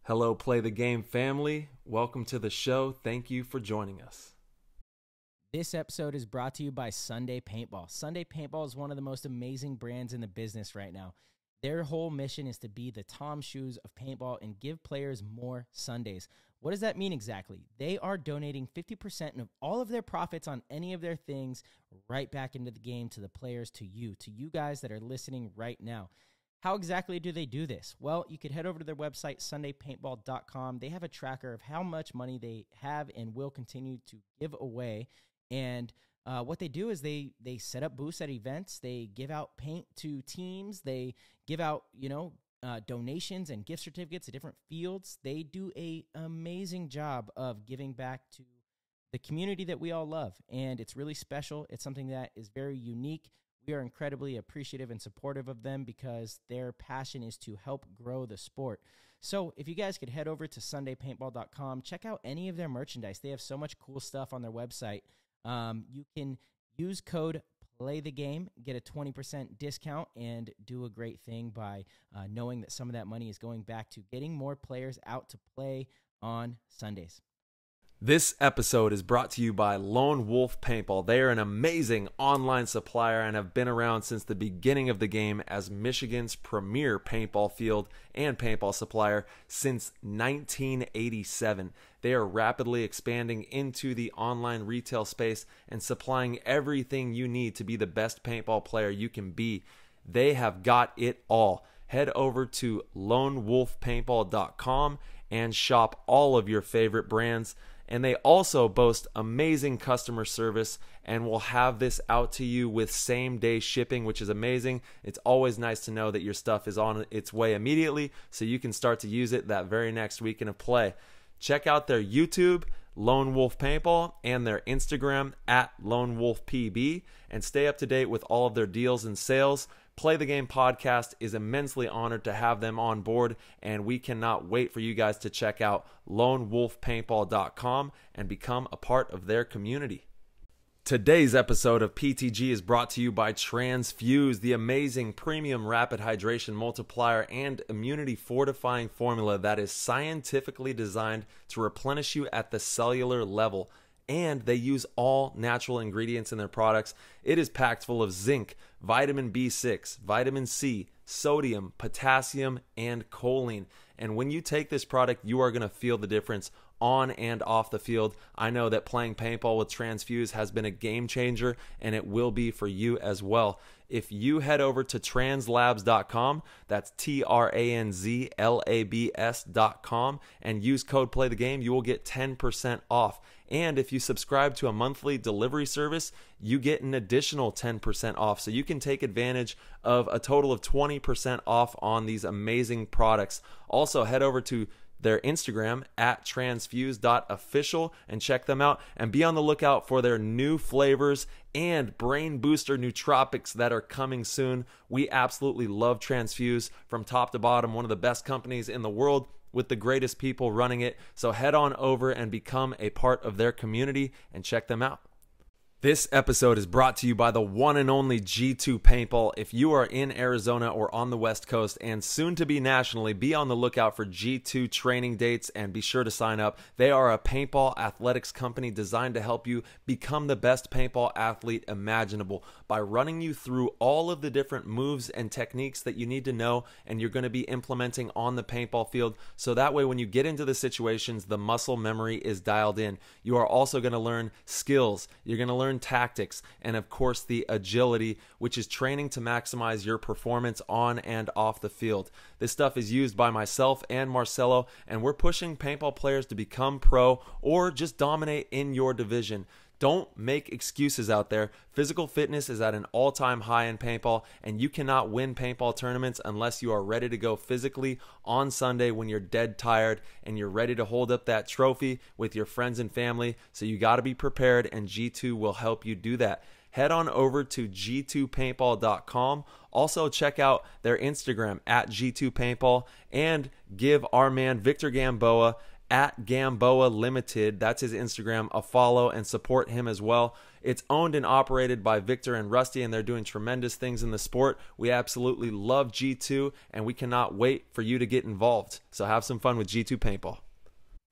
Hello, Play the Game family. Welcome to the show. Thank you for joining us. This episode is brought to you by Sunday Paintball. Sunday Paintball is one of the most amazing brands in the business right now. Their whole mission is to be the Tom Shoes of paintball and give players more Sundays. What does that mean exactly? They are donating 50% of all of their profits on any of their things right back into the game to the players, to you guys that are listening right now. How exactly do they do this? Well, you could head over to their website, sundaypaintball.com. They have a tracker of how much money they have and will continue to give away. And what they do is they set up booths at events. They give out paint to teams. They give out, donations and gift certificates at different fields. They do an amazing job of giving back to the community that we all love. And it's really special. It's something that is very unique. We are incredibly appreciative and supportive of them because their passion is to help grow the sport. So if you guys could head over to sundaypaintball.com, check out any of their merchandise. They have so much cool stuff on their website. You can use code PLAYTHEGAME, get a 20% discount, and do a great thing by knowing that some of that money is going back to getting more players out to play on Sundays. This episode is brought to you by Lone Wolf Paintball. They are an amazing online supplier and have been around since the beginning of the game as Michigan's premier paintball field and paintball supplier since 1987. They are rapidly expanding into the online retail space and supplying everything you need to be the best paintball player you can be. They have got it all. Head over to lonewolfpaintball.com and shop all of your favorite brands. And they also boast amazing customer service and will have this out to you with same-day shipping, which is amazing. It's always nice to know that your stuff is on its way immediately so you can start to use it that very next weekend of play. Check out their YouTube, Lone Wolf Paintball, and their Instagram, @LoneWolfPB, and stay up to date with all of their deals and sales. Play the Game podcast is immensely honored to have them on board, and we cannot wait for you guys to check out lonewolfpaintball.com and become a part of their community. Today's episode of PTG is brought to you by Transfuse, the amazing premium rapid hydration multiplier and immunity fortifying formula that is scientifically designed to replenish you at the cellular level. And they use all natural ingredients in their products. It is packed full of zinc, vitamin B6, vitamin C, sodium, potassium, and choline. And when you take this product, you are going to feel the difference on and off the field. I know that playing paintball with Transfuse has been a game changer, and it will be for you as well. If you head over to translabs.com, that's translabs.com, and use code PLAYTHEGAME, you will get 10% off. And if you subscribe to a monthly delivery service, you get an additional 10% off. So you can take advantage of a total of 20% off on these amazing products. Also, head over to their Instagram @transfuse.official and check them out, and be on the lookout for their new flavors and brain booster nootropics that are coming soon. We absolutely love Transfuse from top to bottom, one of the best companies in the world with the greatest people running it. So head on over and become a part of their community and check them out. This episode is brought to you by the one and only G2 Paintball. If you are in Arizona or on the West Coast and soon to be nationally, be on the lookout for G2 training dates and be sure to sign up. They are a paintball athletics company designed to help you become the best paintball athlete imaginable by running you through all of the different moves and techniques that you need to know and you're going to be implementing on the paintball field. So that way when you get into the situations, the muscle memory is dialed in. You are also going to learn skills. You're going to learn tactics, and of course the agility, which is training to maximize your performance on and off the field. This stuff is used by myself and Marcelo, and we're pushing paintball players to become pro or just dominate in your division. Don't make excuses out there. Physical fitness is at an all-time high in paintball, and you cannot win paintball tournaments unless you are ready to go physically on Sunday when you're dead tired and you're ready to hold up that trophy with your friends and family. So you got to be prepared, and G2 will help you do that. Head on over to g2paintball.com. Also check out their Instagram @G2Paintball, and give our man Victor Gamboa at Gamboa Limited. That's his Instagram. A follow and support him as well. It's owned and operated by Victor and Rusty, and they're doing tremendous things in the sport. We absolutely love G2, and we cannot wait for you to get involved. So have some fun with G2 Paintball.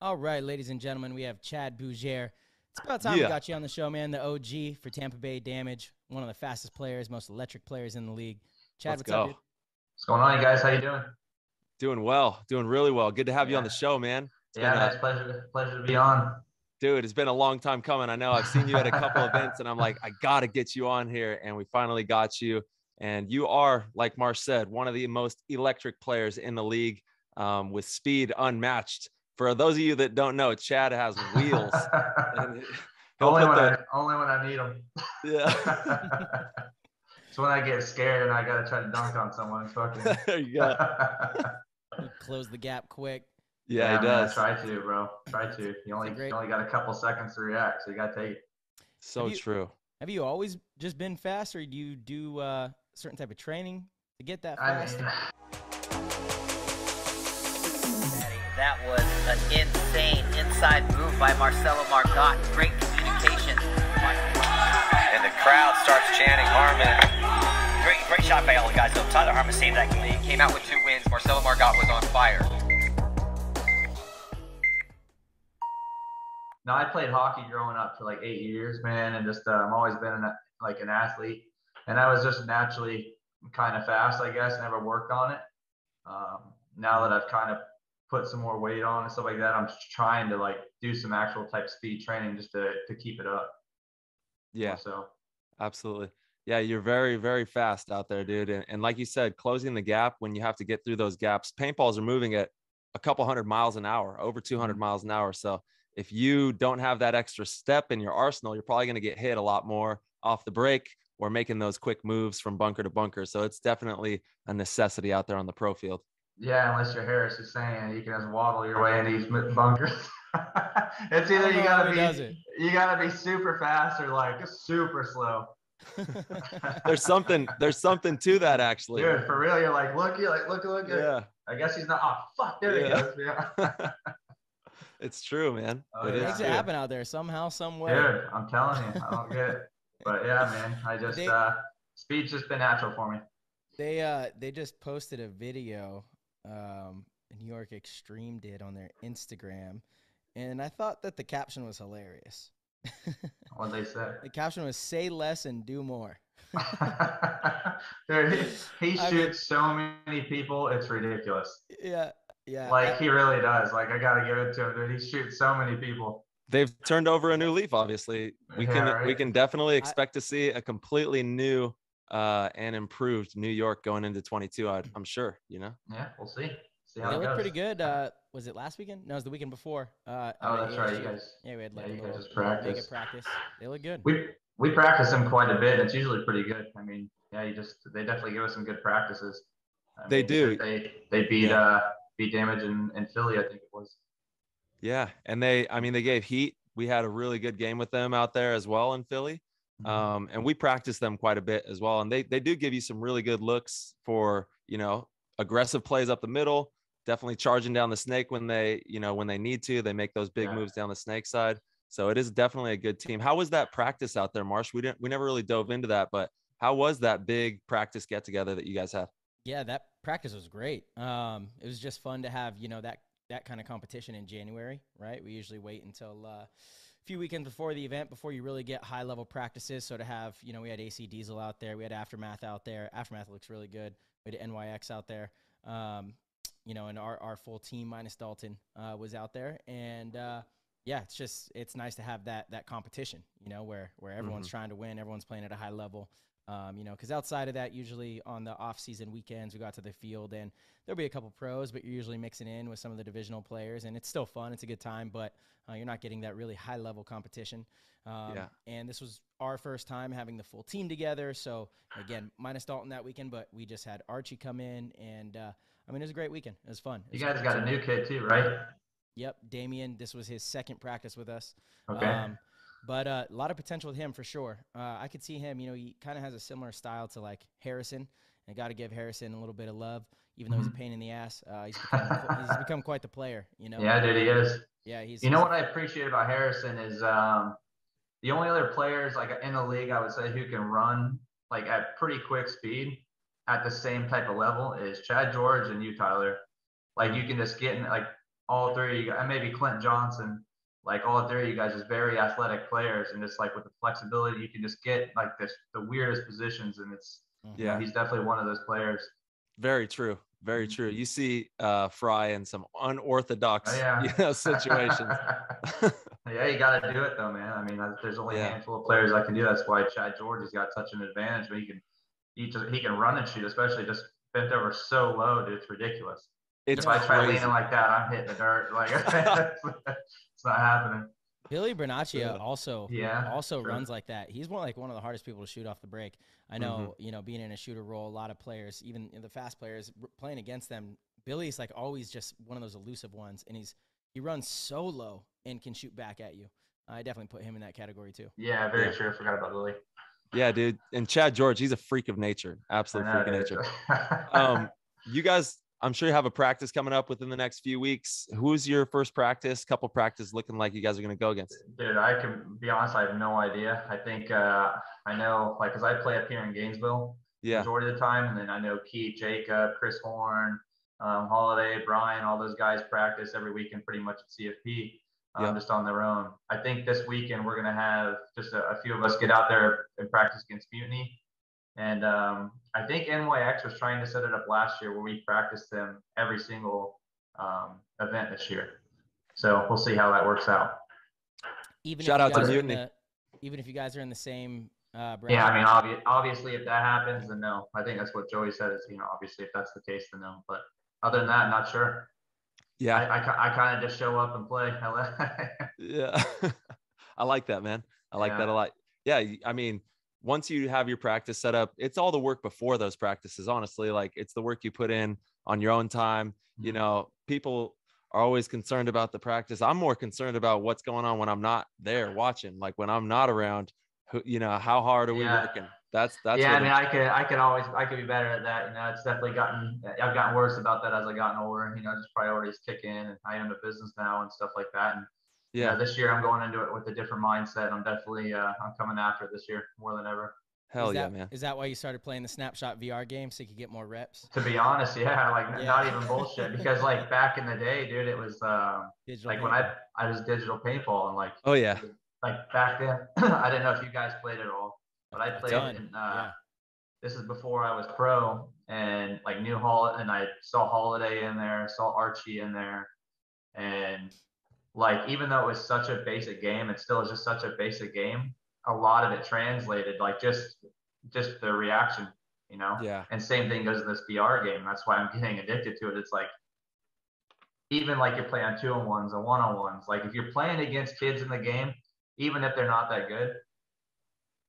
All right, ladies and gentlemen, we have Chad Busiere. It's about time we got you on the show, man. The OG for Tampa Bay Damage, one of the fastest players, most electric players in the league. Chad, what's up, dude? What's going on, you guys? How you doing? Doing well. Doing really well. Good to have you on the show, man. It's man, pleasure to be on. Dude, it's been a long time coming. I know I've seen you at a couple events, and I'm like, I got to get you on here, and we finally got you. And you are, like Marsh said, one of the most electric players in the league, with speed unmatched. For those of you that don't know, Chad has wheels. And only when I need them. Yeah. It's when I get scared and I got to try to dunk on someone. There you go. Close the gap quick. Yeah, he does. Try to, bro. Try to. You only got a couple seconds to react, so you got to take it. So true. Have you always just been fast, or do you do certain type of training to get that fast? That was an insane inside move by Marcelo Margot. Great communication. And the crowd starts chanting Harmon. Great shot by all the guys. So Tyler Harmon saved that game. He came out with 2 wins. Marcelo Margot was on fire. No, I played hockey growing up for like 8 years, man, and just I've always been an athlete, and I was just naturally kind of fast, I guess. Never worked on it. Now that I've kind of put some more weight on and stuff like that, I'm trying to like do some actual type speed training just to keep it up. Yeah. So absolutely. Yeah, you're very, very fast out there, dude. And like you said, closing the gap when you have to get through those gaps. Paintballs are moving at a couple hundred miles an hour, over 200 miles an hour. So if you don't have that extra step in your arsenal, you're probably going to get hit a lot more off the break or making those quick moves from bunker to bunker. So it's definitely a necessity out there on the pro field. Yeah, unless you're Harris Hussein, you can just waddle your way in these bunkers. It's either you gotta be super fast or like super slow. There's something to that, actually. Dude, for real, you're like, look. Yeah. I guess he's not. Oh, fuck, there he goes. Yeah. It's true, man. Oh, it makes it happen out there somehow, some way. Dude, I'm telling you, I don't get it. But yeah, man, I just speed's just been natural for me. They just posted a video. New York Extreme did on their Instagram, and I thought that the caption was hilarious. What'd they say? The caption was "Say less and do more." Dude, he shoots so many people, it's ridiculous. Yeah. Like he really does. Like I gotta give it to him, dude. He shoots so many people. They've turned over a new leaf. Obviously, we can definitely expect to see a completely new and improved New York going into 22. I'm sure, you know. Yeah, we'll see. See how it goes. They look pretty good. Was it last weekend? No, it was the weekend before. Oh, that's right. You guys. Yeah, we had like you guys just practice. They look good. We practice them quite a bit. It's usually pretty good. I mean, yeah, they definitely give us some good practices. They do. They beat Damage in Philly, I think it was. Yeah, and they gave heat. We had a really good game with them out there as well in Philly. And we practice them quite a bit as well. And they do give you some really good looks for, you know, aggressive plays up the middle, definitely charging down the snake when they need to. They make those big moves down the snake side. So it is definitely a good team. How was that practice out there, Marsh? We never really dove into that, but how was that big practice get together that you guys had? Yeah, that practice was great. It was just fun to have, you know, that kind of competition in January, right? We usually wait until a few weekends before the event before you really get high level practices. So to have, you know, we had AC Diesel out there, we had Aftermath out there. Aftermath looks really good. We had NYX out there, you know, and our full team minus Dalton was out there. And yeah, it's nice to have that competition, you know, where everyone's trying to win, everyone's playing at a high level. You know, because outside of that, usually on the off-season weekends, we got to the field, and there'll be a couple pros, but you're usually mixing in with some of the divisional players, and it's still fun. It's a good time, but you're not getting that really high-level competition. And this was our first time having the full team together. So, again, minus Dalton that weekend, but we just had Archie come in, and, I mean, it was a great weekend. It was fun. You guys got a new kid too, right? Yep, Damien. This was his second practice with us. Okay. But a lot of potential with him for sure. I could see him, you know, he kind of has a similar style to like Harrison. And got to give Harrison a little bit of love, even though he's a pain in the ass. He's become quite the player, you know? Yeah, dude, he is. Yeah, You know what I appreciate about Harrison is the only other players like in the league I would say who can run like at pretty quick speed at the same type of level is Chad George and you, Tyler. Like you can just get in like all three of you, and maybe Clint Johnson, like all three of you guys is very athletic players, and just like with the flexibility you can just get like the weirdest positions, and it's you know, he's definitely one of those players. Very true. Very true. You see Fry in some unorthodox situations. Yeah, you got to do it though, man. I mean, there's only a handful of players that can do that. That's why Chad George has got such an advantage. But he can run and shoot, especially just bent over so low, dude. It's ridiculous. If I try leaning like that, I'm hitting the dirt. Like it's not happening. Billy Bernaccia also runs like that. He's one of the hardest people to shoot off the break. I know, you know, being in a shooter role, a lot of players, even the fast players playing against them, Billy's like always just one of those elusive ones, and he runs so low and can shoot back at you. I definitely put him in that category too. Yeah, very true. I forgot about Billy. Yeah, dude. And Chad George, he's a freak of nature. Absolute freak of nature. You guys, I'm sure you have a practice coming up within the next few weeks. Who's your first practice? Couple practice looking like you guys are going to go against? Dude, I can be honest, I have no idea. I think I know, like, because I play up here in Gainesville majority of the time, and then I know Keith, Jacob, Chris Horn, Holiday, Brian, all those guys practice every weekend pretty much at CFP, just on their own. I think this weekend we're going to have just a few of us get out there and practice against Mutiny. And I think NYX was trying to set it up last year where we practiced them every single event this year. So we'll see how that works out. Shout out to Mutiny. Even if you guys are in the same bracket. Yeah, I mean, obviously if that happens, then no. I think that's what Joey said is, you know, obviously if that's the case, then no. But other than that, not sure. Yeah. I kind of just show up and play. Yeah. I like that, man. I like that a lot. Yeah, I mean, once you have your practice set up, it's all the work before those practices, honestly. Like, it's the work you put in on your own time. You know, people are always concerned about the practice. I'm more concerned about what's going on when I'm not there watching, like when I'm not around, you know, how hard are we working? That's yeah. I mean, I could be better at that. You know, it's definitely I've gotten worse about that as I've gotten older. You know, just priorities kick in, and I own a business now and stuff like that. And you know, this year I'm going into it with a different mindset. I'm definitely I'm coming after it this year more than ever. Hell yeah, man. Is that why you started playing the Snapshot VR game, so you could get more reps? To be honest, not even bullshit. Because like back in the day, dude, it was like when I was digital paintball, and like like back then I didn't know if you guys played it all, but I played in this is before I was pro, and like and I saw Holiday in there, saw Archie in there, and like even though it was such a basic game, it still is just such a basic game. A lot of it translated, like just the reaction, you know? Yeah. And same thing goes in this VR game. That's why I'm getting addicted to it. It's like, even like you're playing 2-on-1s and 1-on-1s, like if you're playing against kids in the game, even if they're not that good,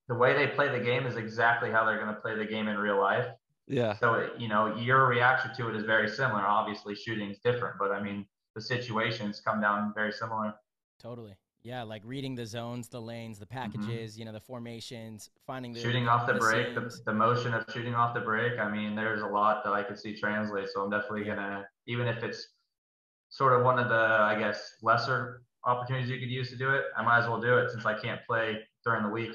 the way they play the game is exactly how they're going to play the game in real life. Yeah. So, you know, your reaction to it is very similar. Obviously shooting is different, but I mean, the situations come down very similar. Totally. Yeah, like reading the zones, the lanes, the packages, you know, the formations, finding the shooting off the break, the motion of shooting off the break. I mean, there's a lot that I could see translate. So I'm definitely gonna, even if it's sort of one of the, I guess, lesser opportunities you could use to do it, I might as well do it since I can't play during the week.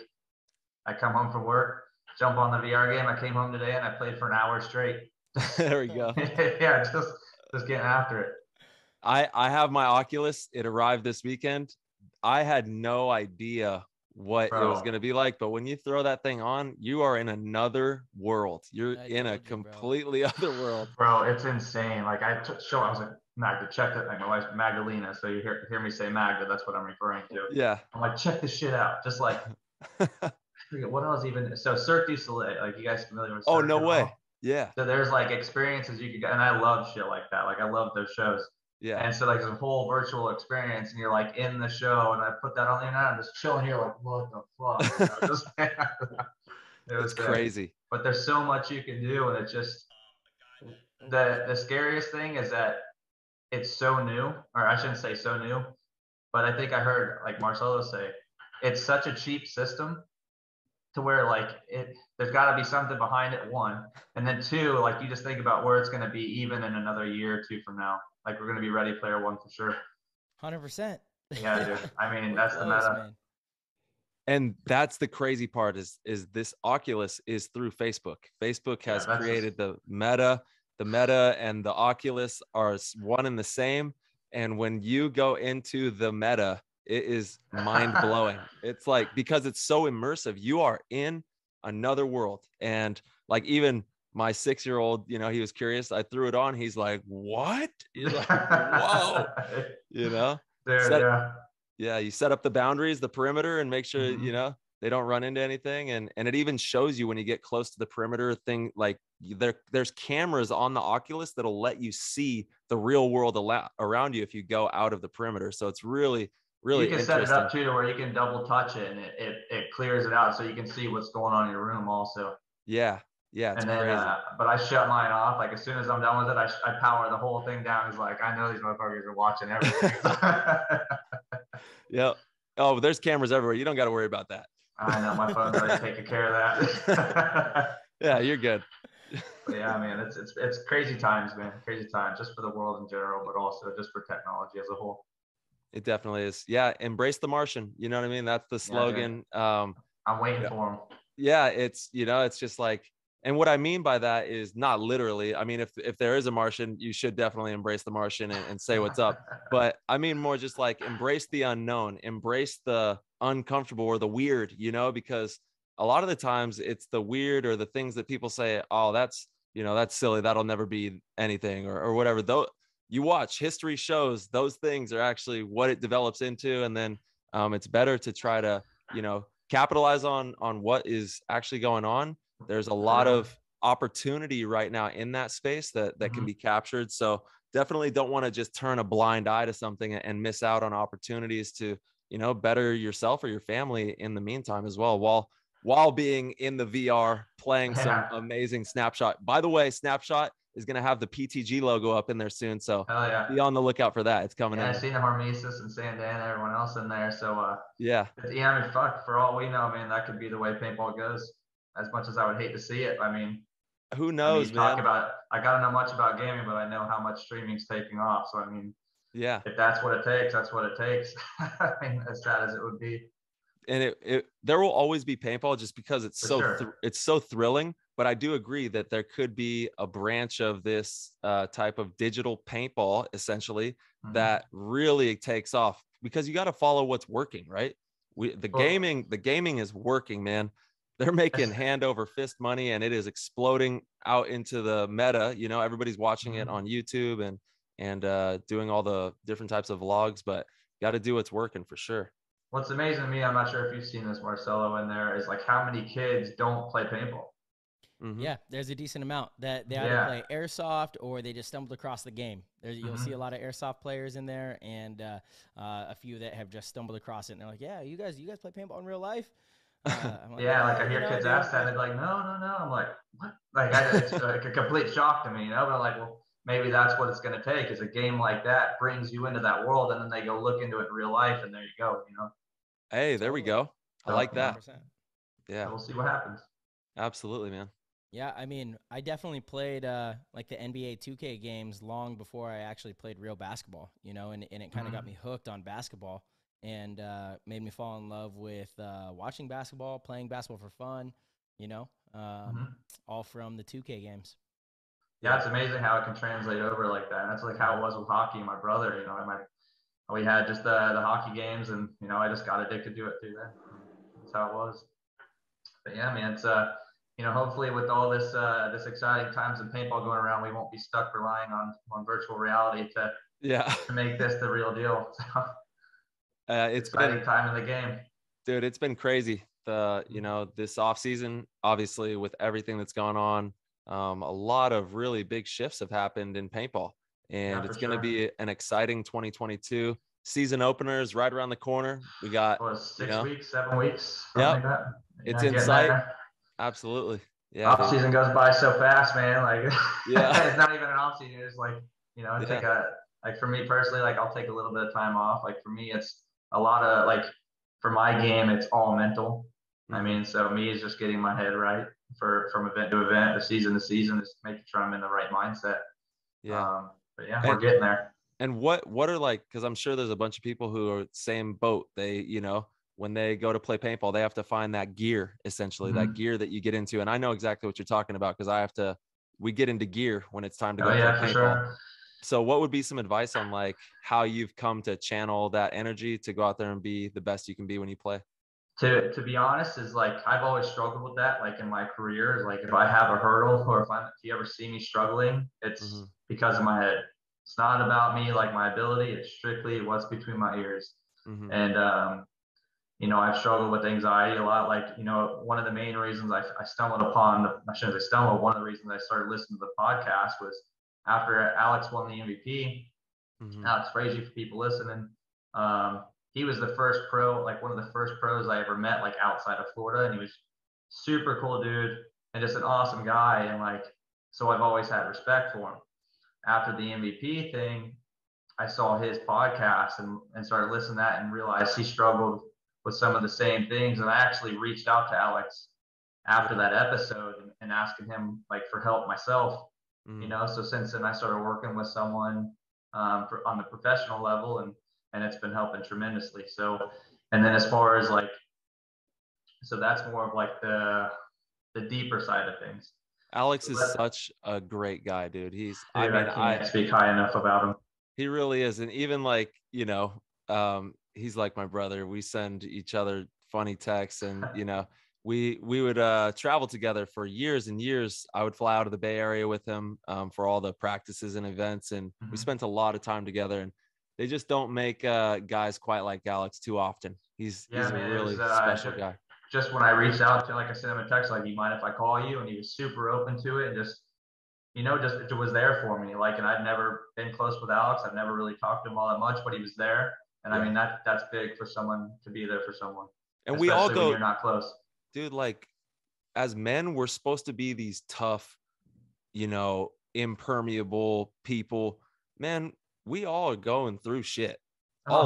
I come home from work, jump on the VR game. I came home today and I played for an hour straight. There we go. Yeah, just getting after it. I have my Oculus. It arrived this weekend. I had no idea what it was going to be like, but when you throw that thing on, you are in another world. You're in a completely other world. Bro, it's insane. Like I was like, Magda, check that. Like my wife's Magdalena, so you hear me say Magda, that's what I'm referring to. Yeah. I'm like, check this shit out. Just like, I forget what else even. So Cirque du Soleil, like you guys familiar with Cirque? Oh, no way. Yeah. So there's like experiences you could get, and I love shit like that. Like I love those shows. Yeah. And so like there's a whole virtual experience, and you're like in the show, and I put that on the internet. I'm just chilling here, like what the fuck? It's crazy. But there's so much you can do, and it's just the scariest thing is that it's so new, or I shouldn't say so new, but I think I heard like Marcelo say it's such a cheap system to where like there's got to be something behind it, one, and then two, like you just think about where it's going to be even in another year or two from now. Like we're going to be Ready Player One for sure. 100%. Yeah, dude. I mean, that's the meta. Man. And that's the crazy part is this Oculus is through Facebook. Facebook has created the meta and the Oculus are one and the same. And when you go into the meta, it is mind blowing. It's like, because it's so immersive, you are in another world. And like, even my 6-year-old, you know, he was curious. I threw it on. He's like, what? He's like, whoa, you know, yeah, you set up the boundaries, the perimeter, and make sure, you know, they don't run into anything. And it even shows you when you get close to the perimeter thing, like there's cameras on the Oculus that'll let you see the real world around you if you go out of the perimeter. So it's really you can set it up too to where you can double touch it and it clears it out so you can see what's going on in your room also. Yeah, it's and then crazy. But I shut mine off. Like as soon as I'm done with it, I power the whole thing down. It's like, I know these motherfuckers are watching everything. Yeah. Oh, there's cameras everywhere. You don't got to worry about that. I know, my phone's already taking care of that. Yeah, you're good. But yeah, man, it's crazy times, man. Crazy times, just for the world in general, but also just for technology as a whole. It definitely is. Yeah, embrace the Martian. You know what I mean? That's the slogan. Yeah. I'm waiting for him. Yeah, it's, you know, it's just like, and what I mean by that is not literally. I mean, if there is a Martian, you should definitely embrace the Martian and say what's up. But I mean more just like embrace the unknown, embrace the uncomfortable or the weird, you know, because a lot of the times it's the weird or the things that people say, oh, that's, you know, that's silly. That'll never be anything or whatever. Though you watch, history shows those things are actually what it develops into. And then it's better to try to, you know, capitalize on what is actually going on. There's a lot of opportunity right now in that space that can be captured. So definitely don't want to just turn a blind eye to something and miss out on opportunities to, you know, better yourself or your family in the meantime as well, while being in the VR, playing some amazing Snapshot. By the way, Snapshot is going to have the PTG logo up in there soon. So be on the lookout for that. It's coming in. I've seen the Hormesis and Sandan and everyone else in there. So yeah, I mean, fuck, for all we know, man, that could be the way paintball goes. As much as I would hate to see it, I mean, who knows, man? I gotta know much about gaming, but I know how much streaming's taking off. So I mean, yeah, if that's what it takes, that's what it takes. I mean, as sad as it would be. And there will always be paintball just because it's it's so thrilling. But I do agree that there could be a branch of this type of digital paintball, essentially, that really takes off because you got to follow what's working, right? The gaming is working, man. They're making hand over fist money and it is exploding out into the meta. You know, everybody's watching it on YouTube and doing all the different types of vlogs, but got to do what's working for sure. What's amazing to me, I'm not sure if you've seen this, Marcelo, in there, is like how many kids don't play paintball. Yeah, there's a decent amount that they either play airsoft or they just stumbled across the game. You'll see a lot of airsoft players in there and a few that have just stumbled across it. And they're like, yeah, you guys play paintball in real life? I'm like, like I hear kids ask that, and they're like, no. I'm like, what? Like, it's like a complete shock to me, you know? But I'm like, well, maybe that's what it's going to take is a game like that brings you into that world, and then they go look into it in real life, and there you go, you know? Hey, there we go. I like that. 100%. Yeah. So we'll see what happens. Absolutely, man. Yeah, I mean, I definitely played like the NBA 2K games long before I actually played real basketball, you know, and it kind of got me hooked on basketball. And made me fall in love with watching basketball, playing basketball for fun, you know, all from the 2K games. Yeah, it's amazing how it can translate over like that. And that's like how it was with hockey and my brother, you know, we had just the hockey games and, you know, I just got addicted to it through that. That's how it was. But yeah, man, it's, you know, hopefully with all this exciting times in paintball going around, we won't be stuck relying on virtual reality to make this the real deal. So. It's exciting time in the game, dude. It's been crazy. You know, this off season, obviously with everything that's gone on, a lot of really big shifts have happened in paintball, and it's going to be an exciting 2022 season openers right around the corner. We got 6 weeks, 7 weeks. Like that. It's in sight. Absolutely. Yeah. Off season goes by so fast, man. Like, it's not even an off season. It's like, you know, like for me personally, like I'll take a little bit of time off. Like for me, it's a lot of like for my game, it's all mental. I mean, so me is just getting my head right from event to event, the season to season, just making sure I'm in the right mindset. Yeah. But yeah, we're getting there. And what are like, because I'm sure there's a bunch of people who are same boat. They, when they go to play paintball, they have to find that gear, essentially, that gear that you get into. And I know exactly what you're talking about, because we get into gear when it's time to go play paintball. Sure. So what would be some advice on like how you've come to channel that energy to go out there and be the best you can be when you play? To be honest, is like I've always struggled with that. Like in my career, is like if I have a hurdle, or if you ever see me struggling, it's because of my head. It's not about me, like my ability. It's strictly what's between my ears. And I've struggled with anxiety a lot. Like, one of the main reasons I stumbled upon, I shouldn't say stumbled, one of the reasons I started listening to the podcast was after Alex won the MVP. Alex Frazier, for people listening, he was the first pro, like one of the first pros I ever met, like outside of Florida. And he was super cool dude and just an awesome guy. And like, so I've always had respect for him. After the MVP thing, I saw his podcast and started listening to that and realized he struggled with some of the same things. And I actually reached out to Alex after that episode and asking him like for help myself, so since then I started working with someone on the professional level, and it's been helping tremendously. So, and then as far as like, so that's more of like the deeper side of things. Alex is such a great guy, dude. I can't speak high enough about him. He really is. And even like, he's like my brother. We send each other funny texts, and, we would travel together for years and years. I would fly out of the Bay Area with him for all the practices and events. And we spent a lot of time together, and they just don't make guys quite like Alex too often. He's a really special guy. Just when I reached out to, like I sent him a text, like, you mind if I call you? And he was super open to it. And just it was there for me. Like, and I've never been close with Alex. I've never really talked to him all that much, but he was there. And I mean, that's big for someone to be there for someone. And we all go, when you're not close. Dude, like as men, we're supposed to be these tough, impermeable people. Man, we all are going through shit. We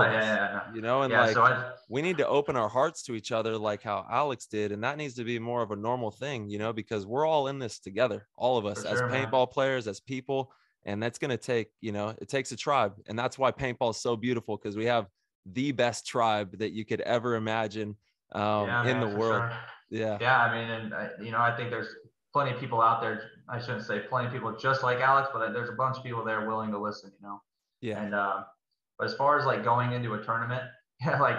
need to open our hearts to each other like how Alex did. And that needs to be more of a normal thing, because we're all in this together, all of us as paintball players, as people. And that's going to take, it takes a tribe. And that's why paintball is so beautiful, because we have the best tribe that you could ever imagine in the world. Sure. Yeah. I mean, and I think there's plenty of people out there. I shouldn't say plenty of people just like Alex, but there's a bunch of people there willing to listen, Yeah. And, but as far as like going into a tournament, like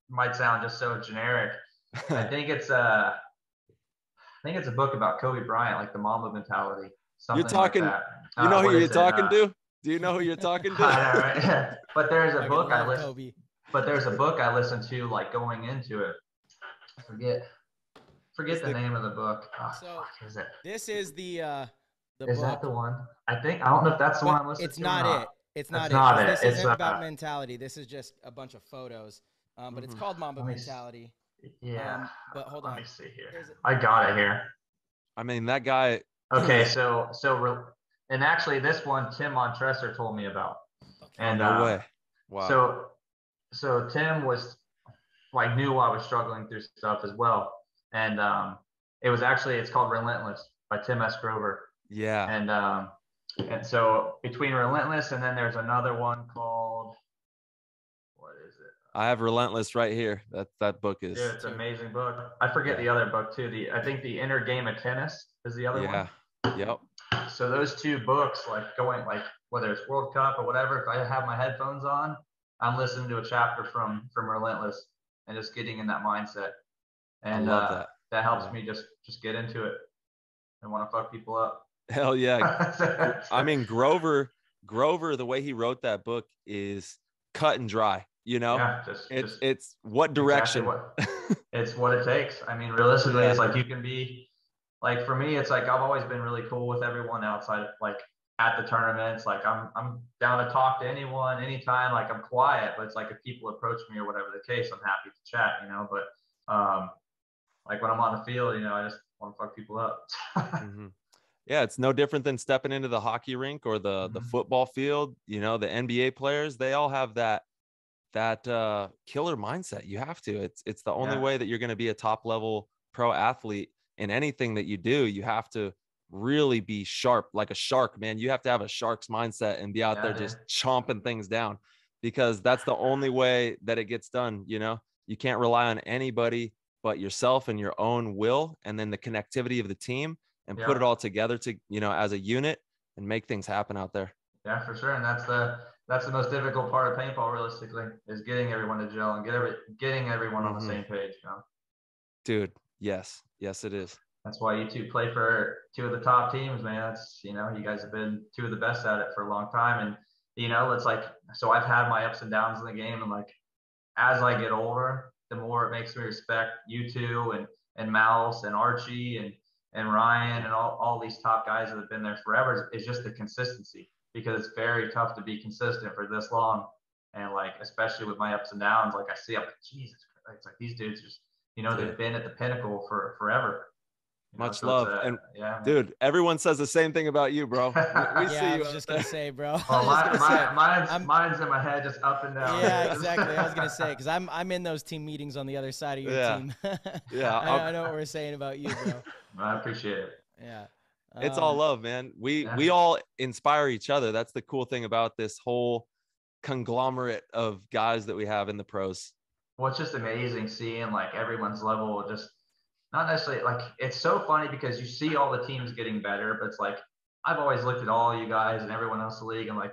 might sound just so generic. I think it's a book about Kobe Bryant, like the Mamba mentality. You're talking, like that. You know who you're talking to? Do you know who you're talking to? I know, right? But there's a book I listen. But there's a book I listened to like going into it. Forget the name of the book. Oh, so is it? This is the is book. That the one? I don't know if that's the one I'm listening to. It's not it. It's not it. This isn't about mentality. This is just a bunch of photos. But it's called Mamba Mentality. Yeah. But hold on. Let me see here. I got it here. I mean, that guy. Okay, and actually this one Tim Montresor told me about. Okay. And no way. Wow. So Tim was like knew I was struggling through stuff as well. And it's called Relentless by Tim S. Grover. Yeah. And so between Relentless and then there's another one called, what is it? I have Relentless right here. That book is. Yeah, it's an amazing book. I forget the other book too. I think The Inner Game of Tennis is the other one. Yep. So those two books, like going like whether it's World Cup or whatever, if I have my headphones on, I'm listening to a chapter from Relentless and just getting in that mindset. And I love that helps me just get into it and want to fuck people up. Hell yeah. I mean, Grover, the way he wrote that book is cut and dry, Yeah, it's what direction. It's what it takes. I mean, realistically, it's like you can be like, for me, it's like I've always been really cool with everyone outside, like at the tournaments. Like I'm down to talk to anyone, anytime. Like I'm quiet, but it's like if people approach me or whatever the case, I'm happy to chat, But like when I'm on the field, I just want to fuck people up. Yeah, it's no different than stepping into the hockey rink or the football field. The NBA players, they all have that that killer mindset. You have to. It's the only Yeah. way that you're going to be a top level pro athlete in anything that you do. You have to really be sharp, like a shark, man. You have to have a shark's mindset and be out there dude. just chomping things down, because that's the only way that it gets done. You know, you can't rely on anybody but yourself and your own will, and then the connectivity of the team, and put it all together to, you know, as a unit, and make things happen out there. Yeah, for sure. And that's the most difficult part of paintball, realistically, is getting everyone to gel and getting everyone on the same page. You know? Dude, yes, it is. That's why you two play for two of the top teams, man. That's, you know, you guys have been two of the best at it for a long time. And, you know, it's like, so I've had my ups and downs in the game. And like, as I get older, the more it makes me respect you two and Mouse and Archie and Ryan and all these top guys that have been there forever. Is just the consistency, because it's very tough to be consistent for this long. And like, especially with my ups and downs, like I see up, Jesus Christ, it's like these dudes just, you know, they've been at the pinnacle for forever. Much love. And yeah, dude, everyone says the same thing about you, bro. We see I you. was just gonna say, bro. Mine's in my head, just up and down. Yeah, exactly. I was gonna say, because I'm in those team meetings on the other side of your team. Yeah, I know what we're saying about you, bro. I appreciate it. Yeah, it's all love, man. We all inspire each other. That's the cool thing about this whole conglomerate of guys that we have in the pros. Well, it's just amazing seeing like everyone's level, just not necessarily like, it's so funny because you see all the teams getting better, but it's like, I've always looked at all you guys and everyone else in the league, and like,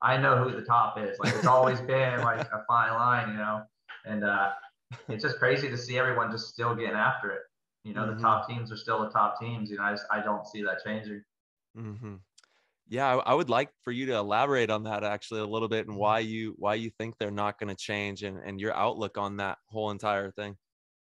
I know who the top is. Like, it's always been like a fine line, you know, and it's just crazy to see everyone just still getting after it. You know, the top teams are still the top teams. You know, I don't see that changing. Yeah, I would like for you to elaborate on that actually a little bit, and why you think they're not going to change, and your outlook on that whole entire thing.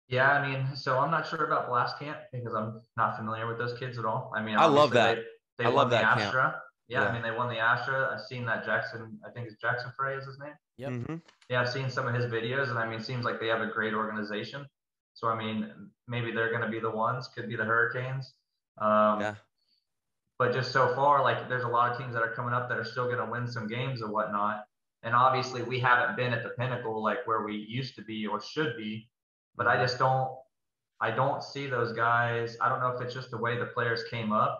Yeah, I mean, so I'm not sure about Blast Camp because I'm not familiar with those kids at all. I mean, I love that. They won the Astra. Yeah, I mean, they won the Astra. I've seen that Jackson, I think it's Jackson Frey is his name. Yep. Yeah, I've seen some of his videos, and I mean, it seems like they have a great organization. So, I mean, maybe they're going to be the ones, could be the Hurricanes. But just so far, like, there's a lot of teams that are coming up that are still going to win some games and whatnot. And obviously, we haven't been at the pinnacle like where we used to be or should be. But I just don't see those guys. I don't know if it's just the way the players came up.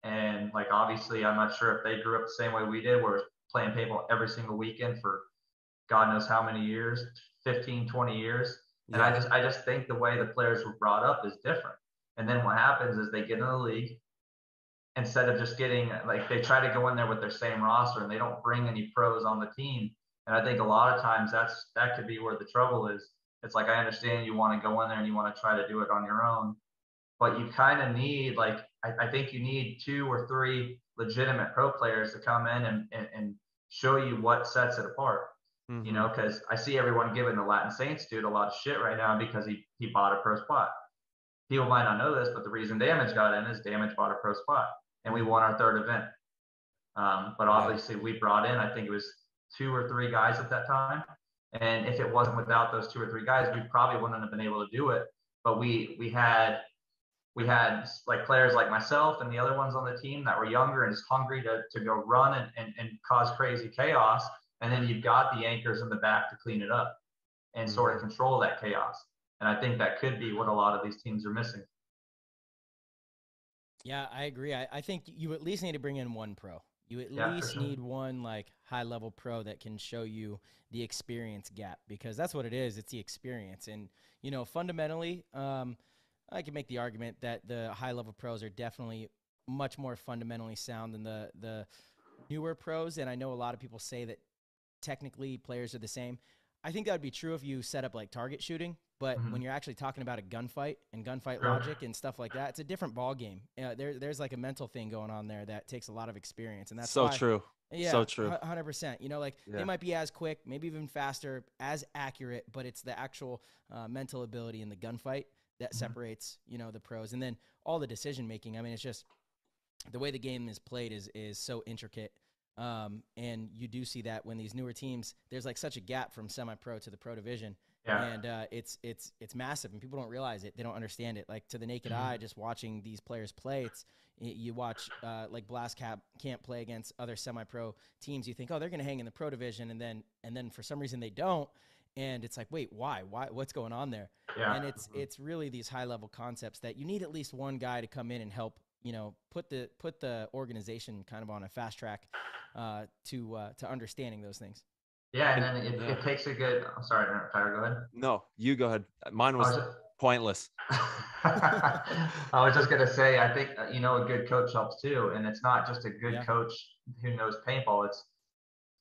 And like, obviously, I'm not sure if they grew up the same way we did, where we're playing paintball every single weekend for God knows how many years, 15, 20 years. And I just think the way the players were brought up is different. And then what happens is they get in the league, instead of just getting, like, they try to go in there with their same roster and they don't bring any pros on the team. And I think a lot of times that could be where the trouble is. It's like, I understand you want to go in there and you want to try to do it on your own, but you kind of need, like, I think you need 2 or 3 legitimate pro players to come in and show you what sets it apart. You know, because I see everyone giving the Latin Saints dude a lot of shit right now because he bought a pro spot. People might not know this, but the reason Damage got in is Damage bought a pro spot, and we won our 3rd event. But obviously we brought in, I think it was 2 or 3 guys at that time. And if it wasn't without those 2 or 3 guys, we probably wouldn't have been able to do it. But we had like players like myself and the other ones on the team that were younger and just hungry to go run and cause crazy chaos. And then you've got the anchors in the back to clean it up and sort of control that chaos. And I think that could be what a lot of these teams are missing. Yeah, I agree. I think you at least need to bring in one pro. You at least need one like high-level pro that can show you the experience gap, because that's what it is. It's the experience. And, you know, fundamentally, I can make the argument that the high-level pros are definitely much more fundamentally sound than the newer pros. And I know a lot of people say that technically players are the same. I think that would be true if you set up like target shooting, but when you're actually talking about a gunfight and gunfight logic and stuff like that, it's a different ball game. There's like a mental thing going on there that takes a lot of experience, and that's so true. Yeah, so true. 100%. You know, like they might be as quick, maybe even faster, as accurate, but it's the actual mental ability in the gunfight that separates, you know, the pros. And then all the decision making. I mean, it's just the way the game is played is so intricate. And you do see that when these newer teams, there's like such a gap from semi-pro to the pro division. Yeah. And it's massive, and people don't realize it. They don't understand it. Like, to the naked eye, just watching these players play, you watch like Blast Camp play against other semi-pro teams. You think, oh, they're going to hang in the pro division, and then for some reason they don't. And it's like, wait, why? What's going on there? Yeah. And it's really these high level concepts that you need at least one guy to come in and help, put the organization kind of on a fast track to understanding those things. Yeah, and then it takes a good. I'm sorry, Tyler, go ahead. No, you go ahead. Mine was pointless. I was just gonna say, I think a good coach helps too, and it's not just a good coach who knows paintball. It's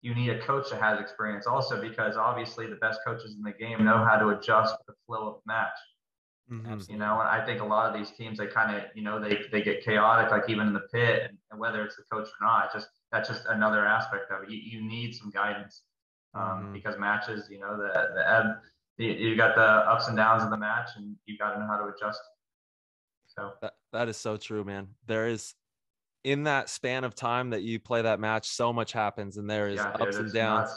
you need a coach that has experience also, because obviously the best coaches in the game know how to adjust the flow of the match. Mm-hmm. And I think a lot of these teams, they kind of they get chaotic, like even in the pit, and whether it's the coach or not, that's just another aspect of it. You need some guidance. Because matches, the ebb, you got the ups and downs of the match, and you got to know how to adjust. So that is so true, man. There is, in that span of time that you play that match, so much happens, and there is ups and downs.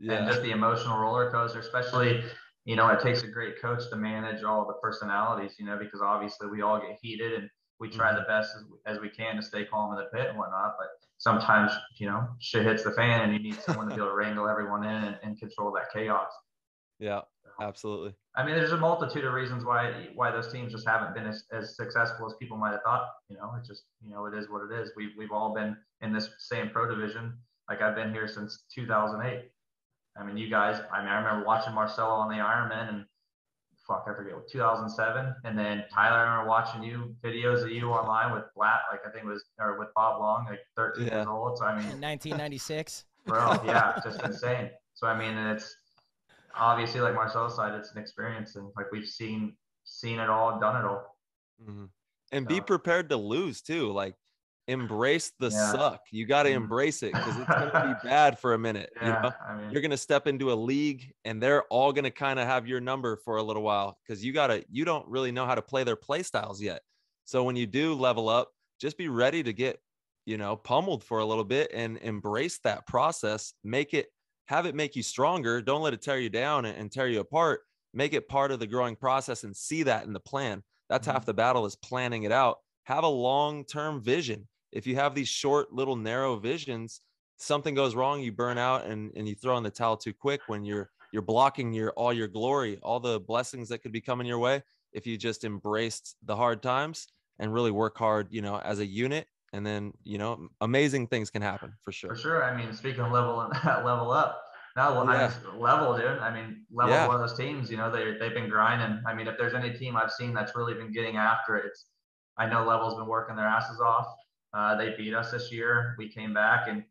And just the emotional roller coaster, especially, it takes a great coach to manage all the personalities, because obviously we all get heated, and we try the best as we can to stay calm in the pit and whatnot, but sometimes, shit hits the fan, and you need someone to be able to wrangle everyone in and control that chaos. Yeah, absolutely. I mean, there's a multitude of reasons why those teams just haven't been as successful as people might have thought. It's just, it is what it is. We've all been in this same pro division. Like, I've been here since 2008. I mean, you guys, I remember watching Marcelo on the Ironman, and I forget, 2007. And then Tyler, I remember watching videos of you online with Blatt, like I think it was, or with Bob Long, like 13 years old. So, I mean, in 1996. Bro, yeah, just insane. So, I mean, it's obviously, like Marcelo's side, it's an experience, and like we've seen it all, done it all. Mm-hmm. And be prepared to lose too. Like, embrace the suck. You got to embrace it, because it's going to be bad for a minute. I mean, you're going to step into a league, and they're all going to kind of have your number for a little while, because you don't really know how to play their play styles yet. So when you do level up, just be ready to get, pummeled for a little bit, and embrace that process. Have it make you stronger. Don't let it tear you down and tear you apart. Make it part of the growing process, and see that in the plan. That's half the battle, is planning it out. Have a long-term vision. If you have these short, little narrow visions, something goes wrong, you burn out, and you throw in the towel too quick when you're blocking all your glory, all the blessings that could be coming your way. If you just embraced the hard times and really work hard, as a unit, and then, amazing things can happen for sure. For sure. I mean, speaking of level up, now level, dude. I mean, level one of those teams, they've been grinding. I mean, if there's any team I've seen that's really been getting after it, I know Level's been working their asses off. They beat us this year. We came back, and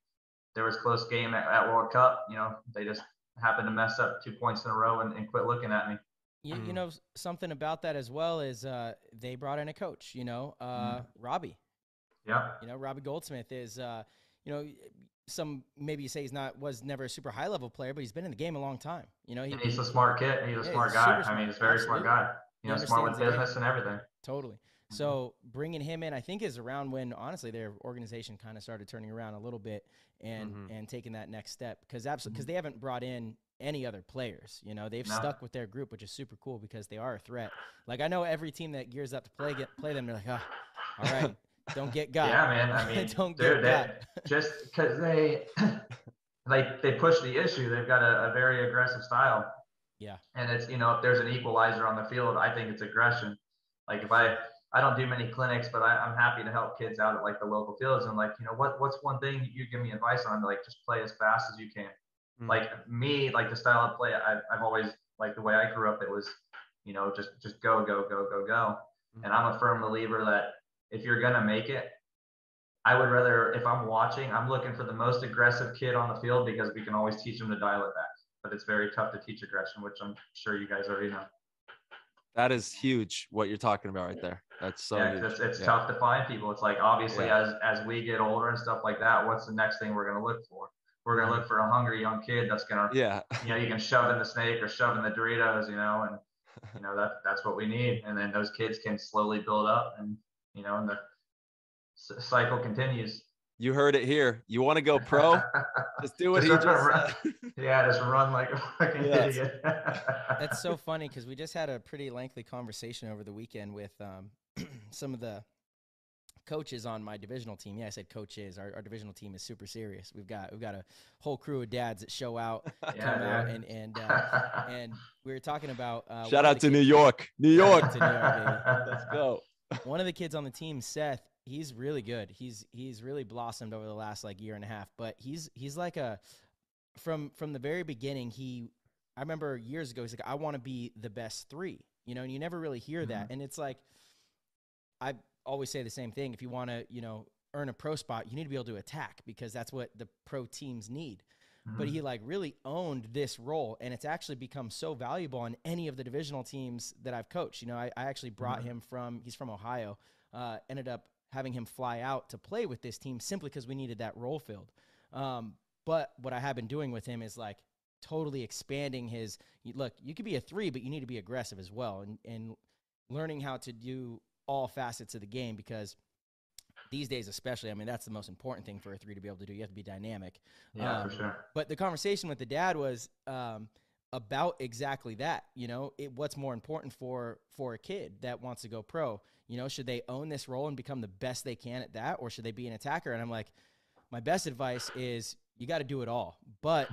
there was a close game at World Cup. They just happened to mess up 2 points in a row and quit looking at me. You know, something about that as well is they brought in a coach, Robbie. Yeah. Robbie Goldsmith is, some maybe you say was never a super high level player, but he's been in the game a long time. He's a smart kid. He's a smart guy. I mean, he's a very smart guy. Smart with business and everything. Totally. So bringing him in, I think, is around when, honestly, their organization kind of started turning around a little bit and taking that next step, because they haven't brought in any other players. They've stuck with their group, which is super cool, because they are a threat. Like, I know every team that gears up to play them, they're like, oh, all right, don't get got. Yeah, man. I mean, don't get got. Just because they push the issue, they've got a very aggressive style. Yeah. And it's, if there's an equalizer on the field, I think it's aggression. Like, if I don't do many clinics, but I'm happy to help kids out at like the local fields. And like, what's one thing you give me advice on? Like, just play as fast as you can. Like me, like the style of play, I've always, like the way I grew up, it was, just go. And I'm a firm believer that if you're going to make it, I would rather, if I'm watching, I'm looking for the most aggressive kid on the field, because we can always teach them to dial it back. But it's very tough to teach aggression, which I'm sure you guys already know. That is huge, what you're talking about right there. That's so huge. It's tough to find people. It's like, obviously, as we get older and stuff like that, what's the next thing we're going to look for? We're going to look for a hungry young kid that's going to, you can shove in the snake or shove in the Doritos, and, that's what we need. And then those kids can slowly build up, and, and the cycle continues. You heard it here. You want to go pro? Just do what he just said. Yeah, just run like a fucking idiot. That's so funny because we just had a pretty lengthy conversation over the weekend with some of the coaches on my divisional team. Yeah, I said coaches. Our divisional team is super serious. We've got a whole crew of dads that show out, come out, and we were talking about shout out to New York. New York, to New York, baby. Let's go. One of the kids on the team, Seth, he's really good. He's really blossomed over the last like year and a half. But he's like from the very beginning. I remember years ago, he's like, I want to be the best 3. You know, and you never really hear that. And it's like, I always say the same thing. If you want to, earn a pro spot, you need to be able to attack because that's what the pro teams need. But he like really owned this role, and it's actually become so valuable on any of the divisional teams that I've coached. You know, I actually brought him he's from Ohio, ended up having him fly out to play with this team simply because we needed that role filled. But what I have been doing with him is like totally expanding look, you could be a 3, but you need to be aggressive as well, and learning how to do all facets of the game, because these days especially, I mean, that's the most important thing for a 3 to be able to do. You have to be dynamic. Yeah, for sure. But the conversation with the dad was about exactly that. What's more important for a kid that wants to go pro? Should they own this role and become the best they can at that, or should they be an attacker? And I'm like, my best advice is you got to do it all. But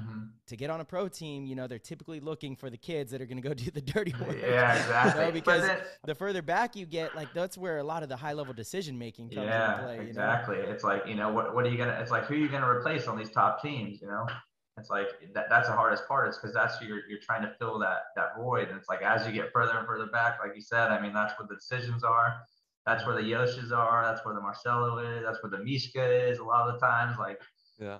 to get on a pro team, they're typically looking for the kids that are going to go do the dirty work. Yeah, exactly. Because the further back you get, like, that's where a lot of the high level decision making comes into play. Exactly. It's like, what are you gonna? It's like, who are you gonna replace on these top teams? It's like that's the hardest part. Is because that's you're trying to fill that void, and it's like as you get further and further back, like you said, I mean, that's where the decisions are. That's where the Yoshis are. That's where the Marcelo is. That's where the Mishka is. A lot of the times, like. Yeah.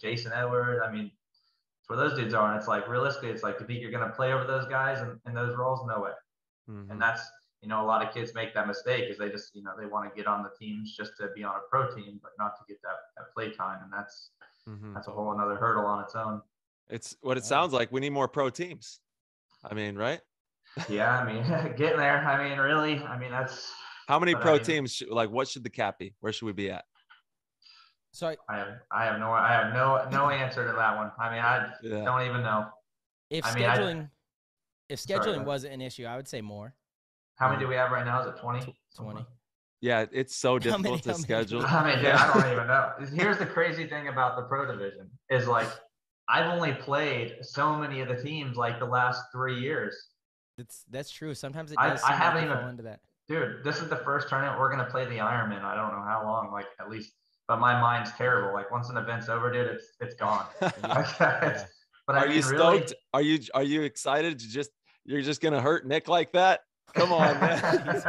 Jason Edwards. I mean, it's where those dudes are. And it's like, realistically, it's like, you think you're going to play over those guys in those roles? No way. And that's, a lot of kids make that mistake is they just, they want to get on the teams just to be on a pro team, but not to get that play time. And that's a whole another hurdle on its own. It's what it sounds like. We need more pro teams. I mean, right? Yeah. I mean, getting there. I mean, really, I mean, that's. How many pro teams, like what should the cap be? Where should we be at? So I have no answer to that one. I mean, I don't even know. If scheduling wasn't an issue, I would say more. How many do we have right now? Is it 20? 20. Yeah, it's so difficult to schedule. I mean, dude, I don't even know. Here's the crazy thing about the pro division is like, I've only played so many of the teams like the last 3 years. That's true. Sometimes it does. I haven't even fall into that. Dude, this is the first tournament we're gonna play the Ironman. I don't know how long, like at least. But my mind's terrible. Like once an event's over, dude, it's gone. But are you stoked? Really... Are you excited to you're just gonna hurt Nick like that? Come on, man.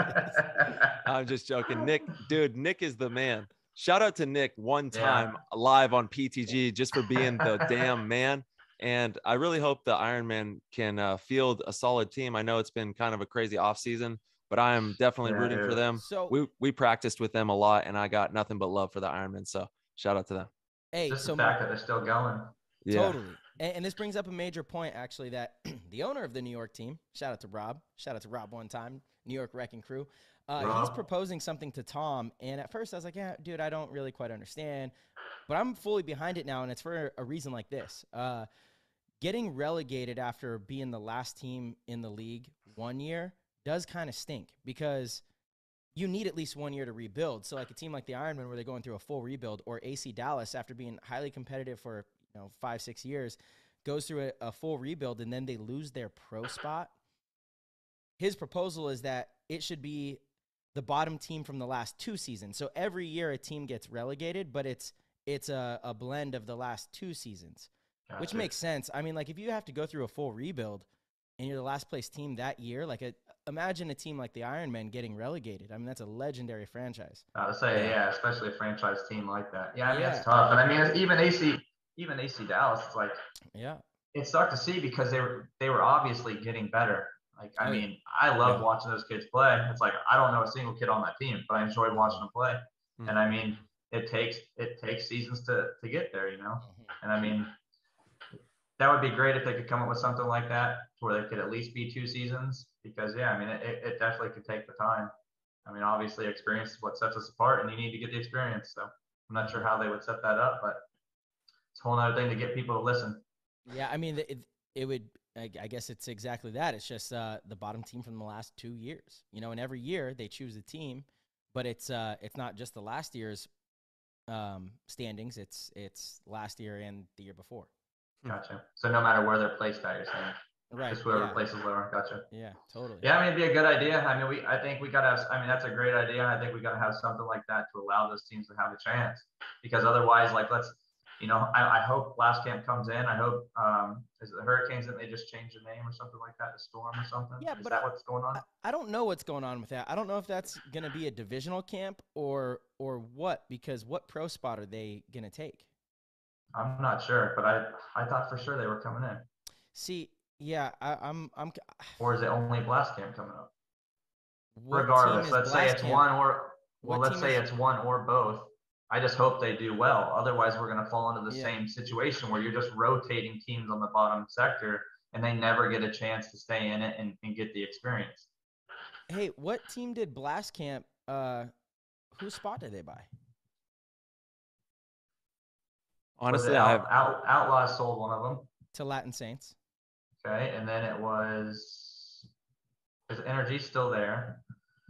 I'm just joking. Nick is the man. Shout out to Nick one time live on PTG just for being the damn man. And I really hope the Ironman can field a solid team. I know it's been kind of a crazy off season, but I am definitely rooting for them. So we practiced with them a lot, and I got nothing but love for the Ironman. So shout out to them. Hey, just the fact that they're still going. Yeah. Totally. And this brings up a major point, actually, that the owner of the New York team, shout out to Rob one time, New York Wrecking Crew. He's proposing something to Tom. And at first I was like, yeah, dude, I don't really quite understand. But I'm fully behind it now, and it's for a reason like this. Getting relegated after being the last team in the league 1 year does kind of stink because you need at least 1 year to rebuild. So like a team like the Ironman where they're going through a full rebuild, or AC Dallas after being highly competitive for 5-6 years goes through a full rebuild and then they lose their pro spot. His proposal is that it should be the bottom team from the last 2 seasons. So every year a team gets relegated, but it's a blend of the last 2 seasons, which makes sense. I mean, like if you have to go through a full rebuild and you're the last place team that year, like imagine a team like the Ironmen getting relegated. I mean, that's a legendary franchise. I would say, especially a franchise team like that. Yeah, I mean, it's tough. And I mean, even AC Dallas, it's like, it sucked to see because they were obviously getting better. Like, I mean, I love watching those kids play. It's like, I don't know a single kid on that team, but I enjoy watching them play. And I mean, it takes seasons to get there, And I mean, that would be great if they could come up with something like that where they could at least be 2 seasons because, I mean, it definitely could take the time. I mean, obviously experience is what sets us apart and you need to get the experience. So I'm not sure how they would set that up, but it's a whole other thing to get people to listen. Yeah, I mean, it would. I guess it's exactly that. It's just the bottom team from the last 2 years. You know, and every year they choose a team, but it's not just the last year's standings. It's last year and the year before. Gotcha. So no matter where they're placed at, you're saying, Right? just whoever Yeah. places lower. Gotcha. Yeah, totally. Yeah, I mean, it'd be a good idea. I mean, I think we gotta have. I mean, that's a great idea. I think we gotta have something like that to allow those teams to have a chance, because otherwise, like, I hope Blast Camp comes in. I hope, is it the Hurricanes that they just changed the name or something like that, the Storm or something? Yeah, is but that what's going on? I don't know what's going on with that. I don't know if that's going to be a divisional camp or what, because what pro spot are they going to take? I'm not sure, but I thought for sure they were coming in. See, yeah, I'm. Or is it only Blast Camp coming up? What Regardless, team is let's say Blast it's Camp? one or What let's team say is- it's one or both. I just hope they do well. Otherwise, we're going to fall into the Yeah. same situation where you're just rotating teams on the bottom sector and they never get a chance to stay in it and get the experience. Hey, what team did Blast Camp? Whose spot did they buy? Honestly, I have Outlaws sold one of them. To Latin Saints. Okay, and then is Energy still there?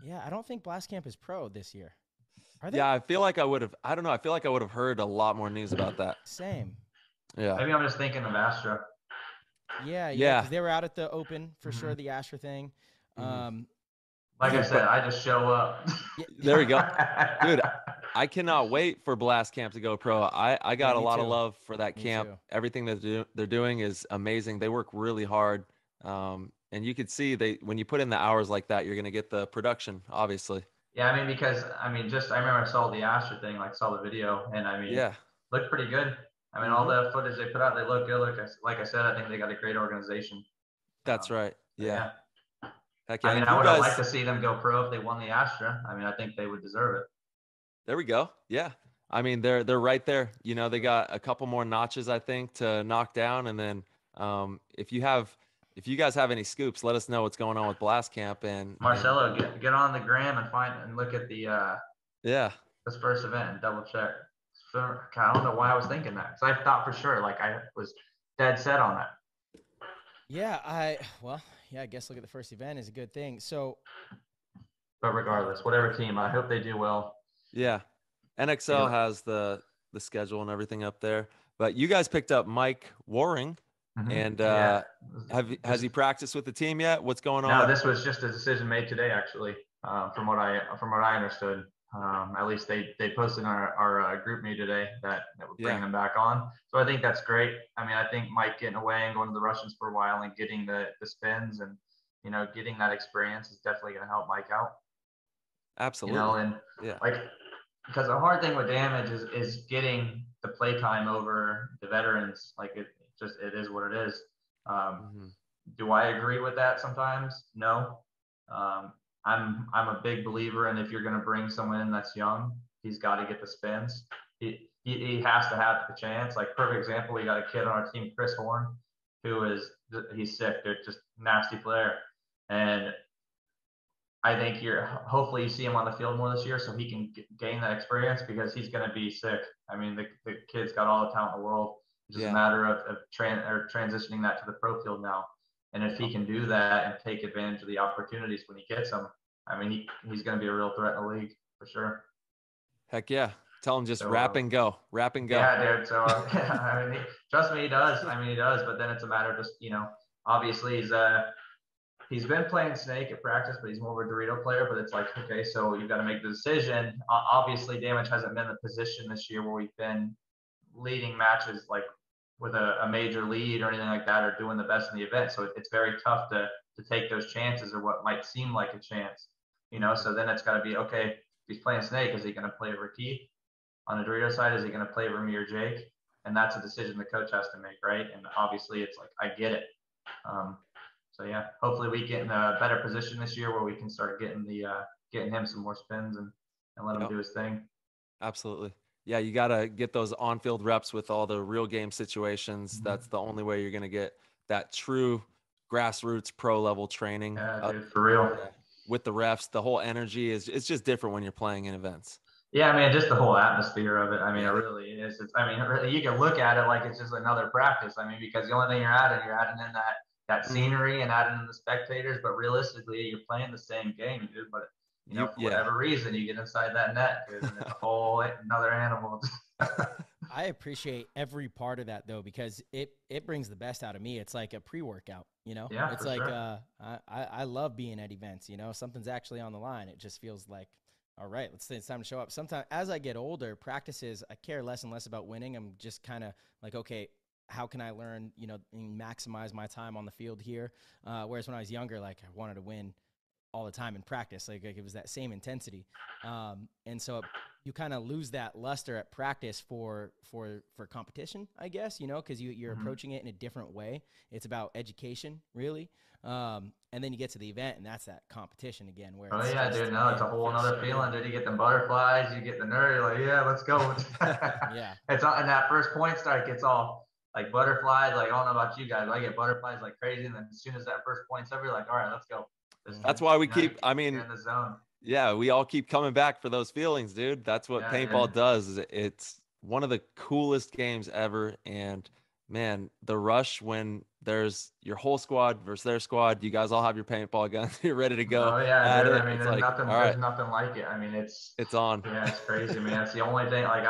Yeah, I don't think Blast Camp is pro this year. Are they? yeah, I feel like I would have. I don't know. I feel like I would have heard a lot more news about that. Same. Yeah. Maybe I'm just thinking of Astra. Yeah. Yeah. Because they were out at the Open for sure, the Asher thing. Like I said, I just show up. There we go, dude. I cannot wait for Blast Camp to go pro. I got Yeah, a me lot of too. love for that Me camp. too. Everything that they're doing is amazing. They work really hard, and you could see when you put in the hours like that, you're gonna get the production, obviously. Yeah, I mean, because I remember I saw the Astra thing, like saw the video, and I mean, Yeah. looked pretty good. I mean, all the footage they put out, they look good. Like I said, I think they got a great organization. That's right. Yeah. Heck yeah. I mean, And I you would have guys- liked to see them go pro if they won the Astra. I mean, I think they would deserve it. There we go. Yeah. I mean, they're right there. You know, they got a couple more notches, I think, to knock down. And then if you guys have any scoops, let us know what's going on with Blast Camp. And Marcelo, get on the gram and look at the this first event and double check. I don't know why I was thinking that, because I thought for sure, like, I was dead set on that. Yeah, I guess look at the first event is a good thing. So, but regardless, whatever team, I hope they do well. Yeah. NXL has the schedule and everything up there. But you guys picked up Mike Waring, and has he practiced with the team yet? What's going on? No, this was just a decision made today, actually, from what I understood. At least they posted in our group meet today that we're bringing him back on. So I think that's great. I mean, I think Mike getting away and going to the Russians for a while and getting the spins and, you know, getting that experience is definitely going to help Mike out. Absolutely. You know, and like, because the hard thing with Damage is getting the play time over the veterans. Like, it is what it is. Do I agree with that sometimes? No. I'm a big believer in, if you're going to bring someone in that's young, he's got to get the spins. He has to have the chance. Like, perfect example, we got a kid on our team, Chris Horn, he's sick. They're just nasty player. And I think hopefully you see him on the field more this year so he can gain that experience, because he's going to be sick. I mean, the kid's got all the talent in the world. It's just a matter of transitioning that to the pro field now. And if he can do that and take advantage of the opportunities when he gets them, I mean, he's going to be a real threat in the league for sure. Heck yeah. Tell him just wrap and go. Yeah, dude. So, I mean, trust me, he does. I mean, he does. But then it's a matter of just, you know, obviously he's been playing Snake at practice, but he's more of a Dorito player. But it's like, okay, so you've got to make the decision. Obviously, Damage hasn't been in the position this year where we've been leading matches like with a major lead or anything like that, or doing the best in the event. So it's very tough to take those chances, or what might seem like a chance, you know. So then it's got to be, okay, if he's playing Snake, is he going to play Roque? On the Dorito side, is he going to play Remy or Jake? And that's a decision the coach has to make, right? And obviously it's like, I get it. So yeah, hopefully we get in a better position this year where we can start getting him some more spins and let him do his thing. Absolutely. Yeah, you got to get those on-field reps with all the real game situations. That's the only way you're going to get that true grassroots pro level training. Yeah, dude, for real. With the refs, the whole energy it's just different when you're playing in events. Yeah, I mean, just the whole atmosphere of it. I mean, it really is. I mean, really, you can look at it like it's just another practice. I mean, because the only thing you're adding in that Mm-hmm. scenery and adding in the spectators. But realistically, you're playing the same game, dude. But for Yeah. whatever reason, you get inside that net, dude, and it's a whole another animal. I appreciate every part of that though, because it brings the best out of me. It's like a pre-workout, you know. Yeah, It's for like sure. I love being at events. You know, something's actually on the line. It just feels like, all right, let's say it's time to show up. Sometimes as I get older, practices I care less and less about winning. I'm just kind of like, okay, how can I learn, you know, and maximize my time on the field here? Whereas when I was younger, like I wanted to win all the time in practice. Like it was that same intensity. And so you kind of lose that luster at practice for competition, I guess, you know, because you're Mm-hmm. approaching it in a different way. It's about education, really. And then you get to the event, and that's that competition again, where Oh it's yeah, just, dude. No, it's man, a it whole feels another so feeling, good. dude. You get the butterflies, you get the nerve. You're like, yeah, let's go. Yeah. It's all, and that first point start gets all like butterflies. Like I don't know about you guys, but I get butterflies like crazy. And then as soon as that first point's over, you're like, all right, let's go this Mm-hmm. That's time. why we You, keep, I you're mean, in the zone. yeah, we all keep coming back for those feelings, dude. That's what Yeah, dude. paintball does. It's one of the coolest games ever. And man, the rush when there's your whole squad versus their squad, you guys all have your paintball guns, you're ready to go Oh yeah, at dude. I it. mean, It's like, all right, there's nothing like it. I mean, it's it's on. yeah, it's crazy, man. It's the only thing. Like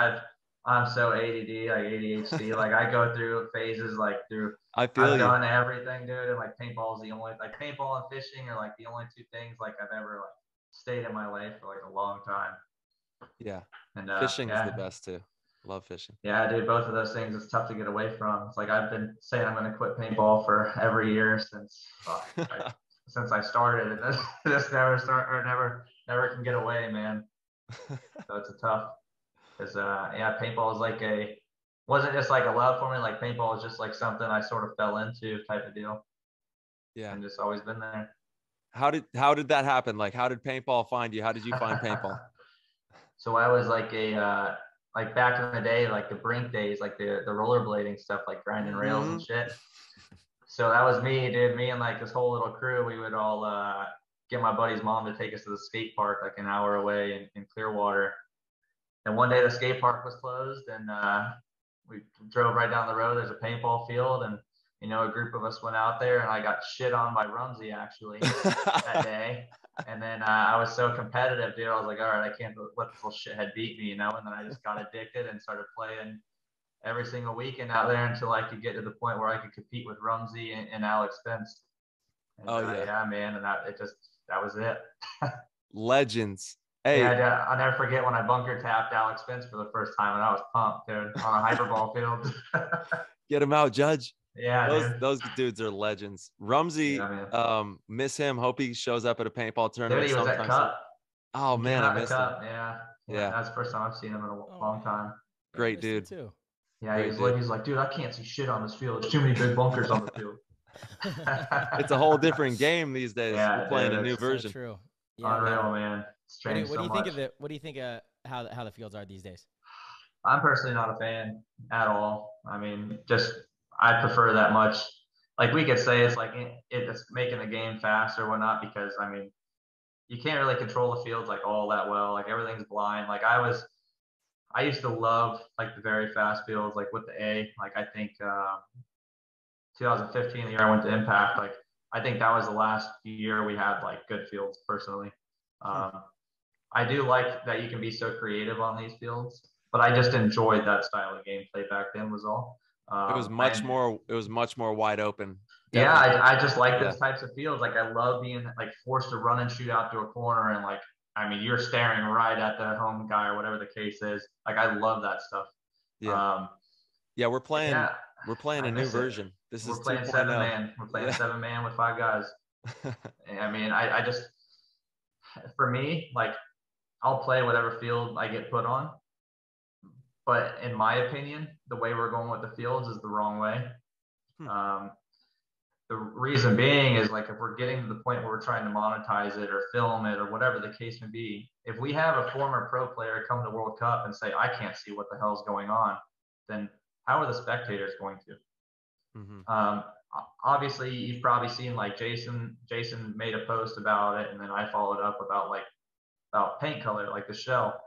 I'm so ADD, like ADHD. Like I go through phases, like through. I feel I've you. done everything, dude. And like paintball is the only, like paintball and fishing are like the only two things like I've ever like stayed in my life for like a long time. Yeah. And Fishing is the yeah, best too. Love fishing. yeah, dude. Both of those things it's tough to get away from. It's like I've been saying I'm going to quit paintball for every year since I started, and this never start or never can get away, man. So it's a tough because yeah, paintball is like a wasn't just like a love for me. Like paintball is just like something I sort of fell into type of deal, Yeah. and just always been there. How did that happen? Like how did paintball find you? How did you find paintball? So I was like like back in the day, like the brink days, like the rollerblading stuff, like grinding rails and Mm-hmm. shit. So that was me, dude. Me and like this whole little crew, we would all get my buddy's mom to take us to the skate park, like an hour away in Clearwater. And one day the skate park was closed, and we drove right down the road. There's a paintball field, and a group of us went out there, and I got shit on by Rumsey actually that day. And then I was so competitive, dude. I was like, all right, I can't let this little shithead beat me, And then I just got addicted and started playing every single weekend out there until I could get to the point where I could compete with Rumsey and Alex Spence. And Oh yeah. yeah, man, and that was it. Legends. Yeah, Hey, I'll never forget when I bunker tapped Alex Spence for the first time, and I was pumped, dude, on a hyperball field. get him out, Judge. Yeah, Those dude. those dudes are legends. Rumsey, Yeah, man. miss him. Hope he shows up at a paintball Dude, tournament he was at sometime soon. Cup. Oh He came man, I out in the missed him. Cup. Yeah, yeah. Yeah, That's the first time I've seen him in a Oh long man, time. yeah, I great missed him dude. too. Yeah, Great dude. he's like, dude, I can't see shit on this field. There's too many big bunkers on the field. It's a whole different game these days. We're Yeah, playing dude, a new it's So version. true. Yeah, unreal, man. man. It's changed What do so you think much. of the? What do you think how the fields are these days? I'm personally not a fan at all. I mean, just I prefer that much. Like we could say it's like it's making the game fast or whatnot because I mean you can't really control the fields like all that well. Like everything's blind. Like I used to love like the very fast fields like with the A. Like I think 2015, the year I went to Impact, like I think that was the last year we had like good fields personally. Hmm. Um, I do like that you can be so creative on these fields, but I just enjoyed that style of gameplay back then was all. It was much And more. It was much more wide open. yeah, Definitely. I just like Yeah. those types of fields. Like I love being like forced to run and shoot out to a corner and like I mean you're staring right at the home guy or whatever the case is. Like I love that stuff. Yeah. Um, Yeah. We're playing. yeah, We're playing I a new miss it. version. This is We're playing seven 2.0. man. We're playing Yeah. 7-man with 5 guys. I mean, I just for me like I'll play whatever field I get put on. But in my opinion, the way we're going with the fields is the wrong way. Hmm. The reason being is like if we're getting to the point where we're trying to monetize it or film it or whatever the case may be, if we have a former pro player come to World Cup and say, I can't see what the hell's going on, then how are the spectators going to? Mm-hmm. Obviously, you've probably seen like Jason made a post about it, and then I followed up about paint color, like the shell.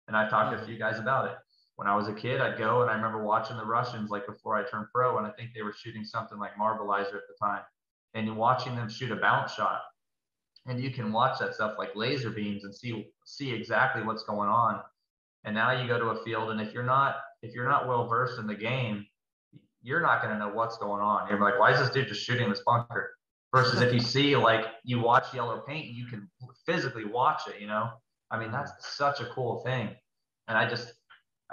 And I've talked to a few guys about it. When I was a kid, I'd go, and I remember watching the Russians like before I turned pro, and I think they were shooting something like Marbleizer at the time, and watching them shoot a bounce shot. And you can watch that stuff like laser beams and see exactly what's going on. And now you go to a field, and if you're not well versed in the game, you're not going to know what's going on. You're like, why is this dude just shooting this bunker? Versus if you see, like, you watch yellow paint, you can physically watch it, you know? I mean, that's such a cool thing. And I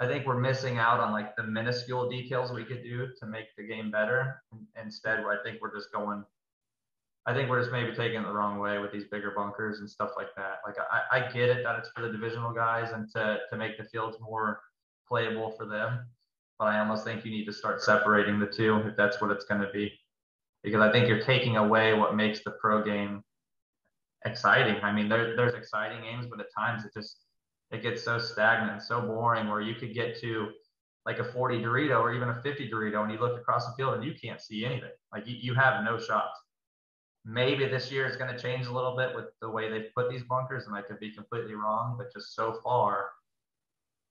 think we're missing out on like the minuscule details we could do to make the game better. Instead, I think we're just maybe taking it the wrong way with these bigger bunkers and stuff like that. Like, I get it that it's for the divisional guys and to make the fields more playable for them. But I almost think you need to start separating the two if that's what it's going to be. Because I think you're taking away what makes the pro game exciting. I mean, there's exciting games, but at times it gets so stagnant and so boring, where you could get to like a 40 Dorito or even a 50 Dorito, and you look across the field and you can't see anything. Like, you have no shots. Maybe this year is going to change a little bit with the way they've put these bunkers, and I could be completely wrong, but just so far,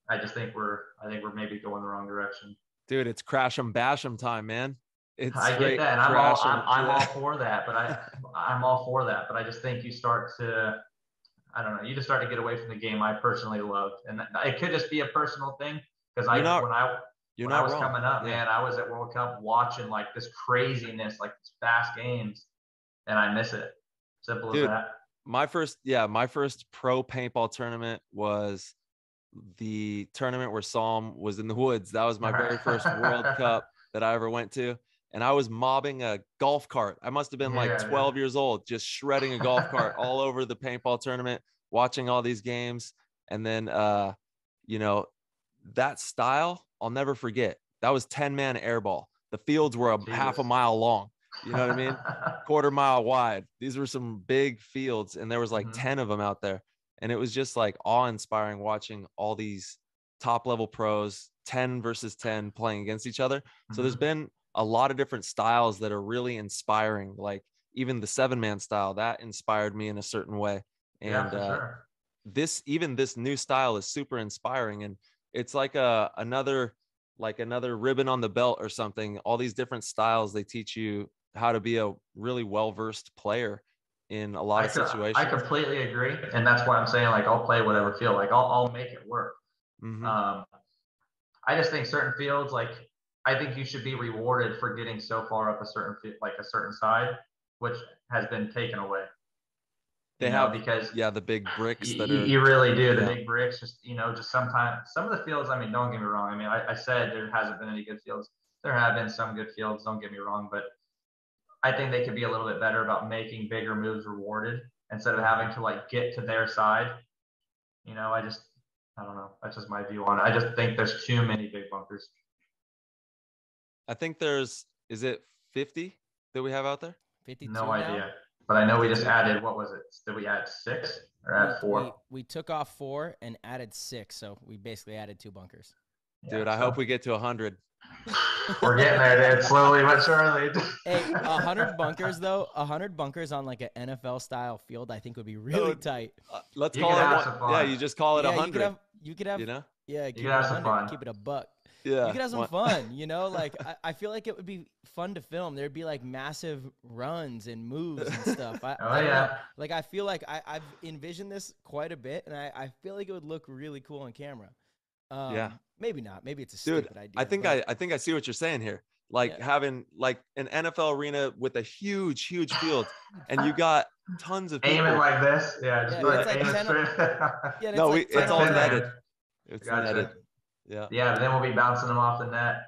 I think we're maybe going the wrong direction. Dude, it's crash 'em bash 'em time, man. I get that, and I'm all for that, but I'm all for that. But I just think you just start to get away from the game I personally loved, and it could just be a personal thing, because when I was coming up, man, I was at World Cup watching like this craziness, like these fast games, and I miss it. Simple as that. My first pro paintball tournament was the tournament where Psalm was in the woods. That was my very first World Cup that I ever went to. And I was mobbing a golf cart. I must have been 12 years old, just shredding a golf cart all over the paintball tournament, watching all these games. And then, that style, I'll never forget. That was 10-man airball. The fields were half a mile long. You know what I mean? Quarter mile wide. These were some big fields, and there was like 10 of them out there. And it was just like awe-inspiring watching all these top-level pros, 10 versus 10, playing against each other. So there's been a lot of different styles that are really inspiring. Like even the 7-man style, that inspired me in a certain way. And sure. this new style is super inspiring. And it's like another ribbon on the belt or something. All these different styles, they teach you how to be a really well-versed player in a lot of situations. I completely agree. And that's why I'm saying, like, I'll play whatever field. Like, I'll make it work. I just think certain fields, like, I think you should be rewarded for getting so far up a certain side, which has been taken away. Because the big bricks that you really do. The big bricks, just sometimes some of the fields, I mean, don't get me wrong. I mean, I said there hasn't been any good fields. There have been some good fields, don't get me wrong, but I think they could be a little bit better about making bigger moves rewarded instead of having to like get to their side. I don't know. That's just my view on it. I just think there's too many big bunkers. I think is it 50 that we have out there? 52 No now? idea. But I know we just added, what was it? Did we add 6 or add 4? We took off 4 and added 6. So we basically added 2 bunkers. Dude, I hope we get to 100. We're getting there, dude. Slowly but surely. Hey, 100 bunkers though. 100 bunkers on like an NFL style field, I think would be really tight. Let's call it. Yeah, you just call it 100. You could have. Yeah, keep it 100. Keep it a buck. Yeah, you could have some fun. Like I feel like it would be fun to film. There'd be like massive runs and moves and stuff. I don't know. Like I feel like I've envisioned this quite a bit, and I feel like it would look really cool on camera. Maybe not. Maybe it's a stupid idea. I think I see what you're saying here. Like having like an NFL arena with a huge field, and you got tons of people aiming like this. Yeah, just it's all netted. It's netted. Yeah. Yeah, but then we'll be bouncing them off the net.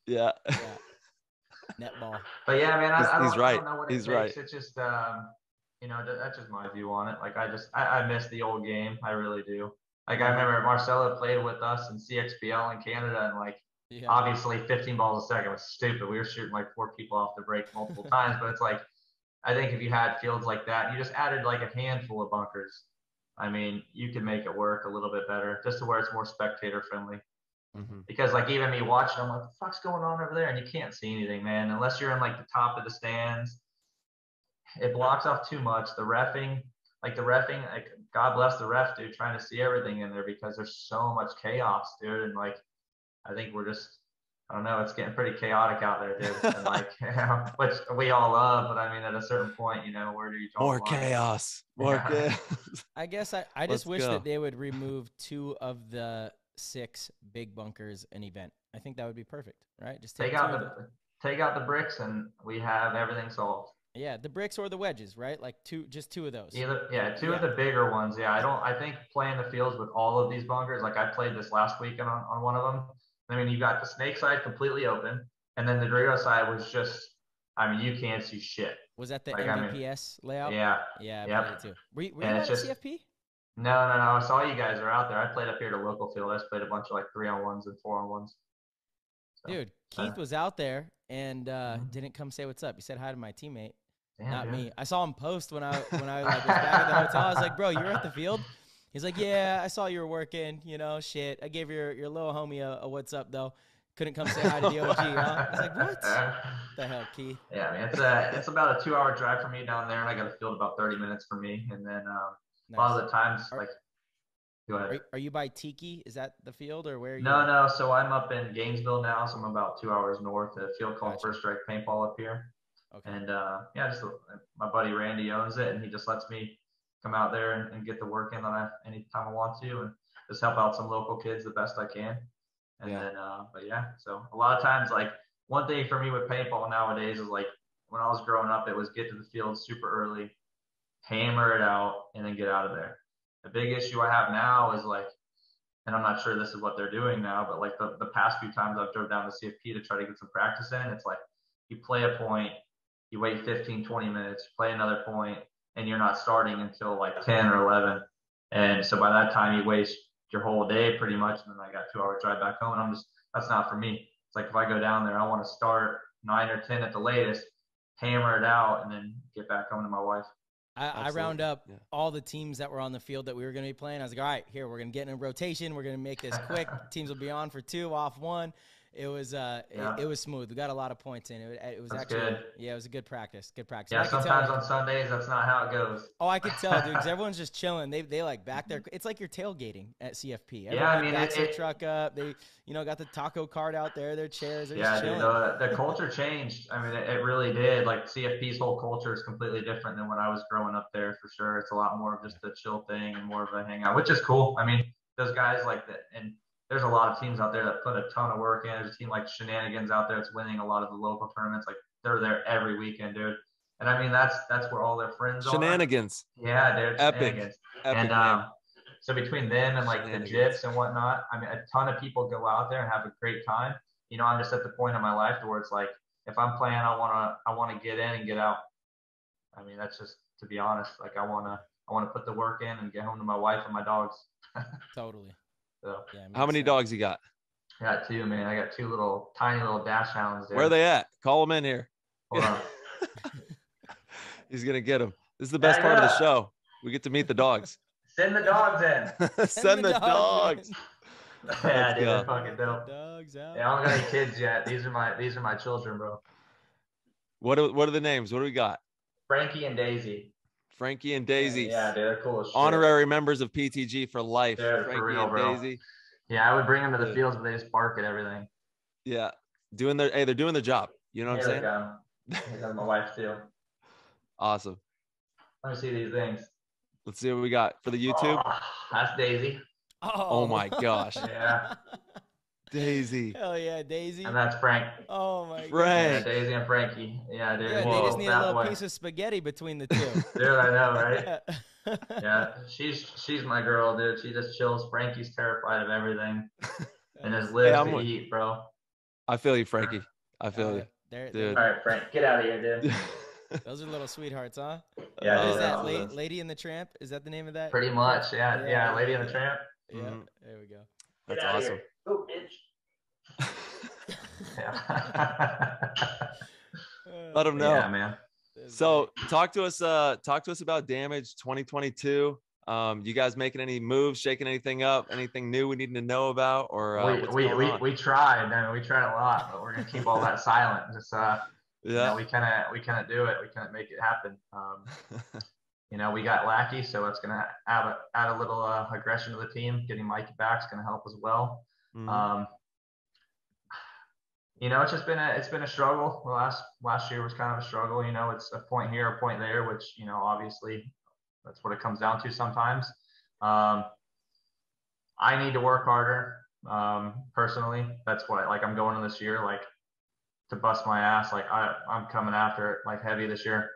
Yeah. Net ball. But yeah, man, I don't know what it takes. Right. It's just that's just my view on it. Like I miss the old game. I really do. Like I remember Marcelo played with us in CXPL in Canada, and like obviously 15 balls a second was stupid. We were shooting like 4 people off the break multiple times, but it's like I think if you had fields like that, you just added like a handful of bunkers. I mean, you could make it work a little bit better, just to where it's more spectator friendly. Because like even me watching, I'm like, what the fuck's going on over there? And you can't see anything, man, unless you're in like the top of the stands. It blocks off too much. The reffing, like the reffing, like God bless the ref, dude, trying to see everything in there because there's so much chaos, dude. And like, I think we're just, I don't know, it's getting pretty chaotic out there, dude. And like, which we all love, but I mean, at a certain point, you know, where do you draw More the line? chaos. More chaos. I guess I just wish that they would remove 2 of the 6 big bunkers an event. I think that would be perfect, right? Just take out the bricks and we have everything solved. Yeah, the bricks or the wedges, right? Like just 2 of those. Either, two of the bigger ones. Yeah, I think playing the fields with all of these bunkers, like I played this last weekend on one of them. I mean, you got the snake side completely open, and then the Dorito side was just, I mean, you can't see shit. Was that the MVPS layout? Yeah. Yeah, I played it too. Were you at CFP? No. I saw you guys are out there. I played up here at a local field. I just played a bunch of like 3-on-1s and 4-on-1s. So, dude, Keith was out there and didn't come say what's up. He said hi to my teammate, not me. I saw him post when I like was back at the hotel. I was like, bro, you were at the field? He's like, yeah, I saw you were working, you know, shit. I gave your little homie a what's up, though. Couldn't come say hi to the OG, huh? I was like, what the hell, Keith? Yeah, I mean, it's about a 2-hour drive for me down there, and I got a field about 30 minutes for me. And then a lot of the times, go ahead. Are you by Tiki? Is that the field, or where are you? No. So I'm up in Gainesville now, so I'm about 2 hours north at a field called First Strike Paintball up here. Okay. And just my buddy Randy owns it, and he just lets me come out there and get the work in anytime I want to, and just help out some local kids the best I can. And then, so a lot of times, like one thing for me with paintball nowadays is like when I was growing up, it was get to the field super early, hammer it out, and then get out of there. The big issue I have now is like, and I'm not sure this is what they're doing now, but like the past few times I've drove down to CFP to try to get some practice in, it's like you play a point, you wait 15, 20 minutes, play another point, and you're not starting until like 10 or 11. And so by that time you waste your whole day pretty much. And then I got a 2-hour drive back home, and that's not for me. It's like, if I go down there, I want to start 9 or 10 at the latest, hammer it out, and then get back home to my wife. I round up all the teams that were on the field that we were going to be playing. I was like, all right, here, we're going to get in a rotation. We're going to make this quick. Teams will be on for 2, off 1. It was it was smooth. We got a lot of points in. It was actually good. Yeah, it was a good practice. Good practice. Yeah, sometimes on Sundays that's not how it goes. Oh, I could tell, dude, because everyone's just chilling. They like back their. It's like you're tailgating at CFP. Everyone I mean, backs their truck up. They got the taco cart out there. Their chairs. They're just chilling. Dude, the culture changed. I mean, it really did. Like CFP's whole culture is completely different than when I was growing up there, for sure. It's a lot more of just a chill thing and more of a hangout, which is cool. I mean, those guys like that, and there's a lot of teams out there that put a ton of work in. There's a team like Shenanigans out there that's winning a lot of the local tournaments. Like they're there every weekend, dude. And I mean, that's where all their friends are. Shenanigans. Yeah, dude. Epic. Shenanigans. Epic and so between them and like the gyps and whatnot, I mean, a ton of people go out there and have a great time. You know, I'm just at the point in my life where it's like, if I'm playing, I want to get in and get out. I mean, that's just, to be honest, like I want to put the work in and get home to my wife and my dogs. Totally. So, yeah, how many dogs you got? I got 2, man. I got 2 tiny little dash hounds there. Where are they at? Call them in here. Hold on. He's going to get them. This is the best part of the show. We get to meet the dogs. Send the dogs in. Send the dogs. Yeah, dude, they're fucking dope. Dogs out. Yeah, I don't got any kids yet. These are my children, bro. What are the names? What do we got? Frankie and Daisy. Frankie and Daisy. Yeah, dude, they're cool as shit. Honorary members of PTG for life. They're Frankie for real, and bro. Daisy. Yeah, I would bring them to the fields, but they just bark at everything. Yeah, they're doing their job. You know what I'm saying? That's my wife too. Awesome. Let me see these things. Let's see what we got for the YouTube. Oh, that's Daisy. Oh my gosh. Yeah. Daisy. Hell yeah, Daisy. And that's Frank. Oh my god. Frank. Yeah, Daisy and Frankie. Yeah, dude. Yeah, they just need a little piece of spaghetti between the 2. Dude, I know, right? Yeah, she's my girl, dude. She just chills. Frankie's terrified of everything and just lives to eat, bro. I feel you, Frankie. I feel you. Dude. All right, Frank, get out of here, dude. Those are little sweethearts, huh? Yeah. Is that Lady and the Tramp? Is that the name of that? Pretty much, yeah. Lady and the Tramp. Yeah, there we go. That's awesome. Oh, bitch. Let them know. Yeah, man. So talk to us about Damage 2022. You guys making any moves, shaking anything up, anything new we need to know about, or we tried. I mean, we tried a lot, but we're gonna keep all that silent. Just we couldn't do it. We couldn't make it happen. we got Lackey, so it's going to add a little aggression to the team. Getting Mikey back is going to help as well. Mm-hmm. It's just been a struggle. Last year was kind of a struggle. It's a point here, a point there, which obviously that's what it comes down to sometimes. I need to work harder. Personally, that's what I'm going in this year to bust my ass. I'm coming after it heavy this year,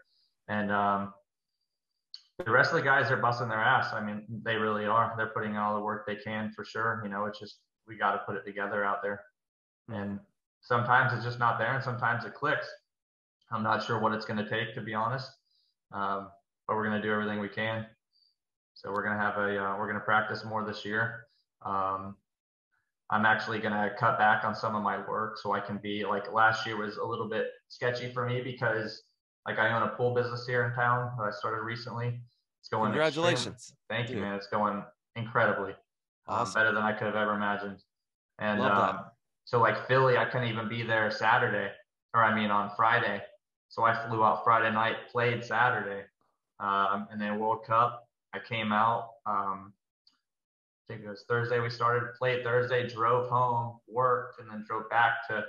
and the rest of the guys are busting their ass. I mean, they really are. They're putting in all the work they can for sure. It's just we got to put it together out there, and sometimes it's just not there, and sometimes it clicks. I'm not sure what it's going to take, to be honest, but we're going to do everything we can. So we're going to practice more this year. I'm actually going to cut back on some of my work so I can be last year was a little bit sketchy for me because I own a pool business here in town that I started recently. It's going Congratulations. Thank you, man. It's going incredibly. Awesome. Better than I could have ever imagined. And Love that. so Philly, I couldn't even be there on Friday. So I flew out Friday night, played Saturday, and then World Cup. I came out. I think it was Thursday we started, played Thursday, drove home, worked, and then drove back to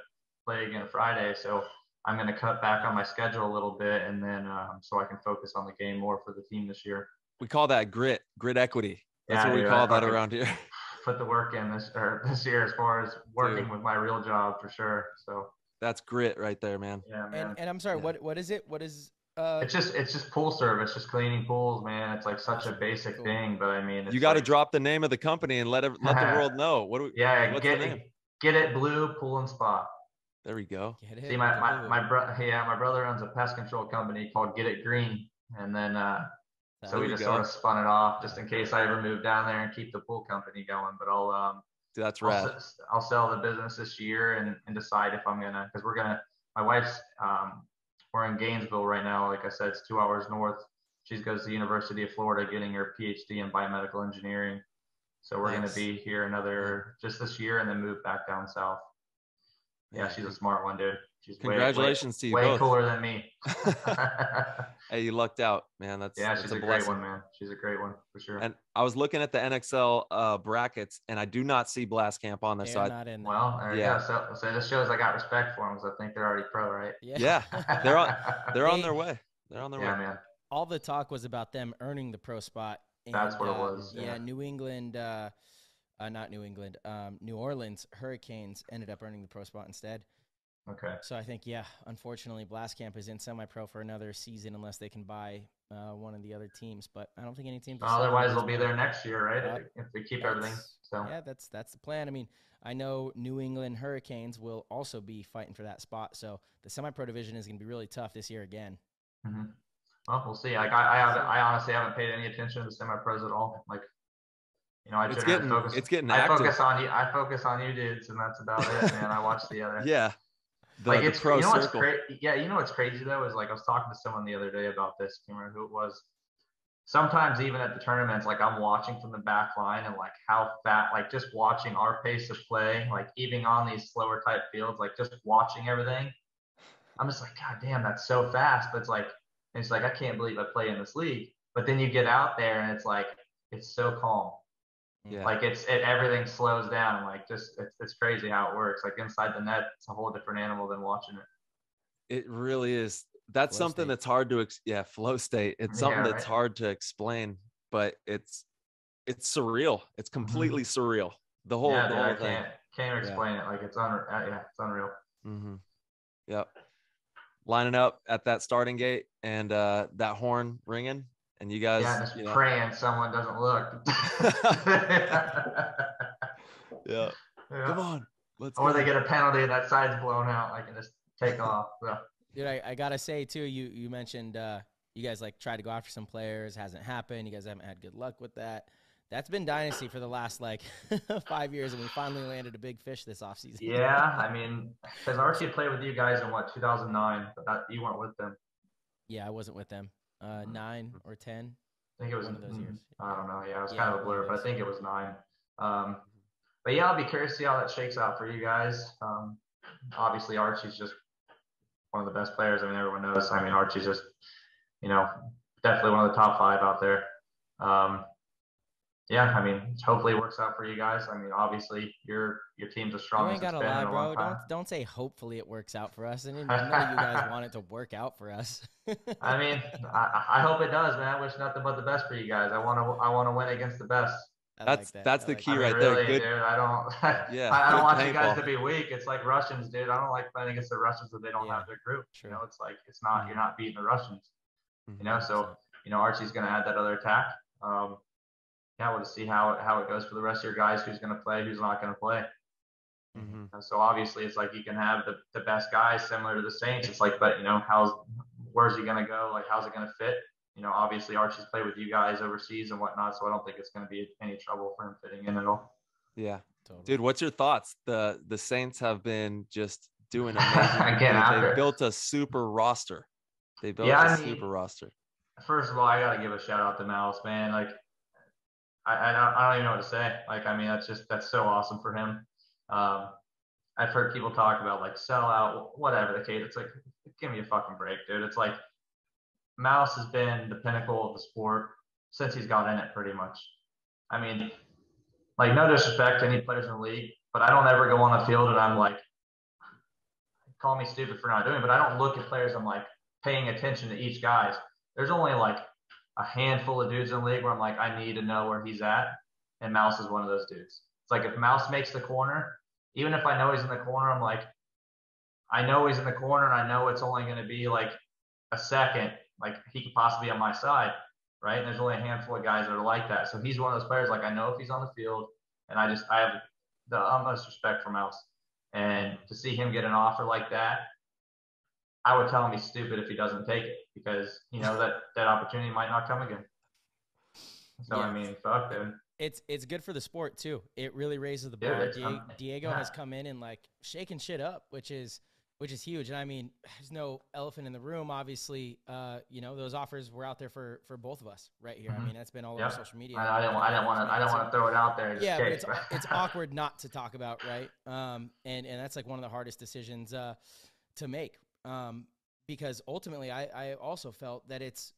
play again Friday. So I'm going to cut back on my schedule a little bit, and then so I can focus on the game more for the team this year. We call that grit equity. That's what we call that around here. Put the work in this year as far as working with my real job for sure. So that's grit right there, man. Yeah, man. And I'm sorry, what is it? What is it's just pool service, just cleaning pools, man. It's such a basic thing, but I mean, you got to drop the name of the company and let the world know. What's the name? Get It Blue Pool and Spa. There we go. See, my brother owns a pest control company called Get It Green, and then so we just sort of spun it off just in case I ever move down there and keep the pool company going. But that's rad. I'll sell the business this year and decide if I'm gonna, because my wife's we're in Gainesville right now. Like I said, it's 2 hours north. She goes to the University of Florida getting her PhD in biomedical engineering. So we're going to be here just this year and then move back down south. Yeah, she's a smart one, dude. She's Congratulations to you way both. Cooler than me. Hey, you lucked out, man. She's a great one, man. She's a great one for sure. And I was looking at the NXL brackets, and I do not see Blast Camp on there. They're not in there. Well, there you go. So this shows I got respect for them because I think they're already pro, right? Yeah. They're on their way. They're on their way. Yeah, man. All the talk was about them earning the pro spot. And, that's what it was. Yeah, New England, not New England, New Orleans Hurricanes ended up earning the pro spot instead. Okay. So I think, unfortunately, Blast Camp is in semi-pro for another season unless they can buy one of the other teams. But I don't think any teams. Otherwise, they'll be there next year, right? If we keep everything. So yeah, that's the plan. I mean, I know New England Hurricanes will also be fighting for that spot. So the semi-pro division is going to be really tough this year again. Mm-hmm. Well, we'll see. I honestly haven't paid any attention to the semi-pros at all. It's getting active. I focus on you dudes, and that's about it, man. I watch the other. Yeah. It's pro circle. What's crazy though is I was talking to someone the other day about this. I can't remember who it was. Sometimes even at the tournaments, I'm watching from the back line and how fat, just watching our pace of play, even on these slower type fields, just watching everything. I'm just God damn, that's so fast. But it's I can't believe I play in this league. But then you get out there and it's so calm. Yeah. Everything slows down. It's crazy how it works. Inside the net, it's a whole different animal than watching it. It really is. That's flow something state. That's hard to flow state. It's something that's hard to explain, but it's surreal. It's completely surreal. The whole thing. Can't explain it. It's unreal. Mm-hmm. Yep. Lining up at that starting gate and that horn ringing. And you guys, just praying someone doesn't look. Yeah. Come on, let's. Or they get a penalty and that side's blown out. And just take off. So. Dude, I gotta say too. You mentioned you guys tried to go after some players. Hasn't happened. You guys haven't had good luck with that. That's been dynasty for the last 5 years, and we finally landed a big fish this offseason. Yeah, I mean, because Archie played with you guys in 2009, but you weren't with them. Yeah, I wasn't with them. 9 or 10. I think it was one of those years. I don't know. Yeah, it was kind of a blur, but I think it was 9. But yeah, I'll be curious to see how that shakes out for you guys. Obviously, Archie's just one of the best players. I mean, everyone knows. I mean, Archie's just, definitely one of the top 5 out there. Yeah, I mean, hopefully it works out for you guys. I mean, obviously your team's as strong as it's been in a long time. Don't say hopefully it works out for us. And none of you guys want it to work out for us. I mean, I hope it does, man. I wish nothing but the best for you guys. I want to win against the best. That's the key right really, there. Good, dude. I don't. Yeah, I don't want you guys paintball. to be weak. It's like Russians, dude. I don't like playing against the Russians if they don't have their group. True. You know, it's like it's not you're not beating the Russians. You know, so Archie's going to add that other attack. Yeah, we'll just see how it goes for the rest of your guys. Who's going to play? Who's not going to play? So obviously, it's like you can have the best guys similar to the Saints. It's like, but where's he going to go? Like, how's it going to fit? You know, obviously Archie's played with you guys overseas and whatnot, so I don't think it's going to be any trouble for him fitting in at all. Yeah, totally. Dude, what's your thoughts? The Saints have been just doing amazing. They built a super roster. They built a super roster. First of all, I got to give a shout out to Mouse, man. Like, I don't even know what to say. Like, I mean, that's so awesome for him. I've heard people talk about like sell out, whatever the case. It's like, give me a fucking break, dude. It's like Mouse has been the pinnacle of the sport since he's got in it, pretty much. I mean, like, no disrespect to any players in the league, but I don't ever go on the field and I'm like, call me stupid for not doing it, but I don't look at players. I'm like paying attention to each guy's. There's only like a handful of dudes in the league where I'm like, I need to know where he's at. And Mouse is one of those dudes. It's like if Mouse makes the corner, even if I know he's in the corner, I'm like, I know he's in the corner and I know it's only going to be like a second. Like, he could possibly be on my side, right? And there's only a handful of guys that are like that. So he's one of those players, like, I know if he's on the field, and I have the utmost respect for Mouse. And to see him get an offer like that, I would tell him he's stupid if he doesn't take it, because that opportunity might not come again. So I mean, fuck, dude. It's good for the sport too. It really raises the bar. Diego has come in and like shaking shit up, which is huge. And I mean, there's no elephant in the room. Obviously, those offers were out there for both of us right here. I mean, that's been all over social media. I don't want to throw it out there. But it's awkward not to talk about, right? And that's like one of the hardest decisions to make. Because ultimately I also felt that it's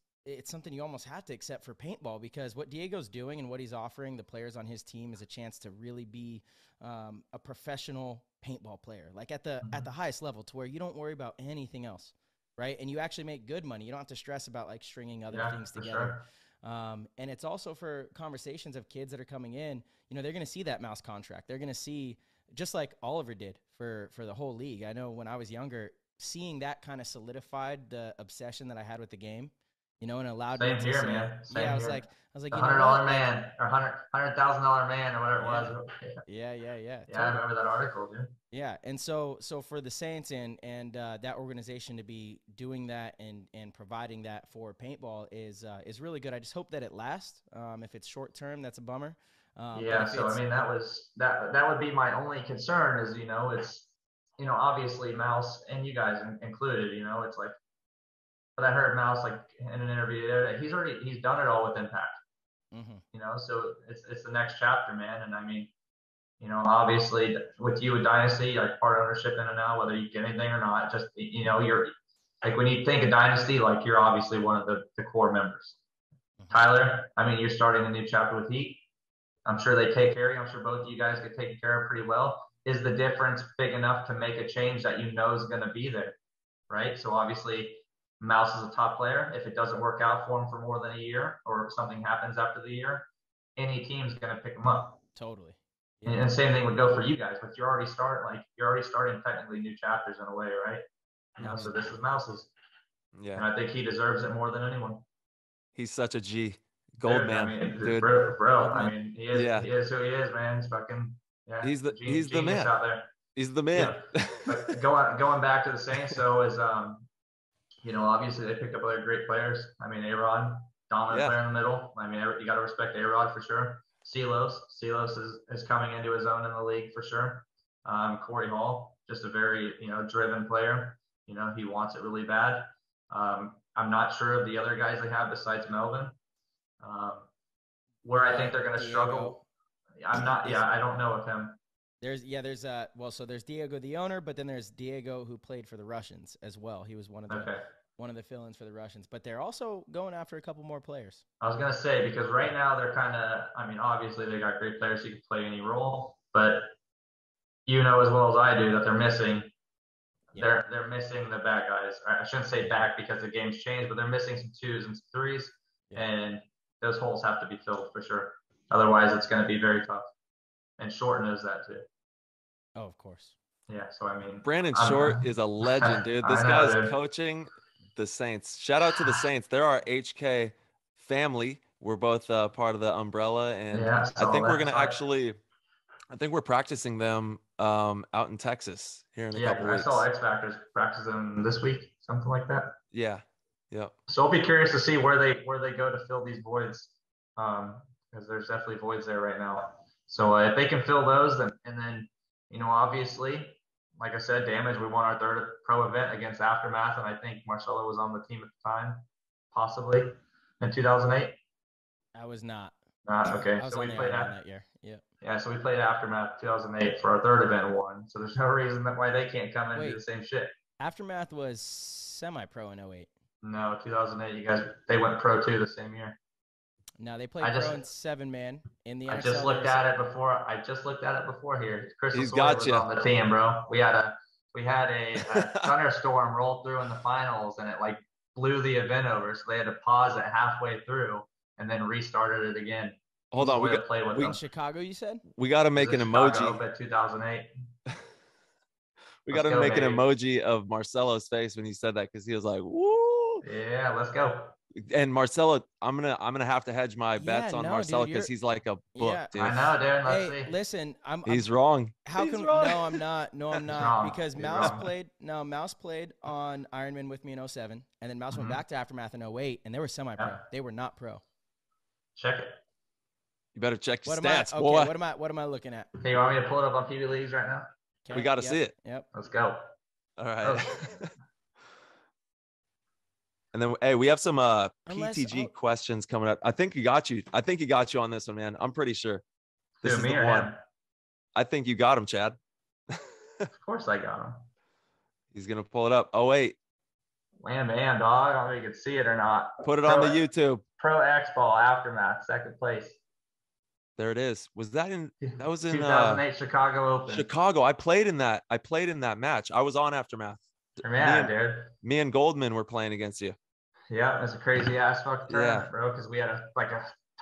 something you almost have to accept for paintball, because what Diego's doing and what he's offering the players on his team is a chance to really be a professional paintball player, like at the highest level, to where you don't worry about anything else, right? And you actually make good money. You don't have to stress about like stringing other things together. Sure. And it's also for conversations of kids that are coming in, they're going to see that Mouse contract. They're going to see, just like Oliver did for the whole league. I know when I was younger, seeing that kind of solidified the obsession that I had with the game, and allowed me to here, say, man. I was like, $100 man or $100,000 man or whatever it was. Yeah. Yeah, totally. I remember that article, dude. Yeah, and so for the Saints and that organization to be doing that and providing that for paintball is really good. I just hope that it lasts. If it's short term, that's a bummer. So I mean, that would be my only concern is it's obviously Mouse and you guys included. It's like, but I heard Mouse like in an interview there, he's done it all with Impact. So it's the next chapter, man. And I mean, obviously with you with Dynasty, like part ownership in and out, whether you get anything or not, just you're like, when you think of Dynasty, like you're obviously one of the core members. Tyler, I mean, you're starting a new chapter with Heat. I'm sure they take care of you. I'm sure both of you guys get taken care of pretty well. Is the difference big enough to make a change that is going to be there, right? So obviously, Mouse is a top player. If it doesn't work out for him for more than a year, or if something happens after the year, any team's going to pick him up. Totally. Yeah. And the same thing would go for you guys, but you're already starting technically new chapters in a way, right? So this is Mouse's. Yeah. And I think he deserves it more than anyone. He's such a G. Gold man. I mean, dude. Bro. I mean, he is who he is, man. He's fucking, he's the man out there. He's the man. But going back to the Saints, though, is obviously they picked up other great players. I mean, A-Rod, dominant player in the middle. I mean, you got to respect A-Rod for sure. Silos is coming into his own in the league for sure. Corey Hall, just a very driven player. He wants it really bad. I'm not sure of the other guys they have besides Melvin. Where I think they're going to struggle. I don't know of him. There's Diego the owner, but then there's Diego who played for the Russians as well. He was one of the one of the fill-ins for the Russians, but they're also going after a couple more players. I was gonna say, because right now they're kind of, I mean, obviously they got great players who can play any role, but you know as well as I do that they're missing. Yeah. They're missing the back guys. I shouldn't say back because the game's changed, but they're missing some 2s and some 3s, and those holes have to be filled for sure. Otherwise, it's going to be very tough. And Short knows that too. Oh, of course. Yeah, so I mean, Brandon Short is a legend, dude. This guy's coaching the Saints. Shout out to the Saints. They're our HK family. We're both part of the umbrella, and I think we're gonna I think we're practicing them out in Texas here in a couple weeks. I saw X Factors practice them this week, something like that. Yeah, yep. So I'll be curious to see where they go to fill these voids, because there's definitely voids there right now. So if they can fill those, then you know, obviously, like I said, Damage, we won our 3rd pro event against Aftermath, and I think Marcelo was on the team at the time, possibly in 2008. I was not. Okay. I was so we on played that year. Yep. Yeah, so we played Aftermath 2008 for our 3rd event and won. So there's no reason why they can't come in and do the same shit. Aftermath was semi-pro in 08. No, 2008, they went pro too the same year. No, they played pro in 7-man in the. I just looked at it before here. Chris He's Soleil got was you on the team, bro. We had a thunderstorm roll through in the finals, and it like blew the event over. So they had to pause it halfway through and then restarted it again. Hold on, we in Chicago, you said? We got to make an emoji. But 2008. We got to make an emoji of Marcelo's face when he said that, because he was like, "Woo!" Yeah, let's go. And Marcelo, I'm gonna have to hedge my bets on Marcelo because he's like a book, dude. I know, Darren. Let's see. Listen, he's wrong. How come? Wrong. No, I'm not. No, I'm not. Because Mouse played on Ironman with me in 07, and then Mouse went back to Aftermath in 08, and they were semi-pro. Yeah. They were not pro. Check it. You better check your stats. Okay, boy. what am I looking at? Hey, you want me to pull it up on PB Leagues right now? Okay, we got to see it. Yep. Let's go. All right. And then, hey, we have some PTG questions coming up. I think he got you on this one, man. I'm pretty sure. This is me the or one. him? I think you got him, Chad. Of course I got him. He's gonna pull it up. Oh wait. Man, dog. I don't know if you can see it or not. Put it on the YouTube. Pro X Ball Aftermath, 2nd place. There it is. That was in 2008 Chicago Open. Chicago. I played in that match. I was on Aftermath. Dude. Me and Goldman were playing against you. Yeah, it was a crazy ass fucking tournament, bro, because we had a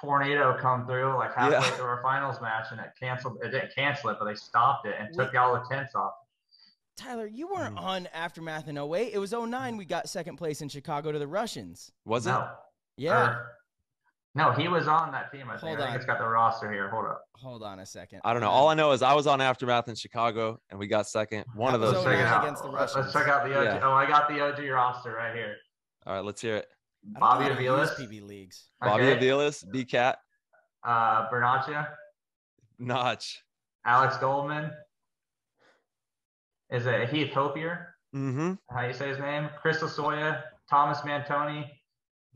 tornado come through like halfway through our finals match, and it didn't cancel it, but they stopped it and took all the tents off. Tyler, you weren't on Aftermath in 08. It was 09 we got 2nd place in Chicago to the Russians. Was it? No. Yeah. No, he was on that team. I think it's got the roster here. Hold on a second. I don't know. All I know is I was on Aftermath in Chicago, and we got 2nd. One of those. Let's check out the OG. Yeah. Oh, I got the OG roster right here. All right, let's hear it. Bobby Aviles. PB Leagues. Bobby Aviles, B-Cat. Bernaccia. Notch. Alex Goldman. Is it Heath Hopier? Mm-hmm. How you say his name? Chris Soleil, Thomas Mantoni.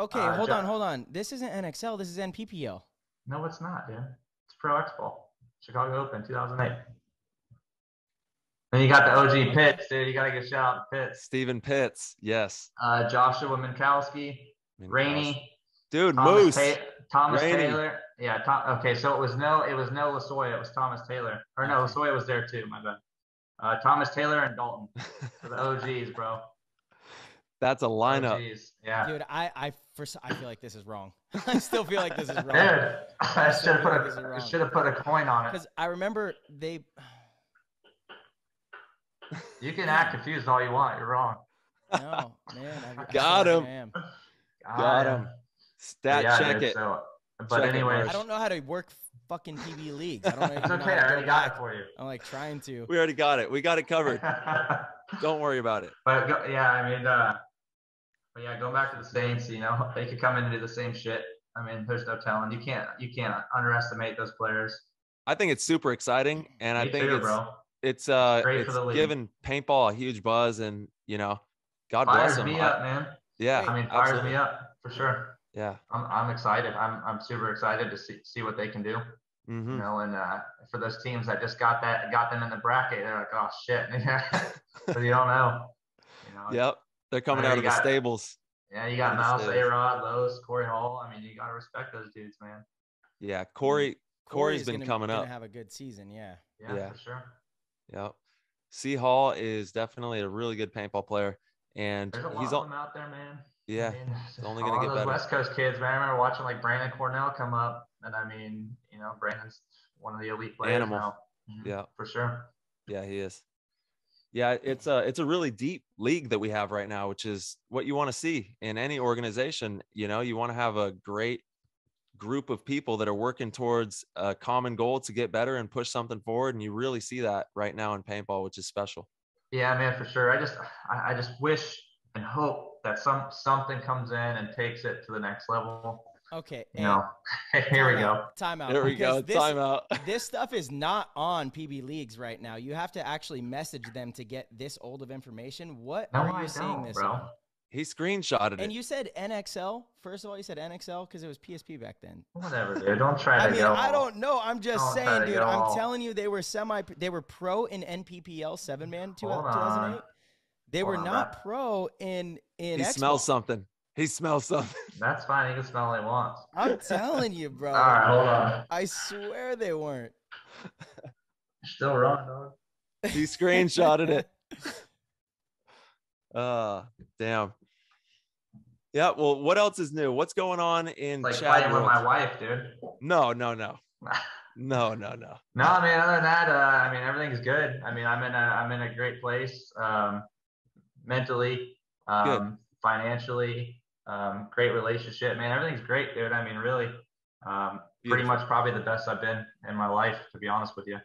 Okay, hold on. This isn't NXL. This is NPPL. No, it's not, dude. It's Pro X Ball. Chicago Open, 2008. Then you got the OG Pitts, dude. You got to give a shout out to Pitts. Stephen Pitts, yes. Joshua Minkowski. Rainey. Dude, Thomas Moose. Thomas Taylor. Yeah, okay, so it was no Lasoya. It was Thomas Taylor. Or no, Lasoya was there too, my bad. Thomas Taylor and Dalton. So the OGs, bro. That's a lineup. OGs. Yeah. Dude, I feel like this is wrong. I still feel like this is wrong. Dude, I should have put a coin on it. Because I remember they. You can act confused all you want. You're wrong. No, man. Got him. Got him. Check it. So, but anyway, I don't know how to work fucking PB Leagues. I don't know. It's okay. I already got it for you. I'm like trying to. We already got it. We got it covered. Don't worry about it. But going back to the Saints, you know, they could come in and do the same shit. I mean, there's no telling. You can't underestimate those players. I think it's super exciting, and I think it's giving paintball a huge buzz, and you know, God bless them. Fires me up, man. Yeah, I mean, fires me up for sure. Yeah, I'm excited. I'm super excited to see what they can do. Mm-hmm. You know, and for those teams that just got them in the bracket, they're like, oh shit, but you don't know. You know. Yep. They're coming out of the stables. Yeah, you got Mouse, A-Rod, Lowe's, Corey Hall. I mean, you got to respect those dudes, man. Yeah, Corey's been coming up. Gonna have a good season, yeah, for sure. Yep. C. Hall is definitely a really good paintball player, and there's a lot of them out there, man. Yeah, I mean, it's only gonna get those better. West Coast kids, man. I remember watching like Brandon Cornell come up, and I mean, you know, Brandon's one of the elite players now. Yeah, for sure. Yeah, he is. Yeah, it's a really deep league that we have right now, which is what you want to see in any organization. You know, you want to have a great group of people that are working towards a common goal to get better and push something forward, and you really see that right now in paintball, which is special. Yeah, man, for sure. I just wish and hope that something comes in and takes it to the next level. Okay. You know, here we go. Time out. There we go. Time out. This stuff is not on PB Leagues right now. You have to actually message them to get this old of information. What are you seeing this bro? on? He screenshotted it. And you said NXL. First of all, you said NXL because it was PSP back then. Whatever, dude. Don't try to go. I don't know. I'm just saying, dude. I'm telling you, they were pro in NPPL 7-man 2008. They were not pro in He smells something. He smells something. That's fine. He can smell what he wants. I'm telling you, bro. All right, hold on. I swear they weren't. Still wrong, dog. He screenshotted it. Damn. Yeah, well, what else is new? What's going on in like Chad fighting with my wife, dude. No. No, man. Other than that, I mean, everything's good. I mean, I'm in a great place, mentally, financially, great relationship, man. Everything's great, dude. I mean, really, pretty much probably the best I've been in my life, to be honest with you.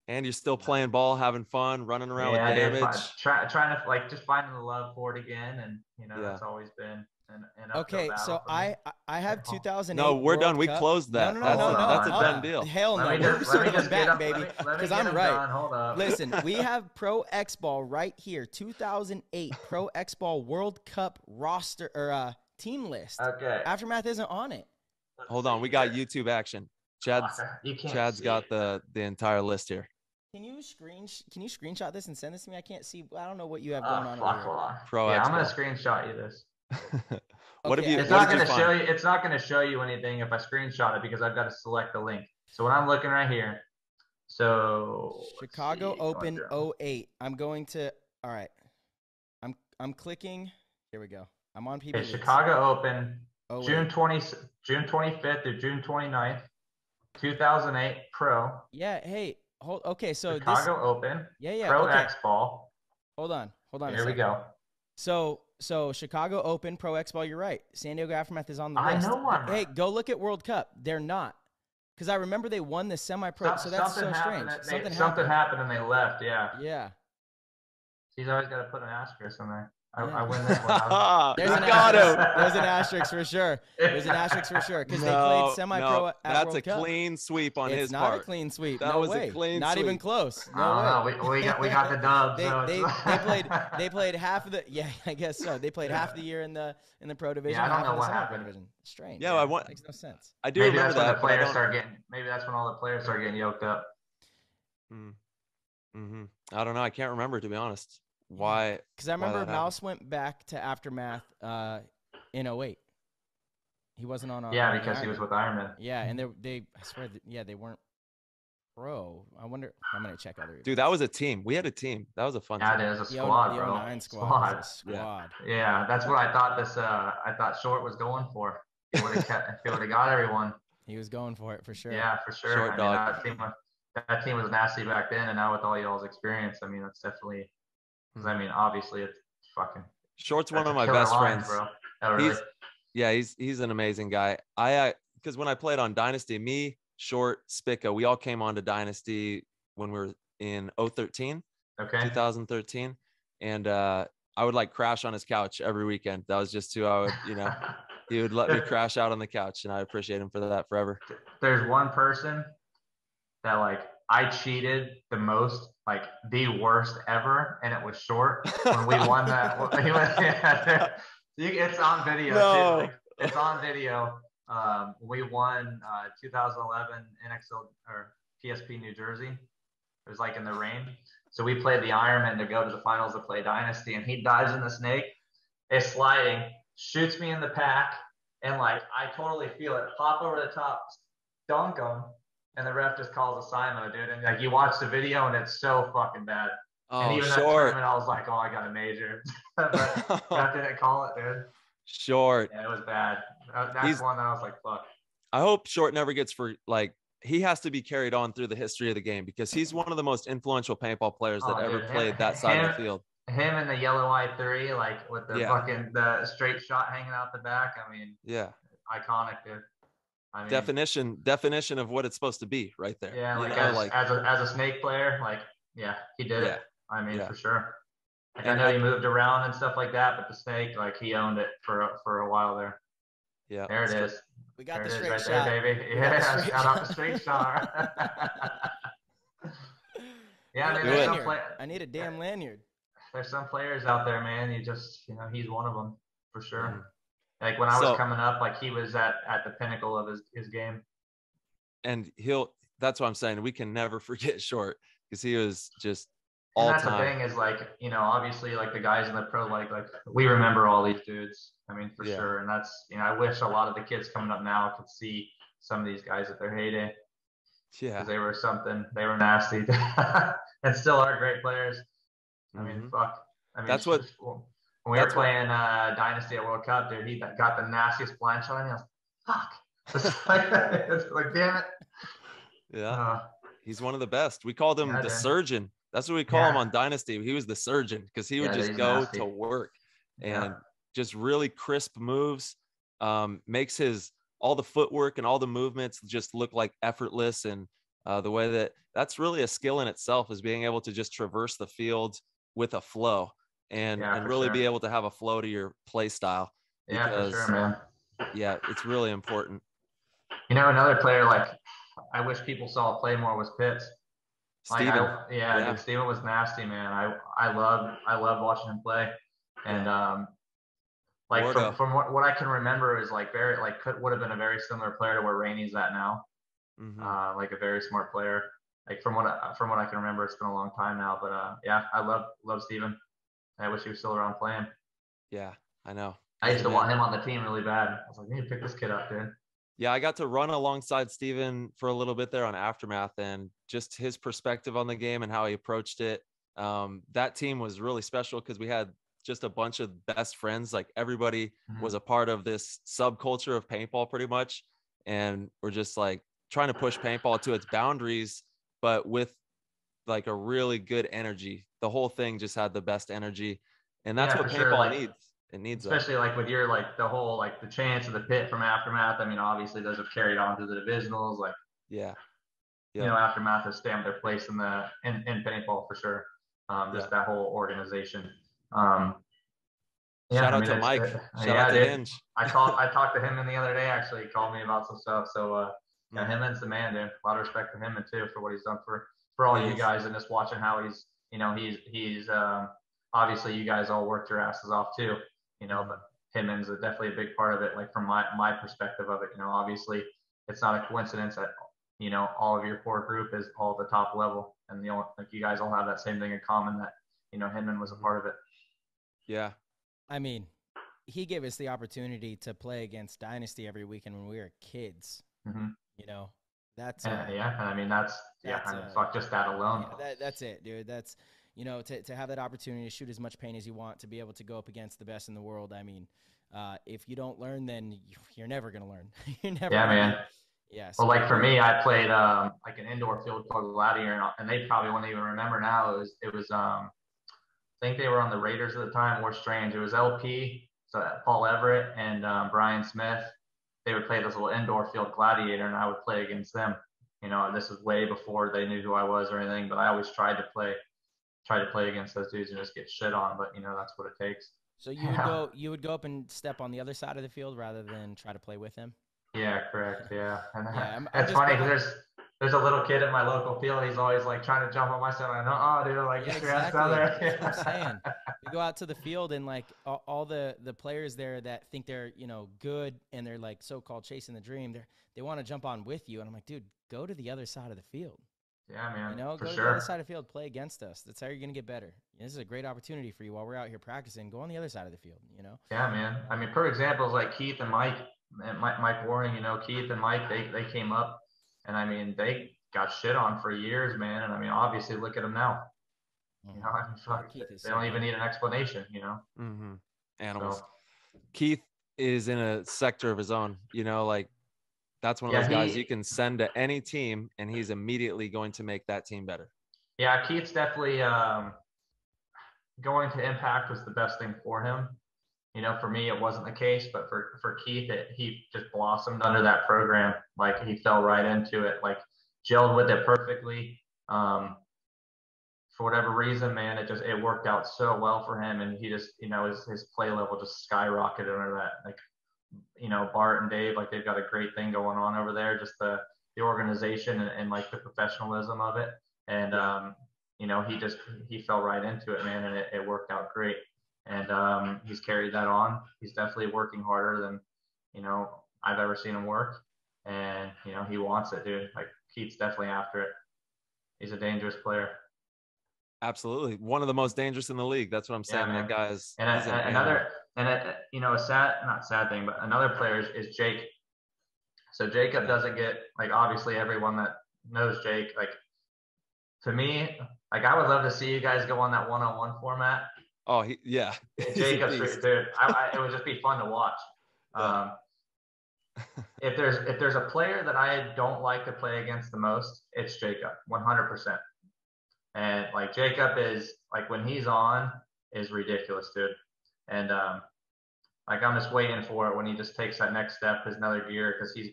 And you're still playing ball, having fun, running around with Damage. Trying to like just finding the love for it again, and you know that's always been an okay. So I have 2008. No, we're World done. We Cup. closed that. No. That's a done deal. Hell no. We're circling back, baby. Because I'm right. Hold up. Listen, we have Pro X Ball right here. 2008 Pro X Ball World Cup roster or team list. Okay. Aftermath isn't on it. Hold on. We got YouTube action. Chad's got the entire list here. Can you screenshot this and send this to me? I can't see. I don't know what you have going on. Hold on. Pro I'm X gonna screenshot you this. What have you? It's not going to show you. It's not going to show you anything if I screenshot it because I've got to select the link. So when I'm looking right here, so Chicago Open 08. I'm going to. All right. I'm clicking. Here we go. I'm on PB. Okay, Chicago Open, June 25th through June 29th, 2008 Pro. Yeah. Hey. Okay. So Chicago Open. Yeah. Pro okay. X Ball. Hold on. Here we go. So Chicago Open, Pro X Ball, you're right. San Diego Aftermath is on the list. I know one. Hey, go look at World Cup. They're not. Because I remember they won the semi-pro, so that's so strange. Something happened and they left, yeah. Yeah. He's always got to put an asterisk in there. I win this one. There's an asterisk for sure. There's an asterisk for sure because they played semi-pro at that's World a Cup. clean sweep on his part. It's not a clean sweep. That was a clean not sweep. Even close. No way. We got the dubs. They played half of the I guess so. They played half the year in the pro division. Yeah, I don't know what happened. Division. Strange. Yeah, makes no sense. I do maybe remember that's when that. the players start getting. Maybe that's when all the players start getting yoked up. I don't know. I can't remember, to be honest. Why? Because I remember Mouse went back to Aftermath in 08. He wasn't on. Because he was with Iron Man. Yeah, and I swear, they weren't pro. I wonder. I'm gonna check other. Dude, that was a team. We had a team. That was a fun team. Yeah, it was a squad, the bro. 09 squad. Yeah, that's what I thought. I thought Short was going for. He would have got everyone. He was going for it for sure. Yeah, for sure. Short dog. That team was nasty back then, and now with all y'all's experience, I mean, that's definitely. Because I mean, obviously, it's fucking. Short's one of my best friends. Bro. Oh, really? He's an amazing guy. Because when I played on Dynasty, me, Short, Spica, we all came on to Dynasty when we were in 2013, and I would like crash on his couch every weekend. That was just who I would, he would let me crash out on the couch, and I appreciate him for that forever. There's one person that like I cheated the most. Like the worst ever, and it was Short when we won that. It's on video. No. Too. It's on video. We won 2011 NXL or PSP New Jersey. It was like in the rain. So we played the Ironman to go to the finals to play Dynasty, and he dives in the snake. is sliding, shoots me in the pack, and like I totally feel it pop over the top, dunk him, and the ref just calls a Simo, dude. And like you watch the video, and it's so fucking bad. And Oh, even that short. tournament, I was like, oh, I got a major, but ref didn't call it, dude. Short. Yeah, it was bad. That's one that I was like, fuck. I hope Short never gets he has to be carried on through the history of the game because he's one of the most influential paintball players that ever played that side of the field. Him and the yellow I3, like with the fucking the straight shot hanging out the back. I mean, yeah, iconic, dude. I mean, definition of what it's supposed to be, right there. Yeah, as a snake player, like he did it. I mean, for sure. Like I know he moved around and stuff like that, but the snake, like he owned it for a while there. Yeah, there it is. We got the straight shot, there, baby. Yeah, shout out the straight shot. Yeah, man. I need a damn lanyard. There's some players out there, man. He's one of them for sure. Mm-hmm. Like when I was coming up, like he was at the pinnacle of his game. And that's what I'm saying. We can never forget Short because he was just all time. That's the thing is like, obviously like the guys in the pro, like we remember all these dudes. I mean, for sure. And that's, I wish a lot of the kids coming up now could see some of these guys at their heyday. Yeah. They were nasty and still are great players. I mean, fuck. I mean, that's what, when we were playing Dynasty at World Cup, dude, he got the nastiest blind shot. And I was like, fuck. It's like, damn it. Yeah. He's one of the best. We called him the surgeon. That's what we call him on Dynasty. He was the surgeon because he would just go to work and just really crisp moves, makes all the footwork and all the movements just look like effortless. And the way that's really a skill in itself is being able to just traverse the field with a flow and really be able to have a flow to your play style. Because, for sure, man. Yeah, it's really important. Another player like I wish people saw play more was Pitts. Steven. Dude, Steven was nasty, man. I love watching him play. And from what I can remember is like would have been a very similar player to where Rainey's at now. Mm-hmm. Like a very smart player. Like from what I can remember, it's been a long time now. But I love Steven. I wish he was still around playing. Yeah, I know. I used to want him on the team really bad. I was like, you need to pick this kid up, dude. Yeah, I got to run alongside Steven for a little bit there on Aftermath, and just his perspective on the game and how he approached it. That team was really special because we had just a bunch of best friends. Like everybody was a part of this subculture of paintball pretty much. And we're just like trying to push paintball to its boundaries, but with like a really good energy. The whole thing just had the best energy. And that's what paintball needs. It needs especially like with your like the whole like the chance of the pit from Aftermath. I mean, obviously those have carried on to the divisionals. Like Aftermath has stamped their place in paintball for sure. That whole organization. Shout out to Mike. Shout out to Hinge. I talked to him the other day. Actually, he called me about some stuff. So Hinman's the man, dude. A lot of respect to him too for what he's done for all you guys and just watching how he's obviously you guys all worked your asses off too. But Hinman's definitely a big part of it. Like from my perspective of it, obviously it's not a coincidence that all of your core group is all at the top level, and like you guys all have that same thing in common that Hinman was a part of it. Yeah, I mean, he gave us the opportunity to play against Dynasty every weekend when we were kids. Mm-hmm. That's I mean fuck just that alone. Yeah, that's it, dude. That's to have that opportunity to shoot as much paint as you want, to be able to go up against the best in the world. I mean, if you don't learn, then you're never gonna learn. You're never. Yeah, man. Yeah. So well, like for me, I played like an indoor field called Gladiator, and they probably won't even remember now. It was I think they were on the Raiders at the time. Or Strange. It was LP, so Paul Everett and Brian Smith. They would play this little indoor field Gladiator, and I would play against them. This was way before they knew who I was or anything, but I always tried to play against those dudes and just get shit on. But that's what it takes. So you would go up and step on the other side of the field rather than try to play with him. Yeah, correct. Yeah, and it's funny because there's a little kid at my local field. He's always like trying to jump on my side. I know, dude, like get your ass down there. That's what I'm saying. You go out to the field and like all the players there that think they're good and they're like so-called chasing the dream. They want to jump on with you, and I'm like, dude, go to the other side of the field. Yeah, man. You know, For go to sure. the other side of the field, play against us. That's how you're going to get better. This is a great opportunity for you while we're out here practicing. Go on the other side of the field, you know? Yeah, man. I mean, for examples like Keith and Mike, Mike Waring, you know, Keith and Mike, they came up, and I mean, they got shit on for years, man. And I mean, obviously, look at them now. You know, I mean, fuck, they don't even need an explanation, you know? Mm-hmm. Animals. So, Keith is in a sector of his own, you know, like that's one of yeah, those guys you can send to any team and he's immediately going to make that team better. Yeah, Keith's definitely going to Impact was the best thing for him. You know, for me, it wasn't the case, but for Keith, he just blossomed under that program. Like he fell right into it, like gelled with it perfectly. For whatever reason, man, it worked out so well for him, and he just, you know, his play level just skyrocketed under that. Like, you know, Bart and Dave, like they've got a great thing going on over there. Just the organization and like the professionalism of it, and you know, he fell right into it, man, and it worked out great. And he's carried that on. He's definitely working harder than, you know, I've ever seen him work, and you know, he wants it, dude. Like Keith's definitely after it. He's a dangerous player. Absolutely. One of the most dangerous in the league. That's what I'm saying. Yeah, that guy's and you know, not sad thing, but another player is Jake. So Jacob doesn't get, like, obviously everyone that knows Jake, like, to me, like, I would love to see you guys go on that one-on-one format. Oh, yeah. Jacob's, dude, it would just be fun to watch. Yeah. If there's a player that I don't like to play against the most, it's Jacob, 100%. And like Jacob is, like, when he's on, is ridiculous, dude. And like I'm just waiting for it when he just takes that next step, his another gear, because he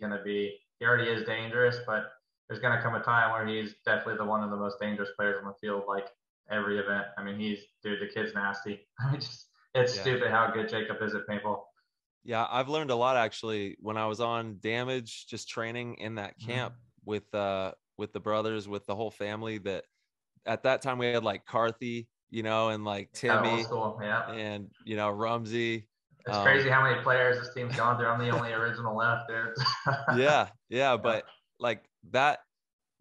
already is dangerous, but there's gonna come a time where he's definitely one of the most dangerous players on the field, like every event. I mean, dude, the kid's nasty. I mean, it's stupid how good Jacob is at paintball. Yeah, I've learned a lot actually when I was on Damage, just training in that camp with the brothers, with the whole family. That at that time we had like Carthy, you know, and like Timmy, old school, yeah, and you know, Rumsey. It's crazy how many players this team's gone through. I'm the only original left, dude. yeah, but like that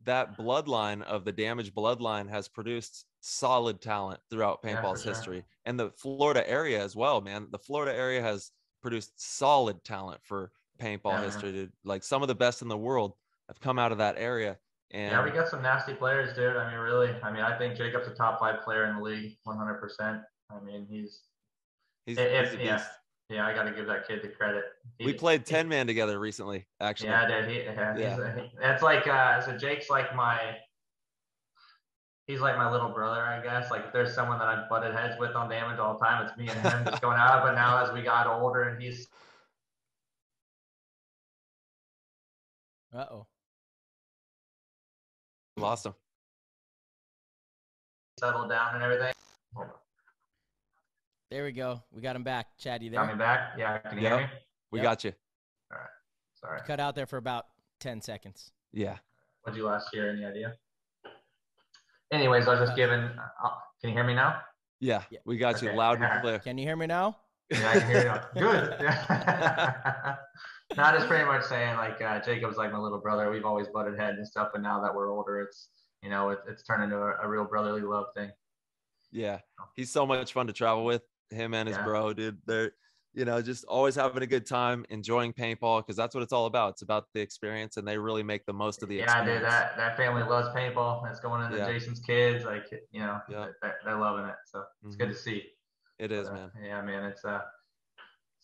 bloodline of the Damage bloodline has produced solid talent throughout paintball's history, and the Florida area as well, man. The Florida area has produced solid talent for paintball history, dude. Like some of the best in the world have come out of that area. And yeah, we got some nasty players, dude. I mean, really. I mean, I think Jacob's a top 5 player in the league, 100%. I mean, he's a beast. Yeah, I got to give that kid the credit. We played 10-man together recently, actually. Yeah, dude. That's like, so Jake's like he's like my little brother, I guess. Like if there's someone that I've butted heads with on Damage all the time, it's me and him just going out. But now as we got older and he's lost him. Settled down and everything. There we go. We got him back. Chad, you there? Got me back? Yeah, can you hear me? We got you. All right. Sorry. Cut out there for about 10 seconds. Yeah. What'd you last year? Any idea? Anyways, I was just giving. Can you hear me now? Yeah, we got you loud and clear. Can you hear me now? Yeah, I can hear you now. Good. Not just pretty much saying like Jacob's like my little brother. We've always butted heads and stuff, but now that we're older, it's, you know, it's turned into a real brotherly love thing. Yeah, he's so much fun to travel with. Him and his bro, dude. They're, you know, just always having a good time, enjoying paintball, because that's what it's all about. It's about the experience, and they really make the most of the experience. Yeah, dude, that family loves paintball. It's going into Jason's kids, like, you know, they're loving it. So it's good to see. It is, man. Yeah, man, it's a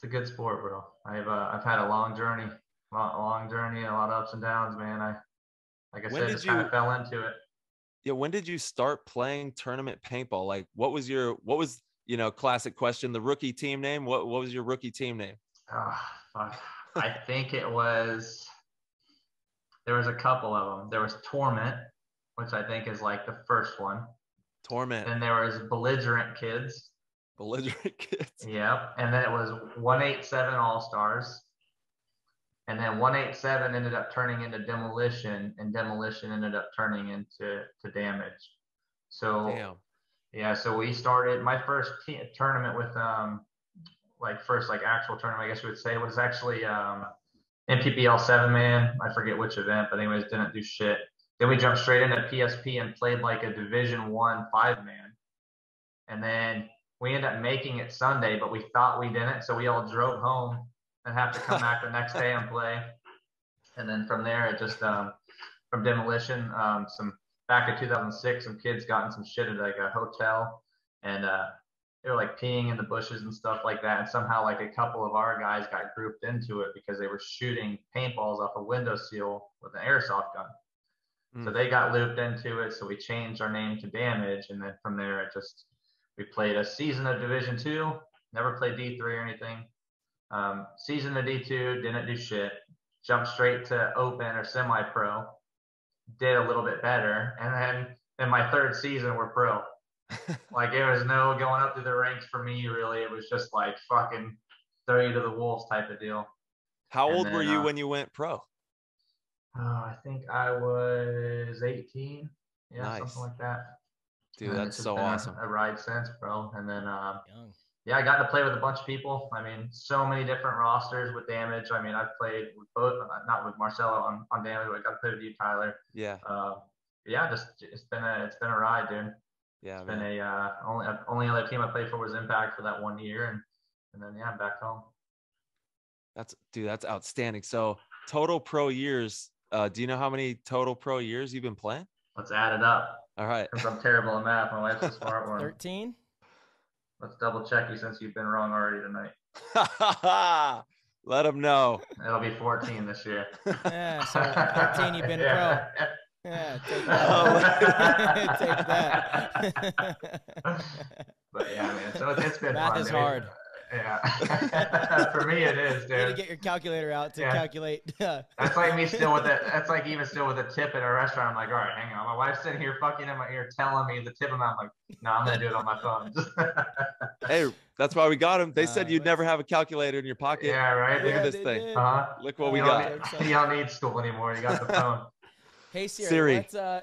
good sport, bro. I've had a long journey, a lot of ups and downs, man. Like I said, just kind of fell into it. Yeah, when did you start playing tournament paintball? Like, what was you know, classic question, the rookie team name? What was your rookie team name? Oh, fuck. I think there was a couple of them. There was Torment, which I think is like the first one. Torment. Then there was Belligerent Kids. Belligerent Kids. Yep. And then it was 187 All-Stars. And then 187 ended up turning into Demolition, and Demolition ended up turning into Damage. So damn. Yeah, so we started my first tournament with first actual tournament, I guess you would say, was actually MPBL 7-man. I forget which event, but anyways, didn't do shit. Then we jumped straight into PSP and played like a Division 1 5-man. And then we ended up making it Sunday, but we thought we didn't. So we all drove home and have to come back the next day and play. And then from there, it just, from demolition, back in 2006, some kids got in some shit at like a hotel, and they were like peeing in the bushes and stuff like that. And somehow like a couple of our guys got grouped into it because they were shooting paintballs off a windowsill with an airsoft gun. So they got looped into it. So we changed our name to Damage. And then from there, we played a season of Division 2, never played D3 or anything. Season of D2, didn't do shit. Jumped straight to open or semi-pro, did a little bit better. And then in my third season, we're pro. Like, it was no going up through the ranks for me, really. It was just like fucking throw you to the wolves type of deal. How old were you when you went pro? I think I was 18. Yeah, nice. Something like that. Dude, that's so awesome. A ride since, bro. And then, yeah, I got to play with a bunch of people. I mean, so many different rosters with Damage. I mean, I've played with both, not with Marcelo on Damage, but I got to play with you, Tyler. Yeah. Yeah, it's been a ride, dude. Yeah, it's been only other team I played for was Impact for that 1 year, and then I'm back home. That's outstanding. So total pro years. Do you know how many total pro years you've been playing? Let's add it up. All right. Because I'm terrible at math. My wife's a smart one. 13. Let's double check you since you've been wrong already tonight. Let them know. It'll be 14 this year. Yeah, so 13 you've been pro. Yeah, take that. Take that. But yeah, man. So it's been math fun. Is hard. Yeah. For me, it is, dude. You need to get your calculator out to calculate. That's like me still with it. That's like even still with a tip at a restaurant. I'm like, all right, hang on. My wife's sitting here fucking in my ear telling me the tip amount. I'm like, no, I'm going to do it on my phone. Hey, that's why we got him. They said you'd never have a calculator in your pocket. Yeah, right. Look at this thing. Look what we got. You don't need school anymore. You got the phone. Hey Siri. Yeah.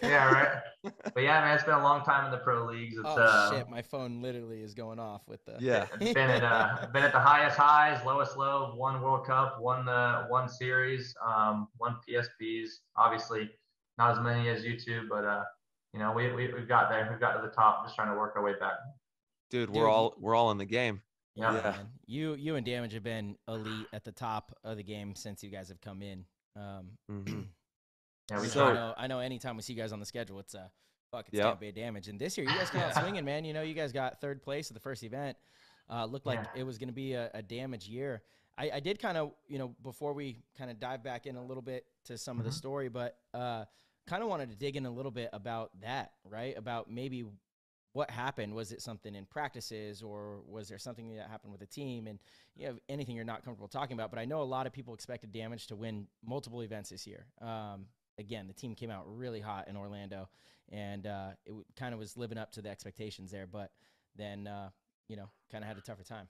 Yeah, right. But yeah, man, it's been a long time in the pro leagues. It's, shit, my phone literally is going off with the. Yeah. Been at the highest highs, lowest low. Won World Cup, won series, won PSPs. Obviously, not as many as you two, but we've got there. We've got to the top. Just trying to work our way back. Dude, we're all in the game. Yeah. Man. You and Damage have been elite at the top of the game since you guys have come in. Yeah, I know anytime we see you guys on the schedule, it's Tampa Bay Damage. And this year, you guys came out swinging, man. You know, you guys got third place at the first event. Looked like it was going to be a Damage year. I did kind of, before we kind of dive back in a little bit to some of the story, but kind of wanted to dig in a little bit about that, right? About maybe what happened. Was it something in practices, or was there something that happened with the team? And anything you're not comfortable talking about. But I know a lot of people expected Damage to win multiple events this year. Again, the team came out really hot in Orlando, and it kind of was living up to the expectations there. But then, kind of had a tougher time.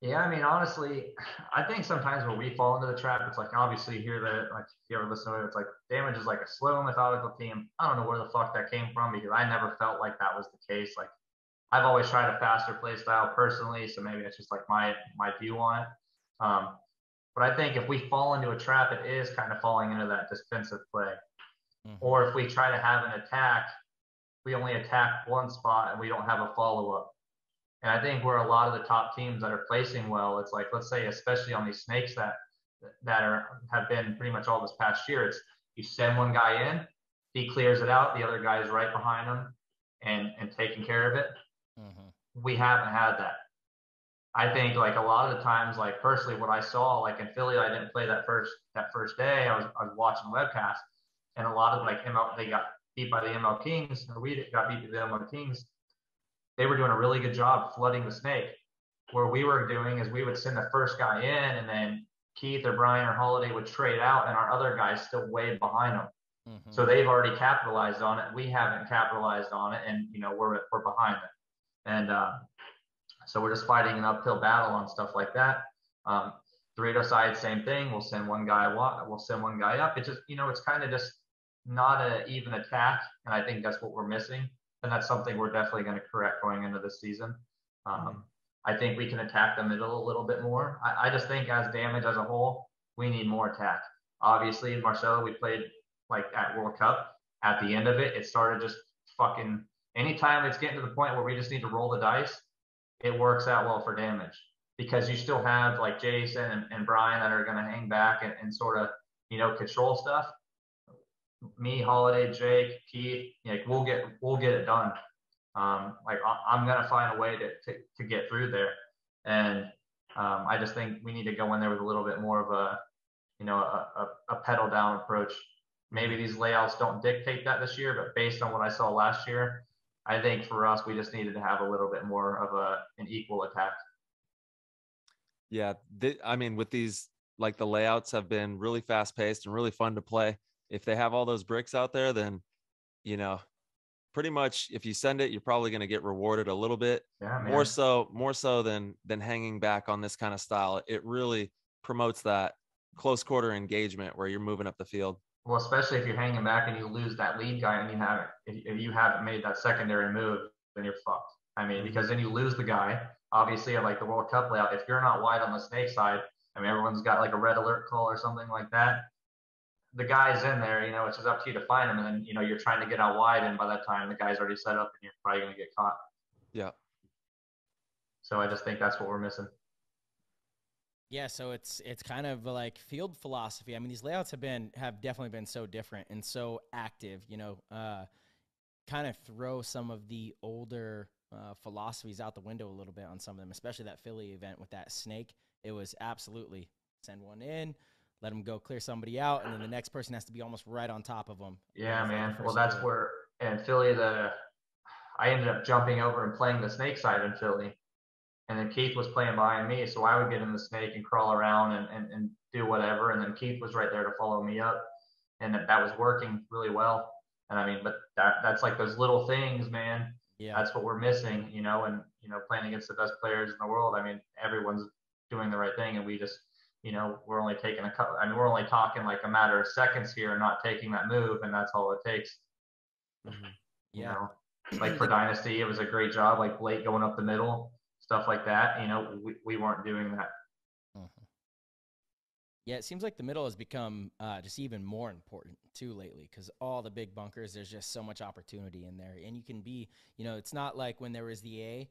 Yeah, I mean, honestly, I think sometimes when we fall into the trap, it's like, obviously you hear that, like, if you ever listen to it, it's like Damage is like a slow, methodical team. I don't know where the fuck that came from, because I never felt like that was the case. Like, I've always tried a faster play style personally, so maybe it's just like my view on it. But I think if we fall into a trap, it is kind of falling into that defensive play. Or if we try to have an attack, we only attack one spot and we don't have a follow-up. And I think where a lot of the top teams that are placing well, it's like, let's say, especially on these snakes that have been pretty much all this past year, it's you send one guy in, he clears it out, the other guy is right behind him and taking care of it. We haven't had that. I think, like, a lot of the times, like, personally, what I saw, like, in Philly, I didn't play that first day. I was watching the webcast, and a lot of, like, they got beat by the ML Kings, or we got beat by the ML Kings. They were doing a really good job flooding the snake. Where we were doing is we would send the first guy in, and then Keith or Brian or Holiday would trade out, and our other guys still way behind them. So they've already capitalized on it. We haven't capitalized on it, and we're behind it. And so we're just fighting an uphill battle on stuff like that. Dorito side, same thing. We'll send one guy up. It's just, it's kind of just not an even attack. And I think that's what we're missing. And that's something we're definitely going to correct going into this season. I think we can attack the middle a little bit more. I just think as Damage as a whole, we need more attack. Obviously, Marcelo, we played like at World Cup, at the end of it, it started just fucking, anytime it's getting to the point where we just need to roll the dice, it works out well for Damage, because you still have like Jason and Brian that are going to hang back and sort of, you know, control stuff. Me, Holiday, Jake, Keith, like we'll get it done. Like I'm going to find a way to get through there. And I just think we need to go in there with a little bit more of a, you know, a pedal down approach. Maybe these layouts don't dictate that this year, but based on what I saw last year, I think for us, we just needed to have a little bit more of an equal attack. Yeah. I mean, with these, like the layouts have been really fast paced and really fun to play. If they have all those bricks out there, then, you know, pretty much if you send it, you're probably going to get rewarded a little bit. Yeah, man. More so than hanging back on this kind of style. It really promotes that close quarter engagement where you're moving up the field. Well, especially if you're hanging back and you lose that lead guy and if you haven't made that secondary move, then you're fucked. I mean, because then you lose the guy. Obviously, like the World Cup layout, if you're not wide on the snake side, I mean, everyone's got like a red alert call or something like that. The guy's in there, you know, it's just up to you to find him. And then, you know, you're trying to get out wide. And by that time, the guy's already set up and you're probably going to get caught. Yeah. So I just think that's what we're missing. Yeah, so it's kind of like field philosophy. I mean, these layouts have definitely been so different and so active, you know, kind of throw some of the older philosophies out the window a little bit on some of them, especially that Philly event with that snake. It was absolutely send one in, let them go clear somebody out, and then the next person has to be almost right on top of them. Yeah, man. Well, that's where, in Philly, I ended up jumping over and playing the snake side in Philly. And then Keith was playing behind me, so I would get in the snake and crawl around and do whatever. And then Keith was right there to follow me up, and that was working really well. And I mean, but that's like those little things, man. Yeah, that's what we're missing, you know. And you know, playing against the best players in the world, I mean, everyone's doing the right thing, and we just, you know, we're only taking we're only talking like a matter of seconds here, not taking that move, and that's all it takes. Mm-hmm. Yeah, you know, like for Dynasty, it was a great job, like Blake going up the middle. Stuff like that, you know, we weren't doing that. Mm-hmm. Yeah, it seems like the middle has become just even more important too lately, because all the big bunkers, there's just so much opportunity in there. And you can be, you know, it's not like when there was the A,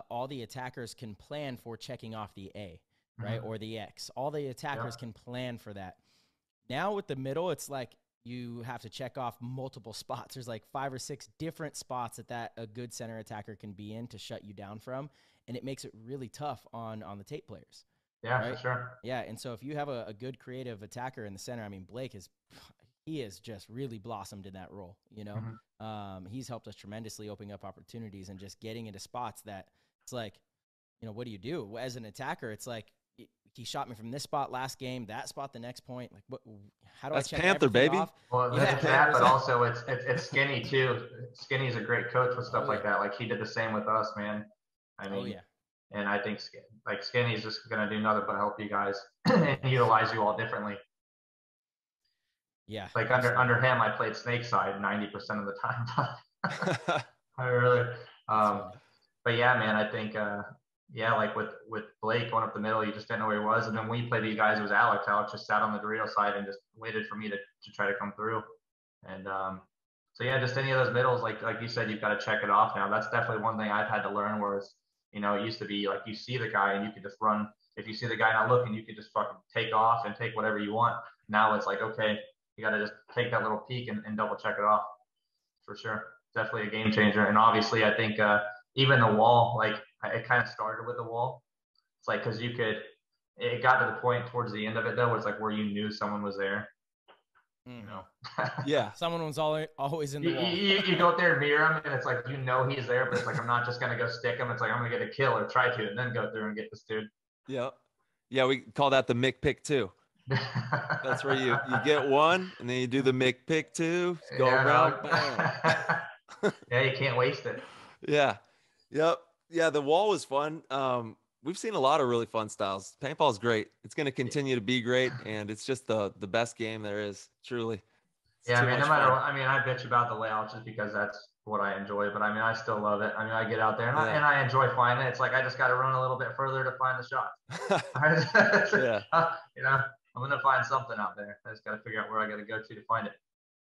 all the attackers can plan for checking off the A, right, or the X. All the attackers can plan for that. Now with the middle, it's like you have to check off multiple spots. There's like 5 or 6 different spots that a good center attacker can be in to shut you down from. And it makes it really tough on the tape players. Yeah, right? For sure. Yeah, and so if you have a good creative attacker in the center, I mean, Blake has just really blossomed in that role, you know? Mm-hmm. He's helped us tremendously, opening up opportunities and just getting into spots that it's like, you know, what do you do? As an attacker, it's like, he shot me from this spot last game, that spot the next point. Like, how do I check Panther, baby. off? Well, that's that, but also it's Skinny too. Skinny's a great coach with stuff like that. Like he did the same with us, man. I mean, and I think Skinny's just going to do nothing but help you guys and utilize you all differently. Yeah. Like under him, I played snake side 90% of the time. I really, but yeah, man, I think, like with Blake going up the middle, you just didn't know where he was. And then when we played you guys, it was Alex. Alex just sat on the Dorito side and just waited for me to try to come through. And, so yeah, just any of those middles, like you said, you've got to check it off now. That's definitely one thing I've had to learn, whereas, you know, it used to be like you see the guy and you could just run. If you see the guy not looking, you could just fucking take off and take whatever you want. Now it's like, okay, you got to just take that little peek and double check it off. For sure. Definitely a game changer. And obviously, I think even the wall, like it kind of started with the wall. It's like, because it got to the point towards the end of it, though, it's like where you knew someone was there. You know, yeah, someone was always in the wall. You go up there and mirror him, and it's like, you know, he's there, but it's like, I'm not just gonna go stick him. It's like, I'm gonna get a kill or try to, and then go through and get this dude. Yeah, we call that the Mick pick 2. That's where you get one, and then you do the Mick pick 2, go around, bam. Yeah, you can't waste it. Yeah, yep, yeah. The wall was fun. We've seen a lot of really fun styles. Paintball is great. It's going to continue to be great, and it's just the best game there is, truly. Yeah, I mean, no matter what, I mean, I bitch about the layout just because that's what I enjoy, but I mean, I still love it. I mean, I get out there and I enjoy finding it. It's like I just got to run a little bit further to find the shot. Yeah. You know, I'm going to find something out there. I just got to figure out where I got to go to find it.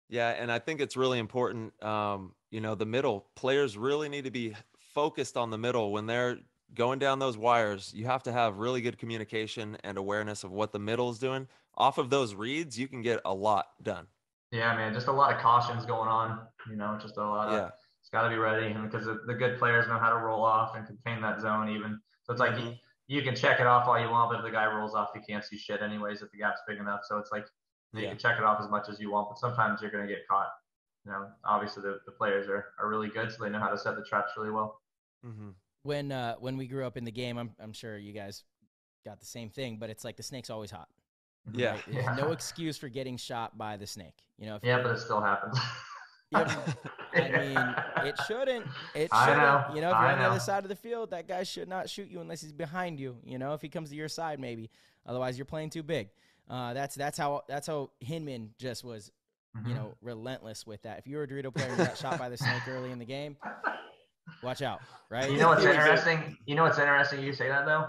Yeah, and I think it's really important. You know, the middle players really need to be focused on the middle when they're going down those wires. You have to have really good communication and awareness of what the middle is doing. Off of those reads, you can get a lot done. Yeah, man, just a lot of cautions going on. Just a lot of, Yeah. it's got to be ready, and because the good players know how to roll off and contain that zone even. So it's like you can check it off all you want, but if the guy rolls off, you can't see shit anyways if the gap's big enough. So it's like you can check it off as much as you want, but sometimes you're going to get caught. Obviously the players are really good, so they know how to set the traps really well. When we grew up in the game, I'm sure you guys got the same thing, but it's like the snake's always hot. Yeah. Right? There's no excuse for getting shot by the snake. If but it still happens. I mean, it shouldn't. It shouldn't. I know. If you're on the other side of the field, that guy should not shoot you unless he's behind you. If he comes to your side, maybe. Otherwise, you're playing too big. That's how Hinman just was, relentless with that. If you were a Dorito player and you got shot by the snake early in the game, watch out, right? You know what's interesting? You say that though.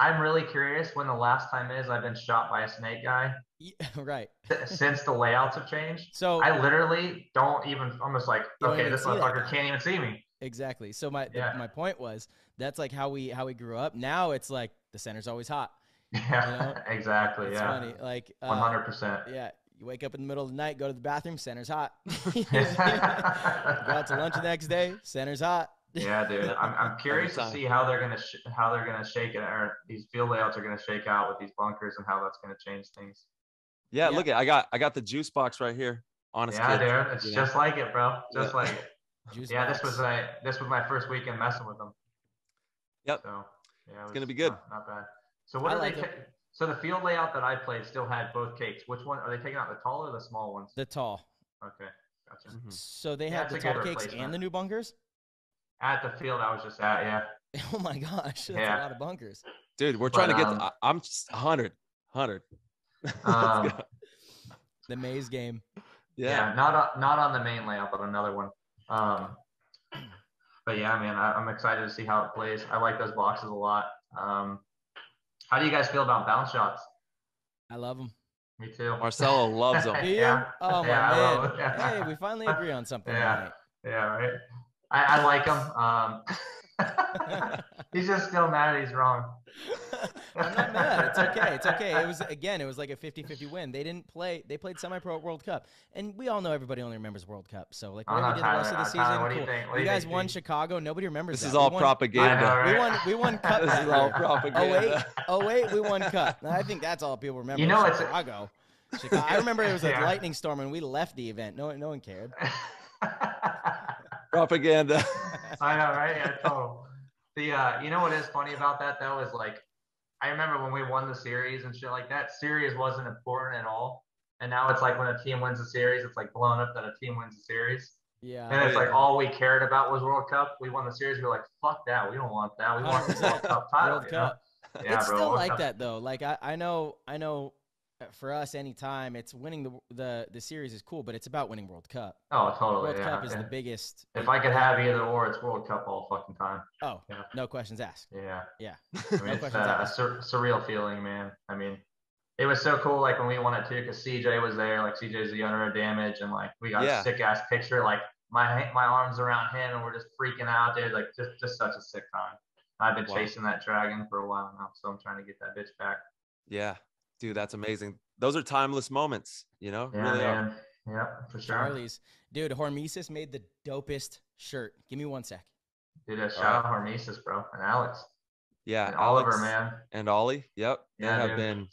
I'm really curious when the last time is I've been shot by a snake guy. Yeah, right. Since the layouts have changed. So I literally don't even, I'm just like, okay, this motherfucker can't even see me. Exactly. So my point was, that's like how we grew up. Now it's like the center's always hot. Yeah, exactly. It's funny. Like 100%. Yeah. You wake up in the middle of the night, go to the bathroom, center's hot. Go out to lunch the next day, center's hot. Yeah, dude. I'm curious to see how they're gonna shake it, or these field layouts are gonna shake out with these bunkers, and how that's gonna change things. Yeah, look, I got the juice box right here. Honest, yeah, dude, it's just like it, bro. Just like it. Juice box. Box. This was my first weekend messing with them. Yep. So yeah, it's gonna be good. Not bad. So what are they? So the field layout that I played still had both cakes. Which one are they taking out? The tall or the small ones? The tall. Okay, gotcha. So they had the tall cakes and the new bunkers. At the field I was just at, yeah. Oh my gosh, that's a lot of bunkers. Dude, we're trying to get I'm just 100. The maze game. Yeah, not on the main layout, but another one. But yeah, man, I'm excited to see how it plays. I like those boxes a lot. How do you guys feel about bounce shots? I love them. Me too. Marcelo loves them. Do you? Yeah. Oh my man. Hey, we finally agree on something. Yeah. Yeah, right. I like him. He's just still mad that he's wrong. I'm not mad. It's okay. It's okay. It was like a 50-50 win. They played semi-pro World Cup. And we all know everybody only remembers World Cup. So like what we did the rest of the season, what do you think? You guys won Chicago. Nobody remembers this is all propaganda. I know, right? We won Cup. This is all propaganda. 08, we won Cup. I think that's all people remember. Chicago. I remember it was a lightning storm and we left the event. No one cared. Propaganda. I know, right? Yeah, total. You know what is funny about that though is like, I remember when we won the series and shit like that. Series wasn't important at all, and now it's like when a team wins a series, it's like blown up that a team wins a series. Yeah. And it's like all we cared about was World Cup. We won the series. We're like, fuck that. We don't want that. We want the World Cup title. World Cup. Yeah, it's bro, still World like Cup. that though. Like I know. For us, anytime it's winning the series is cool, but it's about winning World Cup. Oh, totally. World Cup is the biggest. If I could have either or, it's World Cup all fucking time. Oh, yeah. No questions asked. Yeah. Yeah. I mean, it's a surreal feeling, man. I mean, it was so cool. Like when we won it too, because CJ was there. Like CJ's the owner of Damage, and like we got a sick ass picture. Like my arms around him, and we're just freaking out, dude. Like just such a sick time. I've been chasing that dragon for a while now, so I'm trying to get that bitch back. Yeah. Dude, that's amazing. Those are timeless moments, you know? Yeah, really man. Yeah, for sure. Charlie's. Dude, Hormesis made the dopest shirt. Give me 1 sec. Dude, shout out Hormesis, bro. And Alex. Yeah. And Alex Oliver, man. And Ollie. Yep. Yeah, they have been.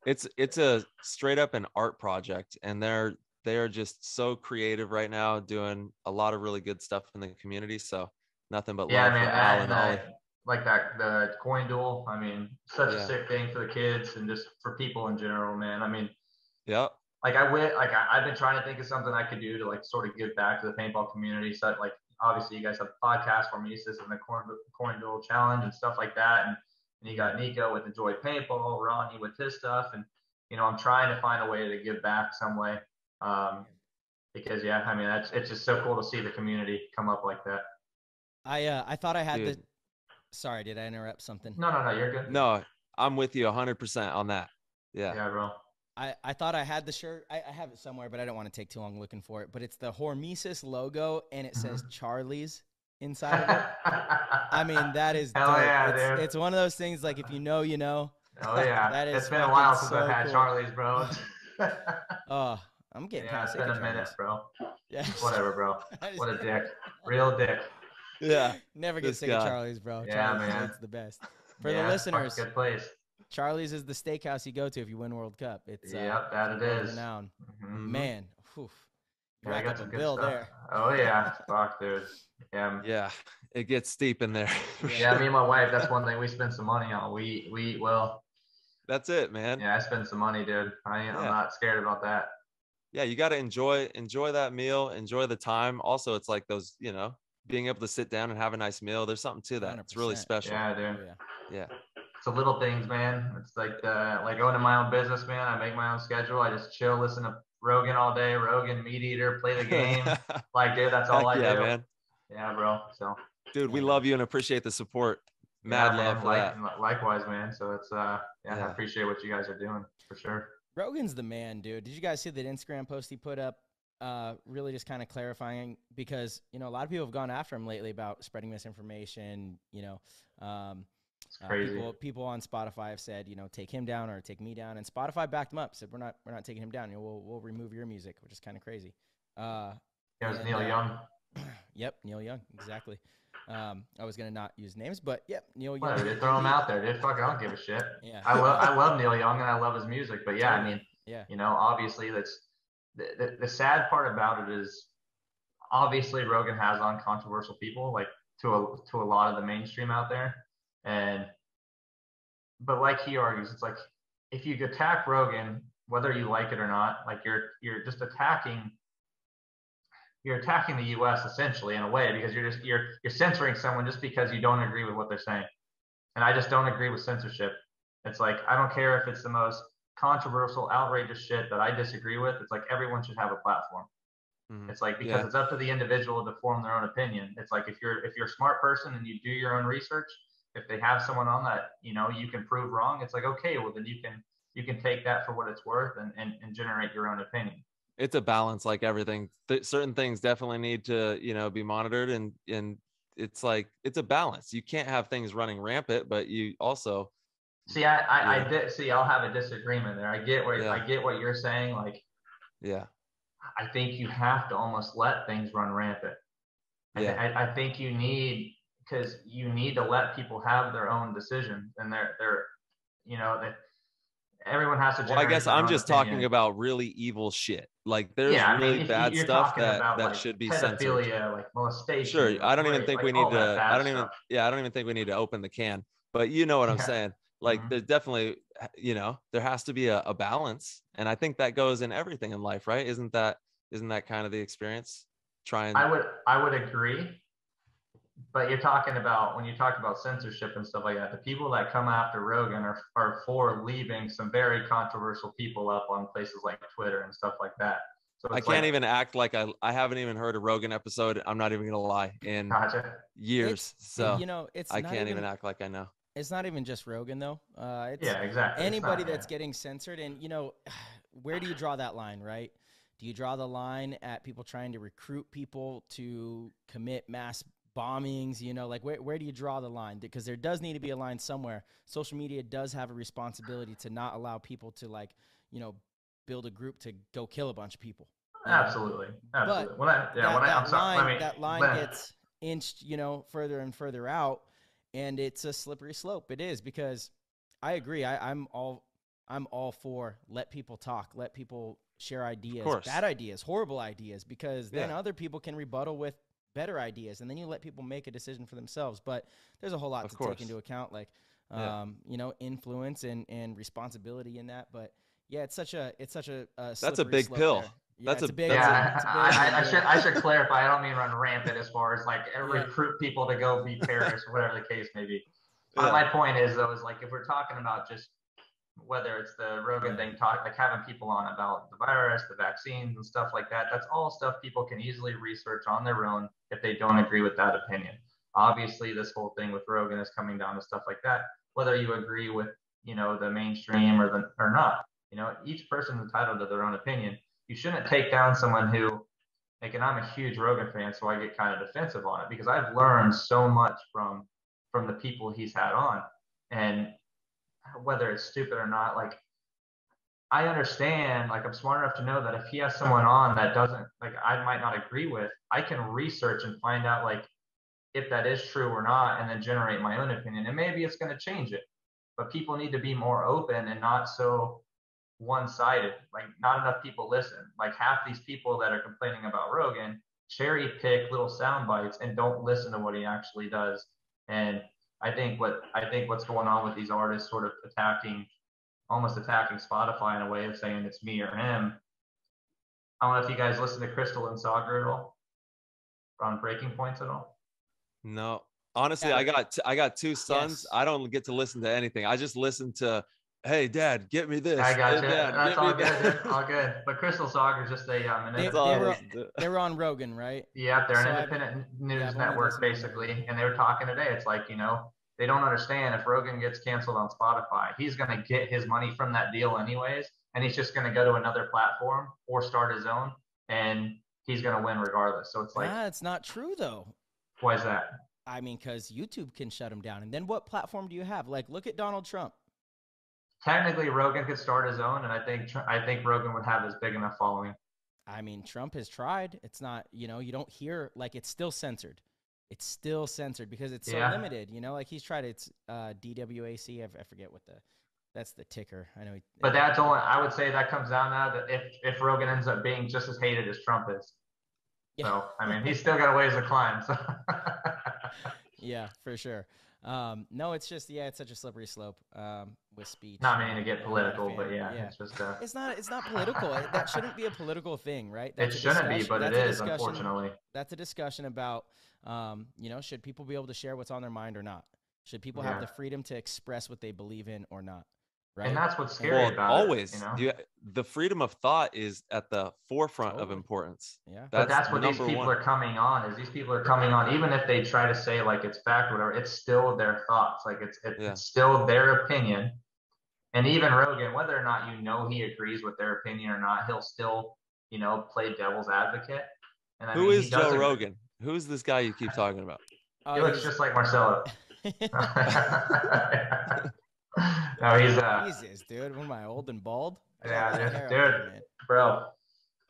It's a straight up an art project, and they are just so creative right now, doing a lot of really good stuff in the community. So nothing but love for Al and Ollie. Like the coin duel. I mean, such a sick thing for the kids and just for people in general, man. I mean, like I've been trying to think of something I could do to like sort of give back to the paintball community. So like obviously you guys have the podcast for Mises and the coin duel challenge and stuff like that. And you got Nico with Enjoy Paintball, Ronnie with his stuff. And, I'm trying to find a way to give back some way. Because I mean, it's just so cool to see the community come up like that. I thought I had Sorry, did I interrupt something? No, you're good. No, I'm with you 100% on that. Yeah. Yeah, bro. I thought I had the shirt. I have it somewhere, but I don't want to take too long looking for it. But it's the Hormesis logo, and it says Charlie's inside of it. I mean, that is Hell dope. yeah, dude. It's one of those things like if you know, you know. Oh yeah. That is it's been a while since so I've had cool. Charlie's, bro. Oh, I'm getting kind of sick of it's been a minute, bro. Yeah. Whatever, bro. What a dick. Real dick. Yeah. Never get sick of Charlie's, bro. Yeah, Charlie's man. is the best. For the listeners, good place. Charlie's is the steakhouse you go to if you win World Cup. It's that it is. Renowned. Mm-hmm. Man, whew. Yeah, I got some bill stuff there. Oh yeah, fuck, dude. Yeah, it gets steep in there. Yeah, me and my wife. That's one thing we spend some money on. We eat well. That's it, man. Yeah, I spend some money, dude. I'm not scared about that. Yeah, you got to enjoy that meal, enjoy the time. Also, it's like those, being able to sit down and have a nice meal. There's something to that. 100%. It's really special. Yeah, dude. Oh, yeah. It's the little things, man. It's like owning my own business, man. I make my own schedule. I just chill, listen to Rogan all day. Rogan, Meat Eater, play the game. Like, dude, that's all I do. Man. Yeah, bro. So, dude, we love you and appreciate the support. Mad love for that. Likewise, man. So it's I appreciate what you guys are doing for sure. Rogan's the man, dude. Did you guys see that Instagram post he put up? Really just kind of clarifying, because a lot of people have gone after him lately about spreading misinformation. It's crazy. People on Spotify have said, take him down or take me down, and Spotify backed him up. Said we're not taking him down. We'll remove your music, which is kind of crazy. It was Neil Young. Yep, Neil Young, exactly. I was gonna not use names, but yep, Neil Young. Whatever, dude, throw him out there, dude. Fuck, I don't give a shit. Yeah. I love Neil Young and I love his music, but yeah, I mean, yeah. Obviously that's the sad part about it is obviously Rogan has on controversial people, like to a lot of the mainstream out there, but like he argues, it's like if you attack Rogan, whether you like it or not, like you're just attacking. You're attacking the U.S. essentially in a way, because you're censoring someone just because you don't agree with what they're saying. And I just don't agree with censorship. It's like, I don't care if it's the most controversial, outrageous shit that I disagree with. It's like everyone should have a platform. Mm-hmm. It's like, because it's up to the individual to form their own opinion. It's like if you're a smart person and you do your own research, if they have someone on that, you can prove wrong. It's like, okay, well then you can take that for what it's worth and generate your own opinion. It's a balance, like everything. Certain things definitely need to, be monitored, and it's like it's a balance. You can't have things running rampant, but you also see. I did see. I'll have a disagreement there. I get what you're saying. Like, yeah, I think you have to almost let things run rampant. Yeah, I think you need to let people have their own decisions, and everyone has to. Well, I guess I'm just talking about really evil shit. Like there's really bad stuff that like should be censored. Like molestation. Sure, I don't even think we need to. I don't even think we need to open the can. But you know what I'm saying? Like there's definitely, there has to be a balance, and I think that goes in everything in life, right? Isn't that kind of the experience? I would agree. But when you talk about censorship and stuff like that, the people that come after Rogan are for leaving some very controversial people up on places like Twitter and stuff like that. So I can't even act like I haven't even heard a Rogan episode. I'm not even gonna lie, in years. I can't even act like I know. It's not even just Rogan though. Exactly. Anybody that's getting censored, and where do you draw that line, right? Do you draw the line at people trying to recruit people to commit mass bombings, like where do you draw the line? Because there does need to be a line somewhere. Social media does have a responsibility to not allow people to build a group to go kill a bunch of people. Absolutely. But that line gets inched, further and further out, and it's a slippery slope. It is, because I agree. I'm all for let people talk, let people share ideas, bad ideas, horrible ideas, because then other people can rebuttal with better ideas, and then you let people make a decision for themselves. But there's a whole lot to take into account, like influence and responsibility in that. But yeah, it's such a that's a big pill. Yeah, I should clarify. I don't mean run rampant as far as like recruit people to go be terrorists or whatever the case may be. My point is though, is like if we're talking about just whether it's the Rogan thing, like having people on about the virus, the vaccines and stuff like that, that's all stuff people can easily research on their own if they don't agree with that opinion. Obviously, this whole thing with Rogan is coming down to stuff like that, whether you agree with, the mainstream or not. You know, each person's entitled to their own opinion. You shouldn't take down someone who, like, and I'm a huge Rogan fan, so I get kind of defensive on it because I've learned so much from the people he's had on. And whether it's stupid or not, like, I understand, like, I'm smart enough to know that if he has someone on that doesn't, like, I might not agree with, I can research and find out, like, if that is true or not, and then generate my own opinion. And maybe it's going to change it. But people need to be more open and not so one-sided. Like, not enough people listen. Like, half these people that are complaining about Rogan cherry pick little sound bites and don't listen to what he actually does. And I think what's going on with these artists sort of almost attacking Spotify in a way of saying it's me or him. I don't know if you guys listen to Crystal and Sagar at all, on Breaking Points at all. No, honestly, I got two sons. Yes. I don't get to listen to anything. I just listen to, hey, Dad, get me this. I got hey, you. Dad, that's all good, dude. All good. But Crystal Sagar is just they were on Rogan, right? Yeah, they're an independent news network, basically. And they were talking today. It's like, you know, they don't understand if Rogan gets canceled on Spotify, he's going to get his money from that deal anyways. And he's just going to go to another platform or start his own. And he's going to win regardless. So it's like. It's not true, though. Why is that? I mean, because YouTube can shut him down. And then what platform do you have? Like, look at Donald Trump. Technically, Rogan could start his own, and I think Rogan would have as big enough following. I mean, Trump has tried. It's not, you know, you don't hear, like, it's still censored. It's still censored because it's so limited, you know, like he's tried, it's DWAC. I forget that's the ticker. I know. But that's only, I would say that comes down now that if Rogan ends up being just as hated as Trump is. Yeah. So, I mean, he's still got a ways to climb. So. Yeah, for sure. No, it's just, it's such a slippery slope with speech. Not meaning to get political, but it's just. It's not political. That shouldn't be a political thing, right? It shouldn't be, but it is, unfortunately. That's a discussion about, you know, should people be able to share what's on their mind or not? Should people have the freedom to express what they believe in or not? Right. And that's what's scary about always, it. You know? The freedom of thought is at the forefront of importance. Yeah. But that's what these people are coming on, is these people are coming on, even if they try to say like it's fact or whatever, it's still their thoughts. Like it's still their opinion. And even Rogan, whether or not, you know, he agrees with their opinion or not, he'll still, you know, play devil's advocate. And Who is Joe Rogan? Who's this guy you keep talking about? He looks just like Marcelo. No, he's Jesus, dude. What am I, old and bald? Yeah, dude, bro.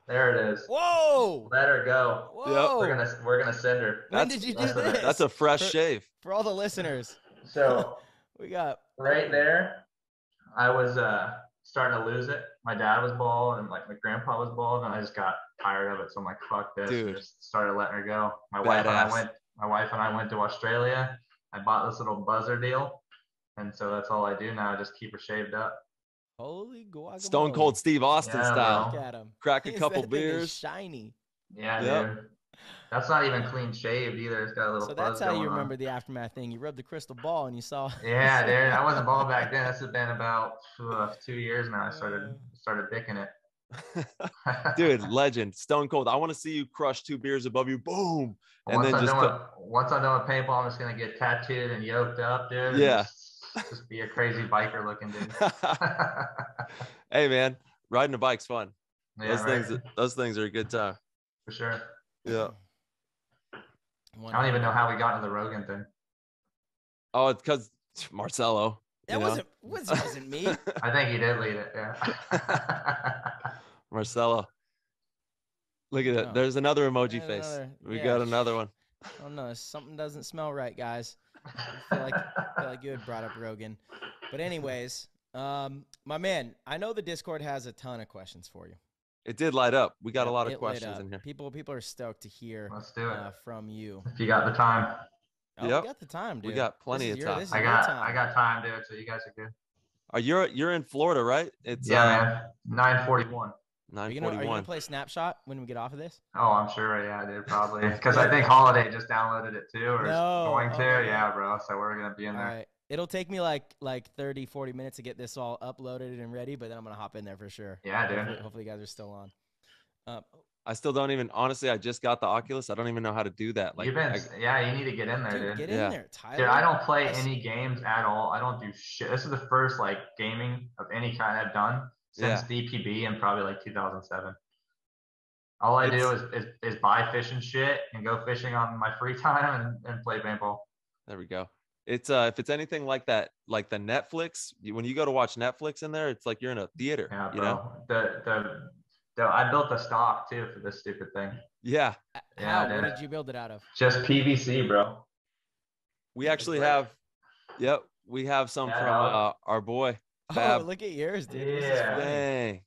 There it is. Whoa! Let her go. Whoa! Yep. We're gonna send her. When did you do this? That's a fresh shave. For all the listeners. So we got right there. I was starting to lose it. My dad was bald and like my grandpa was bald, and I just got tired of it. So I'm like, fuck this. Dude. And just started letting her go. My wife and I went to Australia. I bought this little buzzer deal. And so that's all I do now. I just keep her shaved up. Holy guacamole. Stone Cold Steve Austin style. Look at him. Crack a couple beers. Shiny. Yeah, dude. That's not even clean shaved either. It's got a little So buzz that's how you going remember the aftermath thing. You rubbed the crystal ball and you saw. Yeah, dude. I wasn't bald back then. This has been about 2 years now. I started dicking it. Dude, legend. Stone Cold. I want to see you crush 2 beers above you. Boom. And once then I'm done with paintball, I'm just gonna get tattooed and yoked up, dude. Yeah. Just be a crazy biker looking dude. Hey man, riding a bike's fun. Yeah, those things are a good time. For sure. Yeah. I don't even know how we got into the Rogan thing. Oh, it's because Marcelo. That wasn't me. I think he did lead it, yeah. Marcelo. Look at it. There's another emoji face. We got another one. Oh no, something doesn't smell right, guys. I feel like you had brought up Rogan. But anyways, my man, I know the Discord has a ton of questions for you. It did light up. We got a lot of questions in here. People are stoked to hear from you. If you got the time. Oh, we got the time, dude. We got plenty of time. I got time, dude. So you guys are good. You're in Florida, right? It's man. 9:41. 9:41. Are you gonna play Snapshot when we get off of this? Oh, I'm sure. Yeah, dude, probably. Because I think Holiday just downloaded it too, or is going to. Yeah, bro. So we're gonna be in there. All right. It'll take me like 30, 40 minutes to get this all uploaded and ready, but then I'm gonna hop in there for sure. Yeah, dude. Hopefully you guys are still on. I still don't even, honestly, I just got the Oculus. I don't even know how to do that. Like, you need to get in there, dude. Get in there, Tyler. Dude, I don't play any games at all. I don't do shit. This is the first like gaming of any kind I've done. since Yeah. DPB in probably like 2007. All I do is buy fish and shit and go fishing on my free time and play paintball. There we go. It's if it's anything like that, like the Netflix, when you go to watch Netflix in there, it's like you're in a theater. Yeah, you bro. know? I built the stock too for this stupid thing. Yeah. How? Yeah, What dude. did you build it out of? Just PVC, bro. We actually have, yep, we have some Yeah, from dog. our boy Fab. Oh, look at yours, dude. This is Yeah. funny. Dang.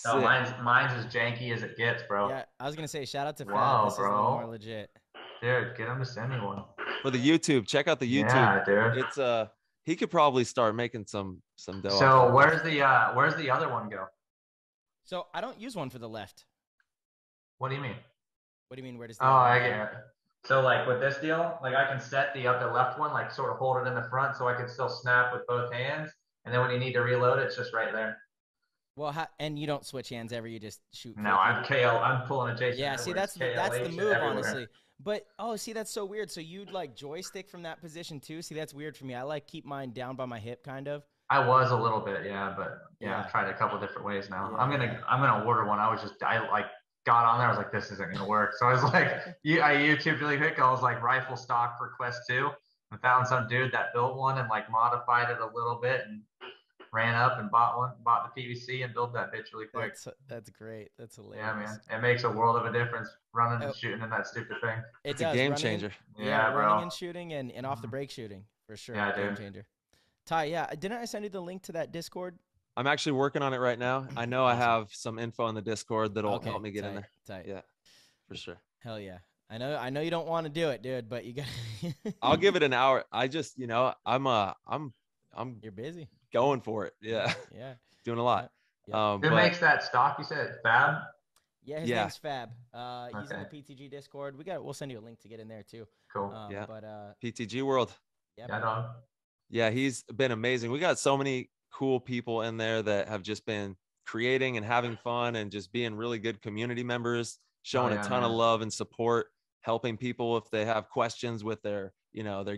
No, Sick. mine's as janky as it gets, bro. Yeah, I was gonna say shout out to Fab. Wow, This is a little bro. more legit. Dude, get him to send me one. For the YouTube, check out the YouTube. Yeah, dude. It's he could probably start making some dough. So where's the other one go? So I don't use one for the left. What do you mean? What do you mean? Where does the Oh, other I one get go? it. So like with this deal, like I can set the left one, like sort of hold it in the front so I can still snap with both hands. And then when you need to reload it, it's just right there. Well, and you don't switch hands ever. You just shoot. No, I'm pulling a Jason. Yeah, see, Edwards, that's the KLH move, everywhere. honestly. But see, that's so weird. So you'd like joystick from that position too. See, that's weird for me. I like keep mine down by my hip, kind of. I was a little bit, yeah, but Yeah. I've tried a couple different ways now. Yeah, I'm gonna order one. I like got on there. I was like, this isn't gonna work. So I was like, I YouTubed really quick. I was like, rifle stock for Quest 2, and found some dude that built one and like modified it a little bit and ran up and bought the PVC and built that bitch really quick. That's great. That's hilarious. Yeah, man, it makes a world of a difference running and shooting in that stupid thing. It's a game changer. Yeah, bro. Running and shooting and off the break shooting for sure. Yeah, game dude. changer. Ty, yeah, didn't I send you the link to that Discord? I'm actually working on it right now. I know I have some info in the Discord that'll help me get in there. Tight. Yeah, for sure. Hell yeah. I know you don't want to do it, dude, but you got. I'll give it an hour. I just, I'm You're busy. going for it. Yeah. Yeah. Doing a lot. Yeah. Who makes that stock? You said Fab? Yeah, his name's Fab. He's in the PTG Discord. We'll send you a link to get in there too. Cool. Yeah. But PTG World. yeah, dog. Yeah, he's been amazing. We got so many cool people in there that have just been creating and having fun and just being really good community members, showing a ton of love and support, helping people if they have questions with their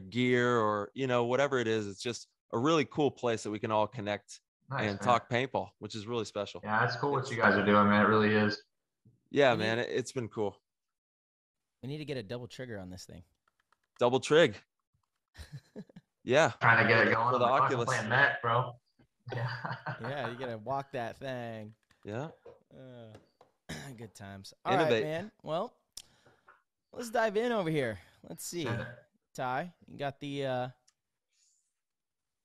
gear or, whatever it is. It's just a really cool place that we can all connect and talk paintball, which is really special. Yeah, it's cool what you guys are doing, man. It really is. Yeah, man, it's been cool. we need to get a double trigger on this thing. Double trig. Yeah. Trying to get it going. For the I'm Oculus. playing Mac, bro. Yeah. Yeah, you gotta walk that thing. Yeah. Good times. All right, man. Well, let's dive in over here. Let's see. Ty, you got the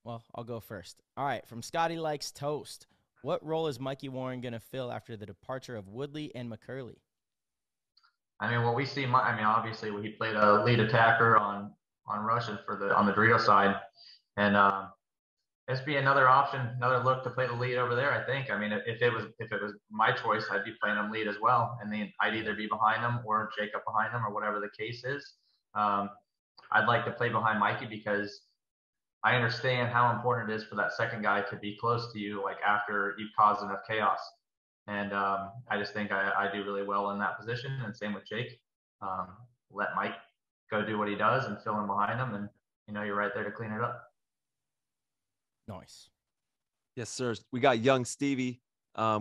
well, I'll go first. All right, from Scotty Likes Toast. What role is Mikey Warren going to fill after the departure of Woodley and McCurley? I mean, what we see, obviously he played a lead attacker on Russian on the Dorito side, and this be another option, another look to play the lead over there. I think. I mean, if it was my choice, I'd be playing him lead as well, and then I'd either be behind him or Jacob behind him or whatever the case is. I'd like to play behind Mikey because I understand how important it is for that second guy to be close to you, like after you've caused enough chaos. And I just think I do really well in that position. And same with Jake. Let Mike go do what he does and fill in behind him. And, you're right there to clean it up. Nice. Yes, sir. We got young Stevie.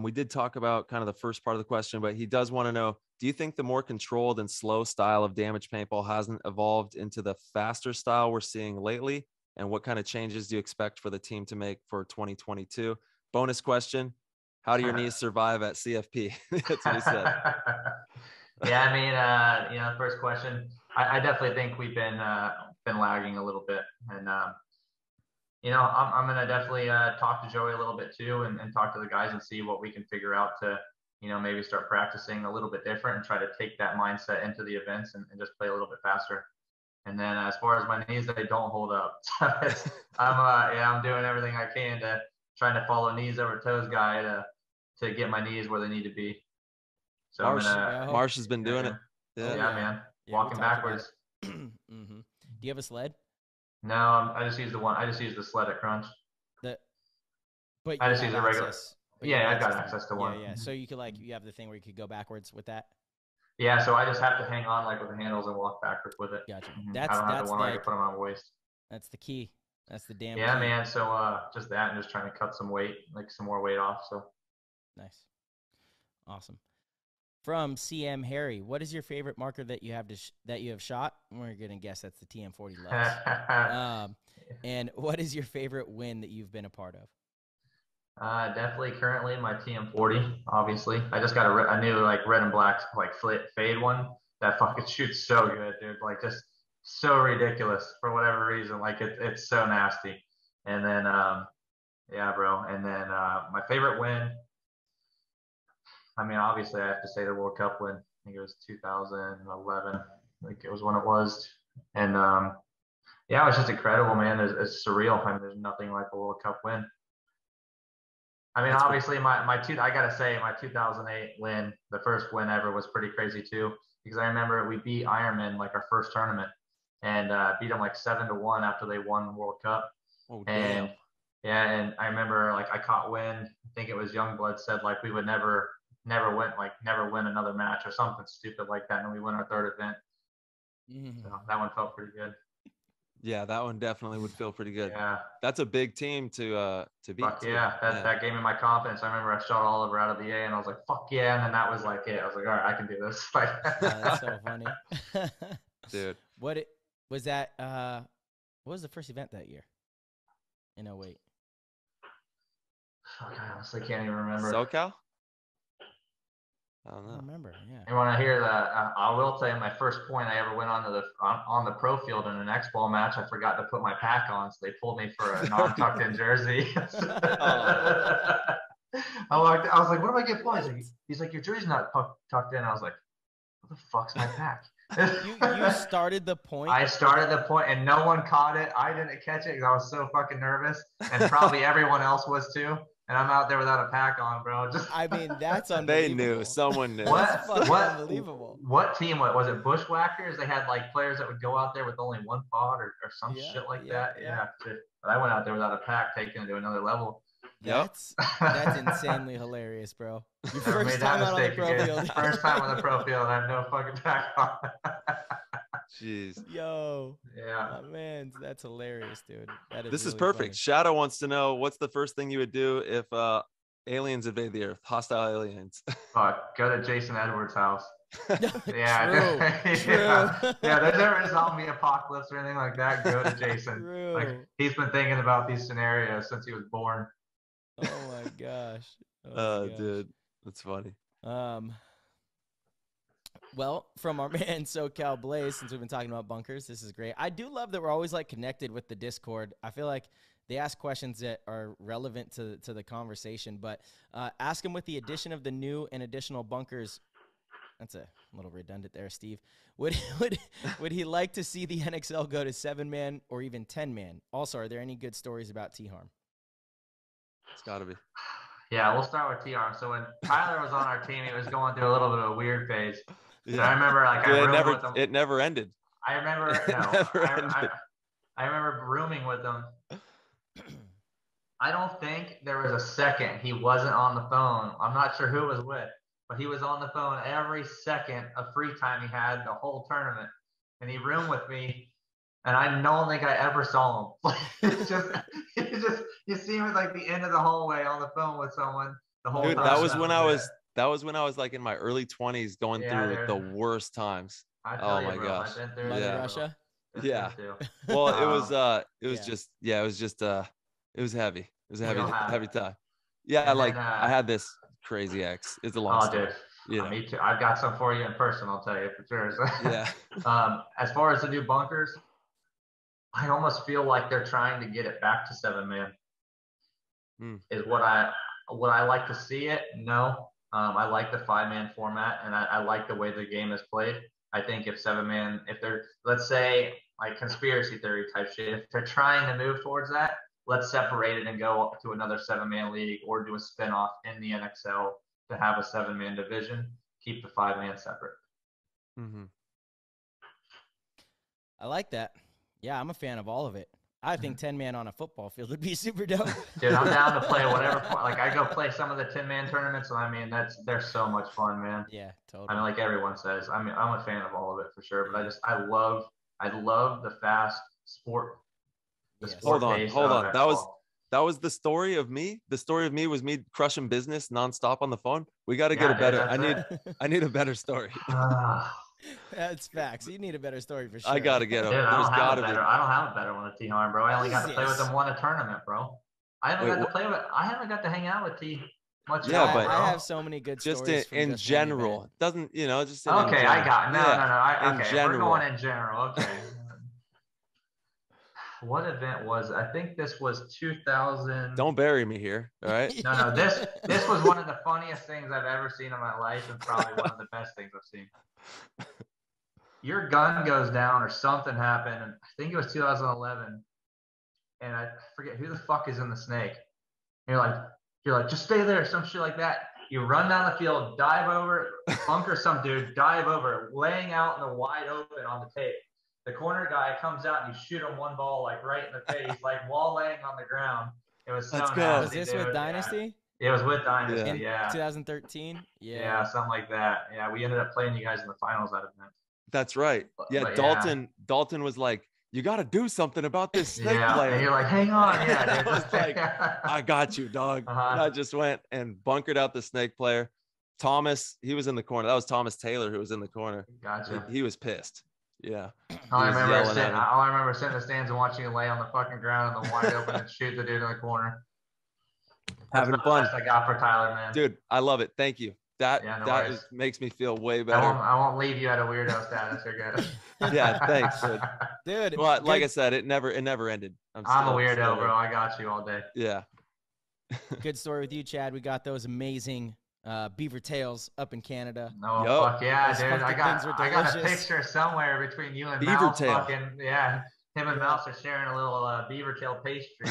We did talk about kind of the first part of the question, but he does want to know, do you think the more controlled and slow style of damage paintball hasn't evolved into the faster style we're seeing lately? And what kind of changes do you expect for the team to make for 2022? Bonus question. How do your knees survive at CFP? That's what he said. Yeah, I mean, first question, I definitely think we've been lagging a little bit. And, I'm going to definitely talk to Joey a little bit too and talk to the guys and see what we can figure out to, maybe start practicing a little bit different and try to take that mindset into the events and just play a little bit faster. And then as far as my knees, they don't hold up. I'm doing everything I can to trying to follow knees over toes guy to get my knees where they need to be. So Marsh has been doing it. Yeah, man. Walking backwards. Mm-hmm. Do you have a sled? No, I just use the one. I just use the sled at Crunch. But I just use a regular. Yeah, I've got access to one. Yeah. So you could you have the thing where you could go backwards with that. Yeah, so I just have to hang on with the handles and walk backwards with it. Gotcha. I don't have the one where I can put them on my waist. That's the key. That's the damn. Yeah, key. man. So just that and just trying to cut some weight, some more weight off. So Nice. Awesome. From CM Harry, what is your favorite marker that you have that you have shot? We're gonna guess that's the TM40 Lux. And what is your favorite win that you've been a part of? Definitely currently my TM40, obviously. I just got a new like red and black like fade one that fucking shoots so good, dude. Like just so ridiculous for whatever reason. Like it's so nasty. And then yeah, bro. And then my favorite win, I mean, obviously I have to say the World Cup win. I think it was 2011. I think it was when it was. And yeah, it was just incredible, man. It's surreal. I mean, there's nothing like a World Cup win. I mean, obviously, I gotta say, my 2008 win, the first win ever, was pretty crazy too. Because I remember we beat Ironman like our first tournament, and beat them like 7-1 after they won the World Cup. Oh, damn. And yeah, and I remember like I caught wind. I think it was Youngblood said like we would never win another match or something stupid like that, and we won our third event. So that one felt pretty good. Yeah, that one definitely would feel pretty good. Yeah, that's a big team to beat. Fuck yeah, that gave me my confidence. I remember I shot Oliver out of the A, and I was like, "Fuck yeah!" And then that was like it. I was like, "All right, I can do this." That's so funny, dude. What was that? What was the first event that year? In 08. Fuck, I honestly can't even remember. SoCal? I don't know. I don't remember. Yeah. And when I hear that, I will tell you my first point I ever went on the pro field in an X-ball match. I forgot to put my pack on, so they pulled me for a non-tucked in jersey. I was like, "What do I get points?" He's like, "Your jersey's not tucked in." I was like, "What the fuck's my pack?" you started the point. I started the point, and no one caught it. I didn't catch it because I was so fucking nervous, and probably everyone else was too. And I'm out there without a pack on, bro. I mean, that's unbelievable. They knew. Someone knew. What unbelievable. What team was it? Bushwhackers? They had like players that would go out there with only one pod or some shit like that. Yeah. But I went out there without a pack, taking it to another level. That's insanely hilarious, bro. Your first time out on the pro field. First time on the pro field, I have no fucking pack on. Jeez. Yo. Yeah. Oh, man, that's hilarious, dude. This is really perfect. funny. Shadow wants to know what's the first thing you would do if aliens invade the Earth, hostile aliens. Go to Jason Edwards' house. Yeah. True. Yeah. There's ever a zombie apocalypse or anything like that, go to Jason. True. Like he's been thinking about these scenarios since he was born. Oh my gosh. Dude, that's funny. Well, from our man SoCal Blaze, since we've been talking about bunkers, this is great. I do love that we're always like connected with the Discord. I feel like they ask questions that are relevant to the conversation, but ask him with the addition of the new and additional bunkers. That's a little redundant there, Steve. Would he like to see the NXL go to 7-man or even 10-man? Also, are there any good stories about T-Harm? It's got to be. Yeah, we'll start with T-Harm. So when Tyler was on our team, he was going through a little bit of a weird phase. Yeah. I remember like it never ended. I remember I remember rooming with him. I don't think there was a second he wasn't on the phone. I'm not sure who it was with, but he was on the phone every second of free time he had the whole tournament. And he roomed with me, and I don't think I ever saw him. It's just you see him at like the end of the hallway on the phone with someone the whole time. That was when I was like in my early 20s going through the worst times. Oh my gosh. Mother Russia? Yeah. Well, it was heavy. It was a heavy time. Yeah, and like I had this crazy ex. It's a long story. Dude. Yeah. Me too. I've got some for you in person, I'll tell you for sure. Yeah. As far as the new bunkers, I almost feel like they're trying to get it back to 7-man. Is what I like to see it. No. I like the 5-man format, and I like the way the game is played. I think if 7-man, if they're, let's say, like conspiracy theory type shit, if they're trying to move towards that, let's separate it and go to another 7-man league or do a spinoff in the NXL to have a 7-man division. Keep the 5-man separate. Mm-hmm. I like that. Yeah, I'm a fan of all of it. I think 10-man on a football field would be super dope. Dude, I'm down to play whatever. Like I go play some of the 10-man tournaments, and I mean they're so much fun, man. Yeah, totally. I mean, like everyone says, I'm a fan of all of it for sure. But I love the fast sport. Hold on. That That was the story of me. The story of me was me crushing business nonstop on the phone. We got to get a better. I need a better story. That's facts. You need a better story for sure. I got to get him. Dude, There's got to be. I don't have a better one with T Harm, bro. I only got to play with him one a tournament, bro. I haven't got to hang out with T much. Yeah, but I have so many good just stories. in general. Doesn't just in okay? I got no. In general. We're going in general. Okay. What event was it? I think this was 2000. Don't bury me here, all right? No. This was one of the funniest things I've ever seen in my life, and probably one of the best things I've seen. Your gun goes down or something happened, and I think it was 2011, and I forget who the fuck is in the snake. And you're like, just stay there, some shit like that. You run down the field, dive over, bunker some dude, dive over, laying out in the wide open on the tape. The corner guy comes out and you shoot him one ball like right in the face, like wall laying on the ground. It was so nasty. Was this with Dynasty? Yeah. It was with Dynasty, yeah. 2013? Yeah, something like that. Yeah, we ended up playing you guys in the finals that event. That's right. Yeah, but Dalton was like, you got to do something about this snake player. And you're like, hang on. Yeah, dude. Just like, I got you, dog. And I just went and bunkered out the snake player. Thomas, he was in the corner. That was Thomas Taylor who was in the corner. Gotcha. He was pissed. Yeah. All I remember sitting in the stands and watching him lay on the fucking ground in the wide open and shoot the dude in the corner. Having fun. I got for Tyler, man. Dude, I love it. Thank you. That makes me feel way better. I won't leave you at a weirdo status. You're good. Yeah, thanks, dude. Well, like I said, it never ended. I'm a weirdo, bro. I got you all day. Yeah. Good story with you, Chad. We got those amazing beaver tails up in Canada. No, fuck yeah, dude. I got a picture somewhere between you and beaver Mouse. Tail. Him and Mouse are sharing a little beaver tail pastry.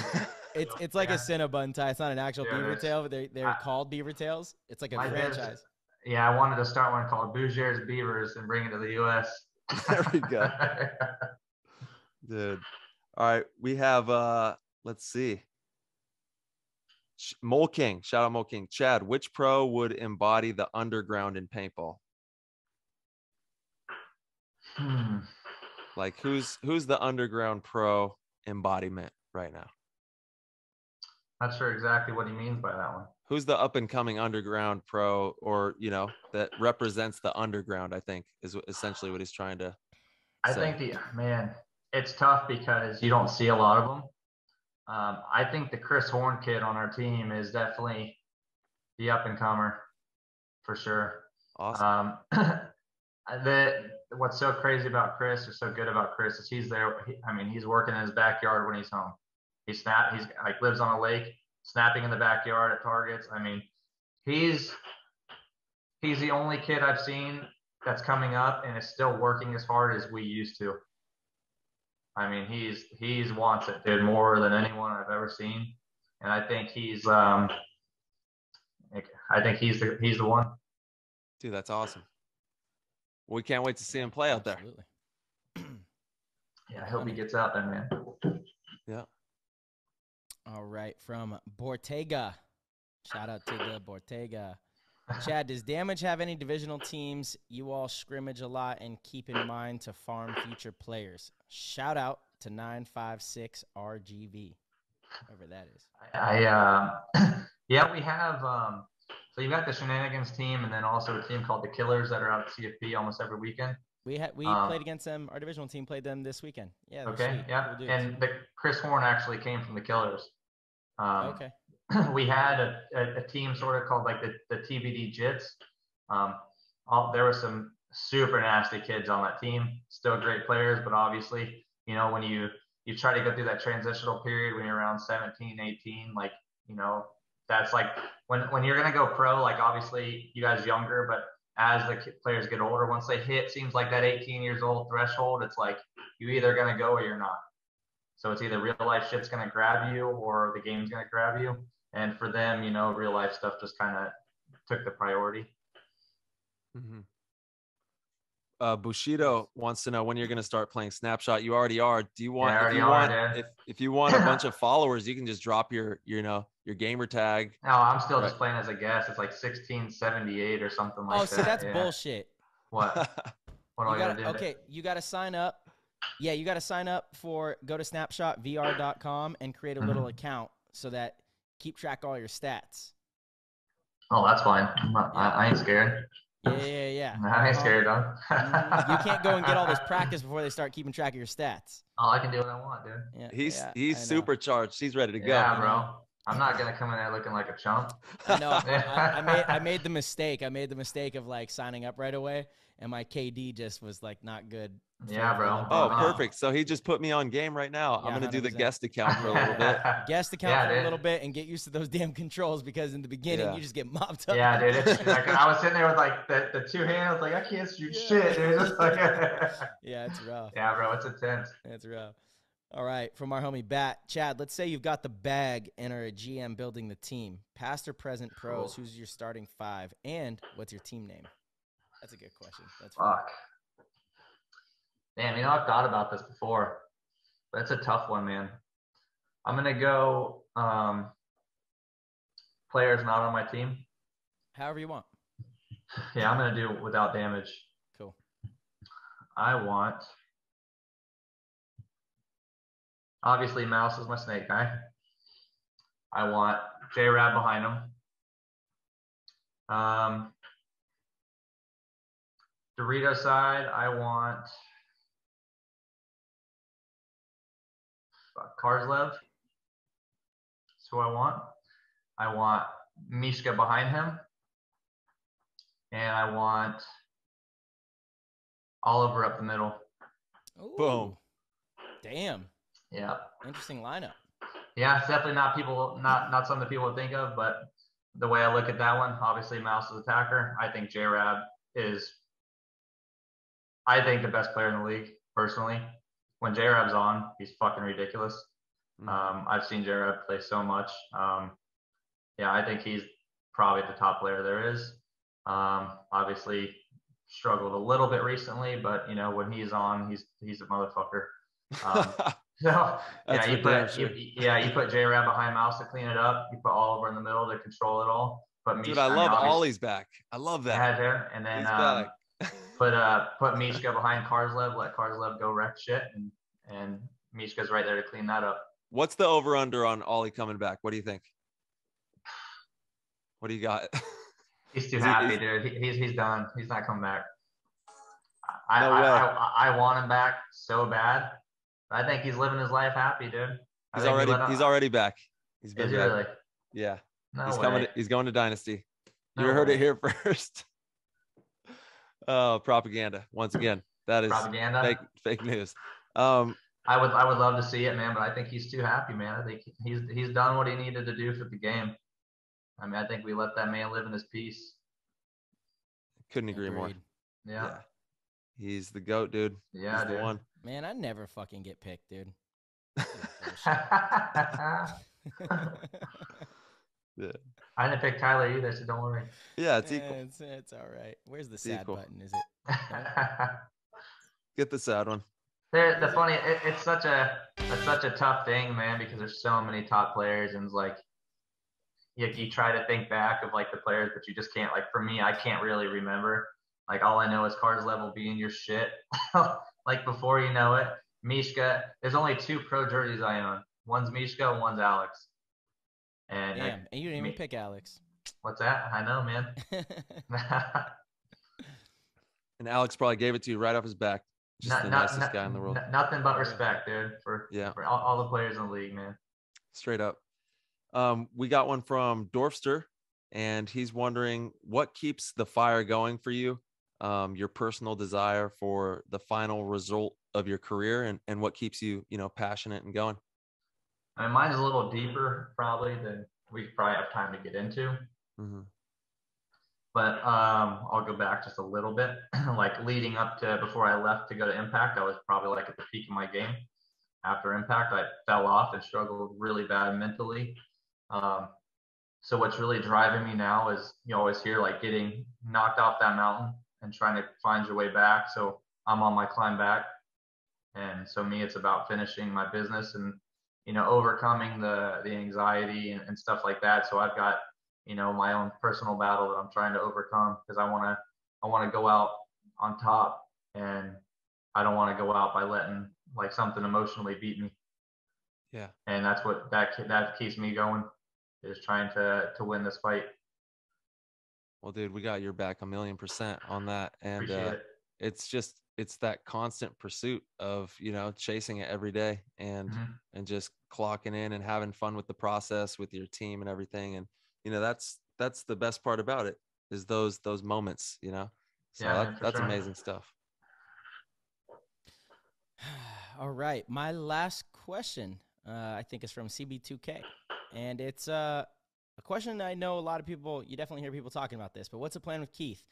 It's like a Cinnabon tie. It's not an actual beaver tail, but they're called beaver tails. It's like a franchise. I wanted to start one called Busiere's Beavers and bring it to the U.S. There we go. Dude. All right. We have, let's see. Mole King. Shout out Mole King. Chad, which pro would embody the underground in paintball? Like who's the underground pro embodiment right now? Not sure exactly what he means by that one. Who's the up and coming underground pro, or that represents the underground? I think is essentially what he's trying to. I think it's tough because you don't see a lot of them. I think the Chris Horn kid on our team is definitely the up and comer for sure. Awesome. What's so crazy about Chris, or so good about Chris, is he's there. He's working in his backyard when he's home. He's like lives on a lake, snapping in the backyard at targets. He's the only kid I've seen that's coming up and is still working as hard as we used to. He's wants it, dude, more than anyone I've ever seen, and I think he's the one. Dude, that's awesome. We can't wait to see him play out there. Absolutely. Yeah, I hope he gets out there, man. Yeah. All right, from Bortega. Shout out to the Bortega. Chad, does Damage have any divisional teams you all scrimmage a lot and keep in mind to farm future players? Shout out to 956 RGV, whoever that is. We have. So you've got the Shenanigans team, and then also a team called the Killers that are out at CFP almost every weekend. We played against them. Our divisional team played them this weekend. Yeah. Okay. Yeah. And Chris Horn actually came from the Killers. Okay. We had a team sort of called like the TBD Jits. There were some super nasty kids on that team. Still great players, but obviously, when you try to go through that transitional period when you're around 17, 18, that's like when you're gonna go pro. Like obviously, you guys younger, but as the players get older, once they hit, seems like that 18 years old threshold, it's like you're either going to go or you're not. So it's either real life shit's going to grab you or the game's going to grab you. And for them, real life stuff just kind of took the priority. Mm-hmm. Bushido wants to know when you're going to start playing Snapshot. You already are. Do you want? If you want a bunch of followers, you can just drop your gamer tag. No, I'm still just playing as a guest. It's like 1678 or something like that. Oh, so that's bullshit. What? What do I gotta do? Okay, you got to sign up. Yeah, you got to sign up go to snapshotvr.com and create a little account. so that keep track of all your stats. Oh, that's fine. I ain't scared. Yeah. I ain't scared, dog. You can't go and get all this practice before they start keeping track of your stats. Oh, I can do what I want, dude. Yeah, He's supercharged. He's ready to go. Yeah, bro. I'm not gonna come in there looking like a chump. I know. I made the mistake. I made the mistake of like signing up right away, and my KD just was like not good. Yeah, bro. Oh, perfect. So he just put me on game right now. Yeah, I'm gonna 100%. do the guest account for a little bit. Guest account for a little bit and get used to those damn controls, because in the beginning you just get mopped up. Yeah, dude. It's like I was sitting there with like the two hands, like I can't shoot shit, dude. Just like yeah, it's rough. Yeah, bro. It's intense. It's rough. All right, from our homie Bat, Chad, let's say you've got the bag and are a GM building the team. Past or present pros, who's your starting 5, and what's your team name? That's a good question. That's fun. Fuck. Damn, I've thought about this before, but it's a tough one, man. I'm gonna go players not on my team. However you want. Yeah, I'm gonna do without damage. Cool. I want, obviously, Mouse is my snake guy. I want J-Rab behind him. Dorito side, I want Karslev. That's who I want. I want Mishka behind him. And I want Oliver up the middle. Ooh. Boom. Damn. Yeah. Interesting lineup. Yeah, it's definitely not something people would think of, but the way I look at that one, obviously Mouse is attacker. I think J-Rab is, the best player in the league, personally. When J-Rab's on, he's fucking ridiculous. I've seen J-Rab play so much. I think he's probably the top player there is. Obviously struggled a little bit recently, but when he's on, he's a motherfucker. So you put J-Rab behind Mouse to clean it up. You put Oliver in the middle to control it all. Dude, I love Ollie's back. I love that. Yeah, and then put Mishka behind Karslev. Let Karslev go wreck shit, and Mishka's right there to clean that up. What's the over/under on Ollie coming back? What do you think? What do you got? He's too happy, dude. He's done. He's not coming back. No way. I want him back so bad. I think he's living his life happy, dude. He's already back. He's been back. Really? Yeah. No he's way. coming. He's going to Dynasty. You No heard way. it here first. Oh, propaganda once again. That is propaganda. Fake news. I would love to see it, man, but I think he's too happy, man. I think he's done what he needed to do for the game. I mean, I think we let that man live in his peace. Couldn't agree more. Yeah. He's the GOAT, dude. Yeah, He's dude. the one. Man, I never fucking get picked, dude. Yeah. I didn't pick Tyler either, so don't worry. Yeah, it's equal. It's all right. Where's the sad equal. button? Is it? Get the sad one. It's such a tough thing, man, because there's so many top players, and it's like you try to think back of like the players, but you just can't. Like for me, I can't really remember. Like all I know is Karslev will be in your shit. Like before you know it, Mishka. There's only 2 pro jerseys I own. One's Mishka, one's Alex. And damn, and you didn't even pick Alex. What's that? I know, man. And Alex probably gave it to you right off his back. Just the nicest guy in the world. Nothing but respect, dude, for all the players in the league, man. Straight up. We got one from Dorfster, and he's wondering what keeps the fire going for you, your personal desire for the final result of your career, and what keeps you, passionate and going. I mean, mine's a little deeper probably than we probably have time to get into. Mm-hmm. But I'll go back just a little bit. Like leading up to before I left to go to Impact, I was probably like at the peak of my game. After Impact, I fell off and struggled really bad mentally. So what's really driving me now is you always hear like getting knocked off that mountain and trying to find your way back. So I'm on my climb back. And so me, it's about finishing my business and, overcoming the anxiety and stuff like that. So I've got, my own personal battle that I'm trying to overcome because I want to go out on top, and I don't want to go out by letting like something emotionally beat me. Yeah. And that's what that keeps me going, is trying to win this fight. Well, dude, we got your back 1,000,000% on that. And Appreciate it. it's that constant pursuit of, chasing it every day and just clocking in and having fun with the process with your team and everything. And, that's the best part about it, is those moments, So Yeah, man, that's sure. amazing stuff. All right. My last question, I think, is from CB2K. And it's a question I know a lot of people, you definitely hear people talking about this, but what's the plan with Keith?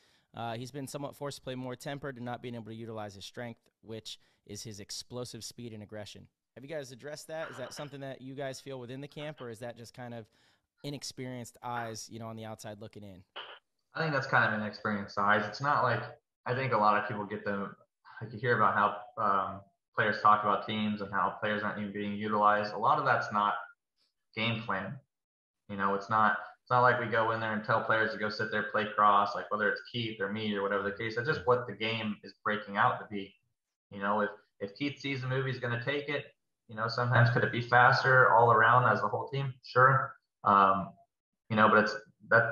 He's been somewhat forced to play more tempered and not being able to utilize his strength, which is his explosive speed and aggression. Have you guys addressed that? Is that something that you guys feel within the camp, or is that just kind of inexperienced eyes, on the outside looking in? I think that's kind of inexperienced eyes. It's not like, I think a lot of people get them, like, you hear about how players talk about teams and how players aren't even being utilized. A lot of that's not game plan. It's not like we go in there and tell players to go sit there, play cross, like whether it's Keith or me or whatever the case. It's just what the game is breaking out to be. If Keith sees the movie, he's going to take it. Sometimes could it be faster all around as the whole team? Sure. But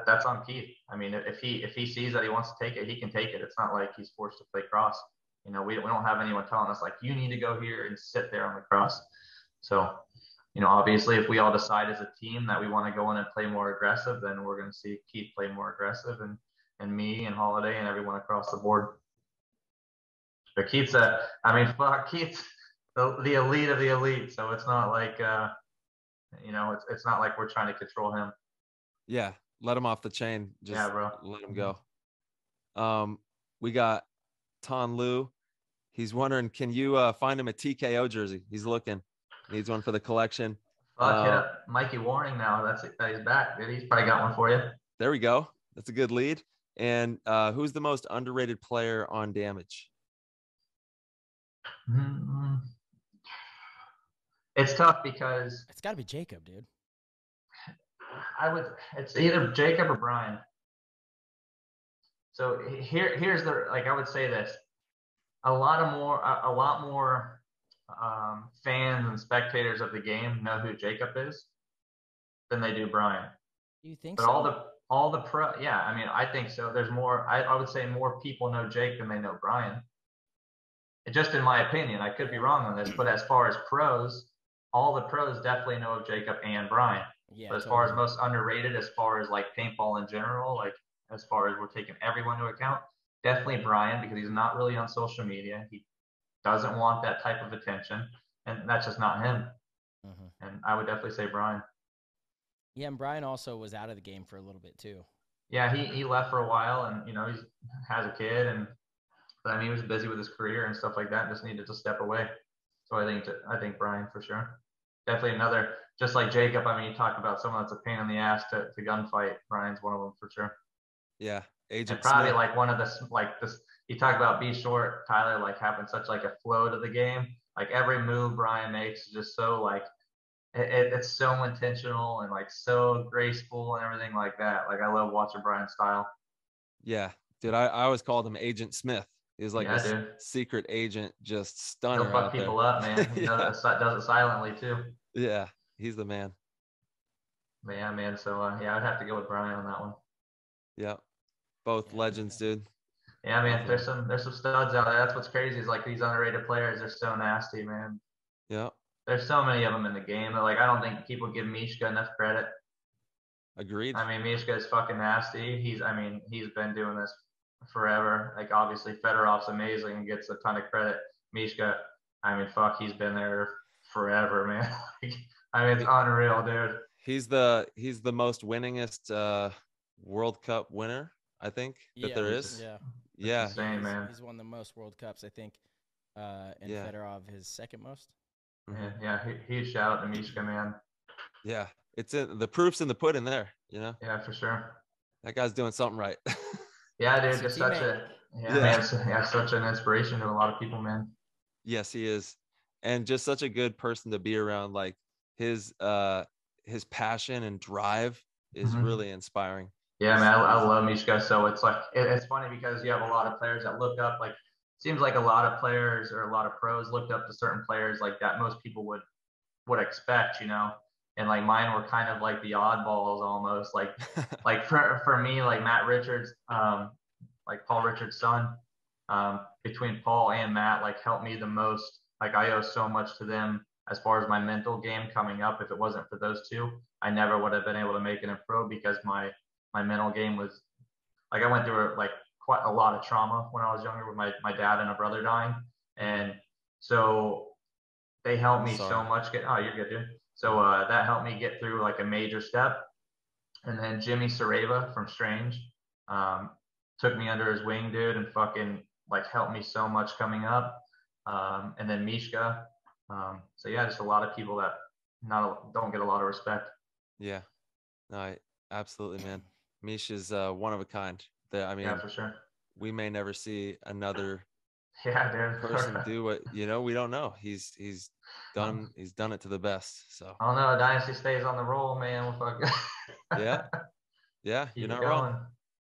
that's on Keith. I mean, if he sees that he wants to take it, he can take it. It's not like he's forced to play cross. We don't have anyone telling us, like, you need to go here and sit there on the cross. So, obviously, if we all decide as a team that we want to go in and play more aggressive, then we're going to see Keith play more aggressive, and me and Holiday and everyone across the board. But Keith's Keith's the elite of the elite. So it's not like, it's not like we're trying to control him. Yeah. Let him off the chain. Just bro. Let him go. We got Ton Lu. He's wondering, can you find him a TKO jersey? He's looking. Needs one for the collection. Hit up Mikey Warning now. That he's back, dude. He's probably got one for you. There we go. That's a good lead. And who's the most underrated player on Damage? It's tough because it's got to be Jacob, dude. It's either Jacob or Brian. So here's I would say this. A lot more fans and spectators of the game know who Jacob is than they do Brian. Do you think but so? all the pro, yeah, I mean, I think so. There's more, I would say more people know Jake than they know Brian. Just in my opinion, I could be wrong on this, but as far as pros, all the pros definitely know of Jacob and Brian. Yeah, but as far as most underrated, as far as like paintball in general, like as far as we're taking everyone into account, definitely Brian, because he's not really on social media. He doesn't want that type of attention, and that's just not him. And I would definitely say Brian. Yeah, and Brian also was out of the game for a little bit too. Yeah, he left for a while, and he has a kid, but I mean, he was busy with his career and stuff like that, and just needed to step away. So I think Brian for sure. Definitely another, just like Jacob. I mean, you talk about someone that's a pain in the ass to gunfight. Brian's one of them for sure. Yeah, Agent and probably Smith. Like one of this. You talk about Be Short, Tyler, like having such like a flow to the game. Like every move Brian makes is just so like it's so intentional and like so graceful and everything like that. Like I love watching Brian's style. Yeah, dude, I always called him Agent Smith. He's like a secret agent, just stunner. He'll fuck people up, man. He does it silently too. Yeah, he's the man. Yeah, man. So I'd have to go with Brian on that one. Yeah, both legends, dude. Yeah, man. There's some studs out there. That's what's crazy is like these underrated players are so nasty, man. Yeah. There's so many of them in the game. Like I don't think people give Mishka enough credit. Agreed. I mean, Mishka is fucking nasty. He's been doing this forever. Like obviously Fedorov's amazing and gets a ton of credit. Mishka, I mean, fuck, he's been there forever, man. I mean, it's unreal, dude. He's the most winningest World Cup winner, I think, that there is. Yeah. Insane, man. He's won the most World Cups, I think. And Fedorov his second most. Yeah, huge shout out to Mishka, man. Yeah, it's the proof's in the pudding there, Yeah, for sure. That guy's doing something right. Yeah, dude, just such an inspiration to a lot of people, man. Yes, he is, and just such a good person to be around. Like his passion and drive is really inspiring. Yeah, man, I love Mishka. So it's like it's funny because you have a lot of players that look up. Like, seems like a lot of players or a lot of pros looked up to certain players like that. Most people would would expect, and like mine were kind of like the oddballs almost, like for me, like Matt Richards, like Paul Richards' son, between Paul and Matt, like helped me the most. Like I owe so much to them as far as my mental game coming up. If it wasn't for those two, I never would have been able to make it in pro, because my mental game was like, I went through like quite a lot of trauma when I was younger with my dad and a brother dying. And so they helped me so much you're good, dude. So that helped me get through like a major step. And then Jimmy Sareva from Strange took me under his wing, dude, and fucking like helped me so much coming up. And then Mishka. So yeah, just a lot of people that don't get a lot of respect. Yeah, no, absolutely, man. Misha's one of a kind. I mean, yeah, for sure. We may never see another dude. person do what, we don't know. He's done it to the best. So I don't know. Dynasty stays on the roll, man. Yeah, you're not wrong.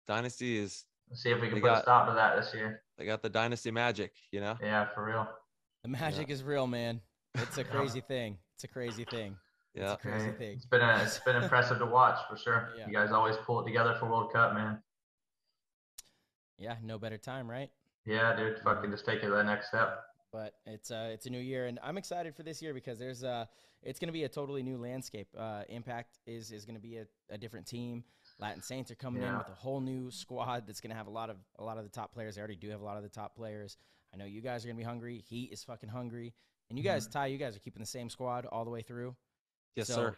Dynasty is. Let's see if we can put a stop to that this year. They got the Dynasty magic, Yeah, for real. The magic is real, man. It's a crazy thing. It's a crazy thing. Yeah, it's a crazy thing. It's been impressive to watch for sure. Yeah. You guys always pull it together for World Cup, man. Yeah, no better time, right? Yeah, dude. Fucking just take it to the next step. But it's a new year, and I'm excited for this year because it's going to be a totally new landscape. Impact is going to be a different team. Latin Saints are coming in with a whole new squad that's going to have a lot of the top players. They already do have a lot of the top players. I know you guys are going to be hungry. Heat is fucking hungry. And you guys, Ty, you guys are keeping the same squad all the way through. Yes, sir.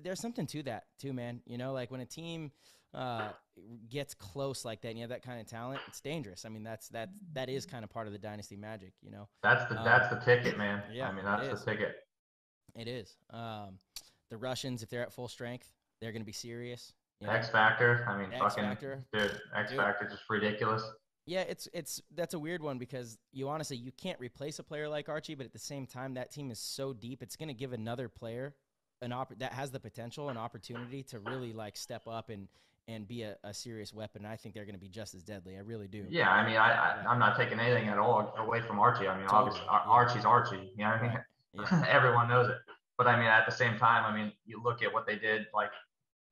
There's something to that too, man. Like when a team gets close like that and you have that kind of talent, it's dangerous. I mean, that is kind of part of the dynasty magic, That's the ticket, man. Yeah, I mean, that's the ticket. It is. The Russians, if they're at full strength, they're going to be serious. X Factor. I mean, X Factor. Dude, X Factor just ridiculous. Yeah, that's a weird one because you can't replace a player like Archie, but at the same time, that team is so deep, it's going to give another player that has the potential, an opportunity to really like step up and be a serious weapon. And I think they're going to be just as deadly. I really do. Yeah, I mean, I'm not taking anything at all away from Archie. I mean, obviously, Archie's Archie. You know what I mean? Yeah. Everyone knows it. But I mean, at the same time, I mean, you look at what they did, like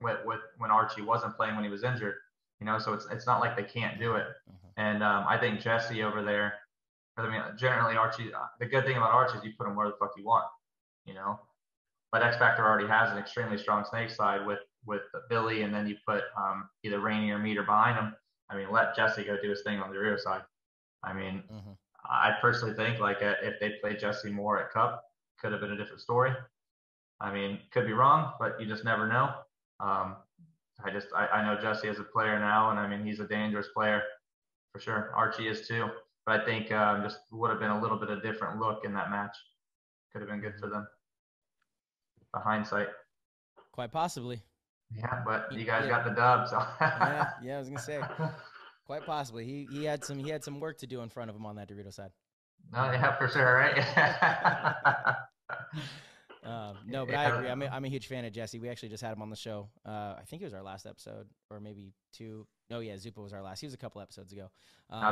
with when Archie wasn't playing when he was injured. So it's not like they can't do it. And I think Jesse over there, I mean, generally Archie, the good thing about Archie is you put him where the fuck you want, But X Factor already has an extremely strong snake side with Billy, and then you put either Rainey or Meter behind him. I mean, let Jesse go do his thing on the rear side. I mean, I personally think like if they played Jesse more at Cup, could have been a different story. I mean, could be wrong, but you just never know. I know Jesse as a player now, and I mean, he's a dangerous player for sure. Archie is too, but I think just would have been a little bit of different look in that match. Could have been good for them. The hindsight. Quite possibly. Yeah, but you guys got the dub, so. yeah, I was gonna say, quite possibly. He had some work to do in front of him on that Dorito side. No, yeah, for sure, right? No, but I agree. I'm a huge fan of Jesse. We actually just had him on the show. I think it was our last episode, or maybe two. No, yeah, Zupa was our last. He was a couple episodes ago.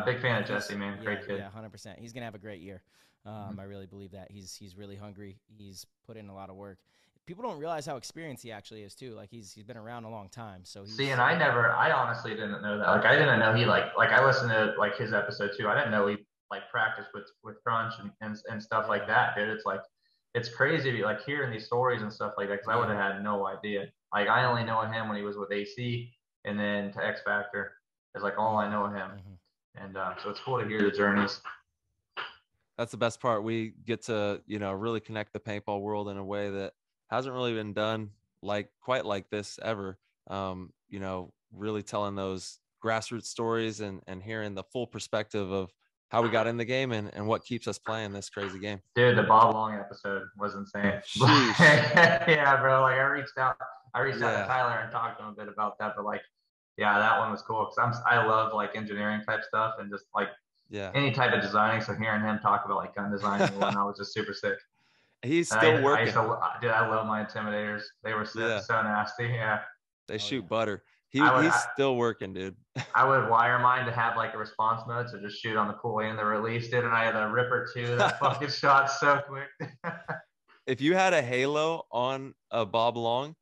Big fan of Jesse, man. Great kid. Yeah, 100%. He's gonna have a great year. I really believe that. He's really hungry. He's put in a lot of work. People don't realize how experienced he actually is too. Like he's been around a long time. So and I honestly didn't know that. Like I didn't know he like I listened to like his episode too. I didn't know he like practiced with Crunch and stuff like that, dude. It's like. It's crazy, like hearing these stories and stuff like that, because I would have had no idea. Like I only know him when he was with AC, and then to X Factor is like all I know of him. And so it's cool to hear the journeys. That's the best part. We get to really connect the paintball world in a way that hasn't really been done quite like this ever. Really telling those grassroots stories and hearing the full perspective of how we got in the game and what keeps us playing this crazy game. Dude, the Bob Long episode was insane. Yeah, bro. Like I reached out to Tyler and talked to him a bit about that, but like, yeah, that one was cool because I love like engineering type stuff and just like any type of designing. So hearing him talk about like gun designing and whatnot was just super sick. He's still working. Dude, I love my Intimidators. They were so nasty. Yeah. They shoot butter. He's still working, dude. I would wire mine to have like a response mode, so just shoot on the pull and the release, dude. And I had a Ripper too that fucking shot so quick. if you had a halo on a bob long,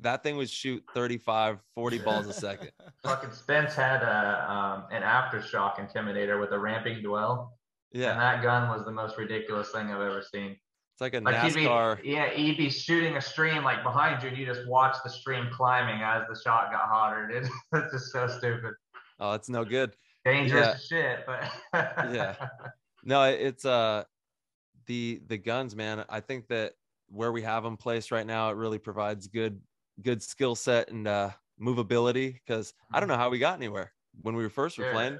that thing would shoot 35, 40 balls a second. Fucking Spence had an aftershock intimidator with a ramping dwell. Yeah. And that gun was the most ridiculous thing I've ever seen. It's like a NASCAR. He'd be shooting a stream like behind you, and you just watch the stream climbing as the shot got hotter. It's just so stupid. Oh, it's no good. Dangerous shit, but yeah. No, it's the guns, man. I think that where we have them placed right now, it really provides good skill set and movability, because I don't know how we got anywhere when we were first playing.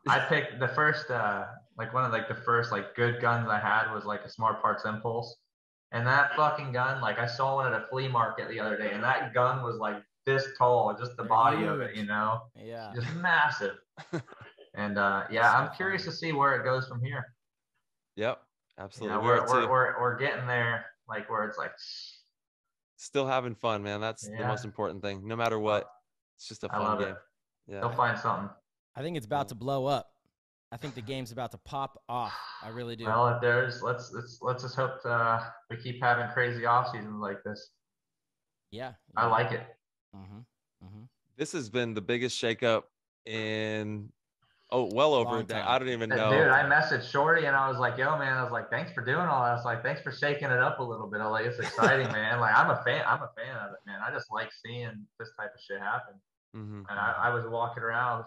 I picked the first one of the first good guns I had was like a Smart Parts Impulse, and that fucking gun, I saw one at a flea market the other day, and that gun was like this tall, just the body of it, yeah, just massive. And yeah, I'm curious to see where it goes from here. Yep, absolutely. We're getting there, where it's still having fun, man. That's the most important thing. No matter what, it's just a fun game. Yeah, they'll find something. I think it's about to blow up. I think the game's about to pop off. I really do. Well, if there's, let's just hope we keep having crazy off seasons like this. Yeah, I like it. This has been the biggest shakeup in well over a day. I don't even know. Dude, I messaged Shorty and I was like, yo, man, I was like, thanks for doing all that. I was like, thanks for shaking it up a little bit. I was like, it's exciting, man. I'm a fan of it, man. I just like seeing this type of shit happen. And I was walking around,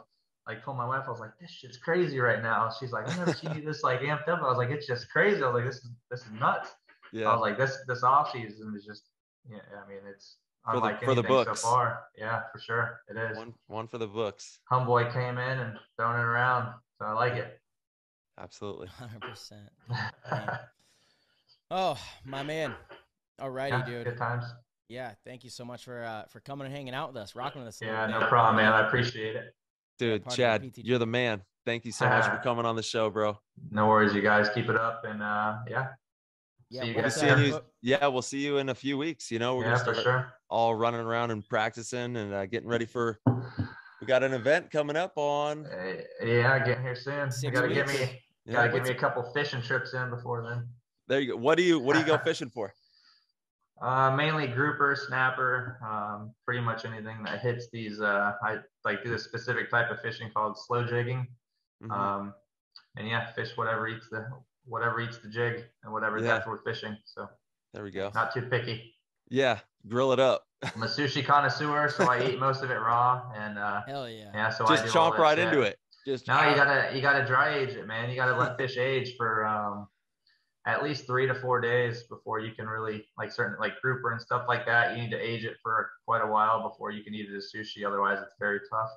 told my wife, I was like, this shit's crazy right now. She's like, I've never seen you this amped up. I was like, it's just crazy. I was like, this is nuts. Yeah. I was like, this off season is just, I mean, it's unlike for the books so far. Yeah, for sure. It is. One for the books. Homeboy came in and throwing it around. So I like it. Absolutely. 100%. Oh, my man. Alrighty, dude. Good times. Yeah, thank you so much for coming and hanging out with us, rocking with us. Yeah, no problem, man. I appreciate it. Dude, Chad, you're the man. Thank you so much for coming on the show, bro. No worries, you guys. Keep it up, and yeah, see you we'll guys see you. We'll see you in a few weeks. We're gonna start all running around and practicing and getting ready for. We got an event coming up on. Getting here soon. You gotta give me a couple fishing trips in before then. There you go. What do you go fishing for? Mainly grouper, snapper, pretty much anything that hits these. I do this specific type of fishing called slow jigging. And yeah, fish whatever eats the jig and whatever that's worth fishing. So there we go. Not too picky. Yeah, grill it up. I'm a sushi connoisseur, so I eat most of it raw. And hell yeah. Yeah, so just I do chomp right shit. into it. You gotta dry age it, man. You gotta let fish age for at least 3 to 4 days before you can really certain grouper and stuff like that. You need to age it for quite a while before you can eat it as sushi. Otherwise, it's very tough.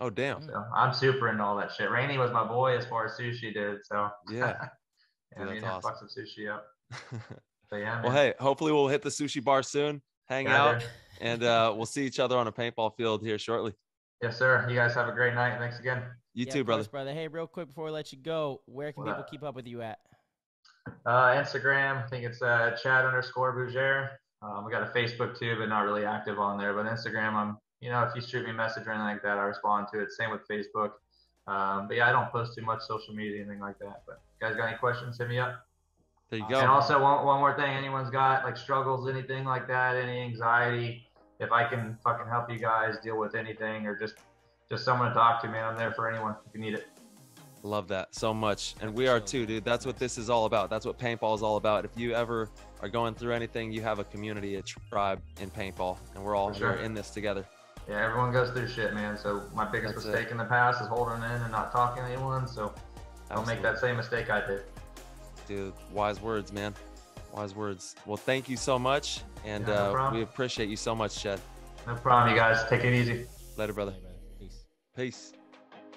Oh damn! So I'm super into all that shit. Rainey was my boy as far as sushi did. So yeah, Dude, I mean, awesome. Fuck some sushi up. So yeah, man. Well, hey, hopefully we'll hit the sushi bar soon. Hang out, and we'll see each other on a paintball field here shortly. Yes, sir. You guys have a great night. Thanks again. You too, brother. Hey, real quick before we let you go, where can people keep up with you at? Instagram, I think it's Chad_Busiere. We got a Facebook too, but not really active on there. But Instagram, I'm, if you shoot me a message or anything like that, I respond to it. Same with Facebook. But yeah, I don't post too much social media, anything like that. But you guys got any questions, hit me up. There you go. And also one more thing, anyone's got struggles, anything like that, any anxiety, if I can fucking help you guys deal with anything or just someone to talk to, man, I'm there for anyone if you need it. Love that so much. And we are too, dude. That's what this is all about. That's what paintball is all about. If you ever are going through anything, you have a community, a tribe in paintball, and we're all here in this together. Yeah, everyone goes through shit, man. So my biggest mistake in the past is holding in and not talking to anyone. So don't make that same mistake I did. Dude, wise words, man. Wise words. Well, thank you so much. And we appreciate you so much, Chad. No problem, you guys. Take it easy. Later, brother. Peace. Peace.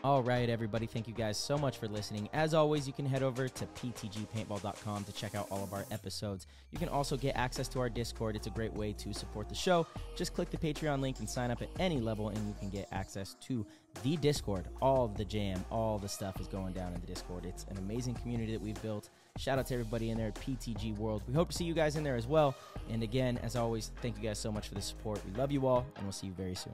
All right, everybody. Thank you guys so much for listening. As always, you can head over to ptgpaintball.com to check out all of our episodes. You can also get access to our Discord. It's a great way to support the show. Just click the Patreon link and sign up at any level, and you can get access to the Discord. All of the jam, all the stuff is going down in the Discord. It's an amazing community that we've built. Shout out to everybody in there at PTG World. We hope to see you guys in there as well. And again, as always, thank you guys so much for the support. We love you all, and we'll see you very soon.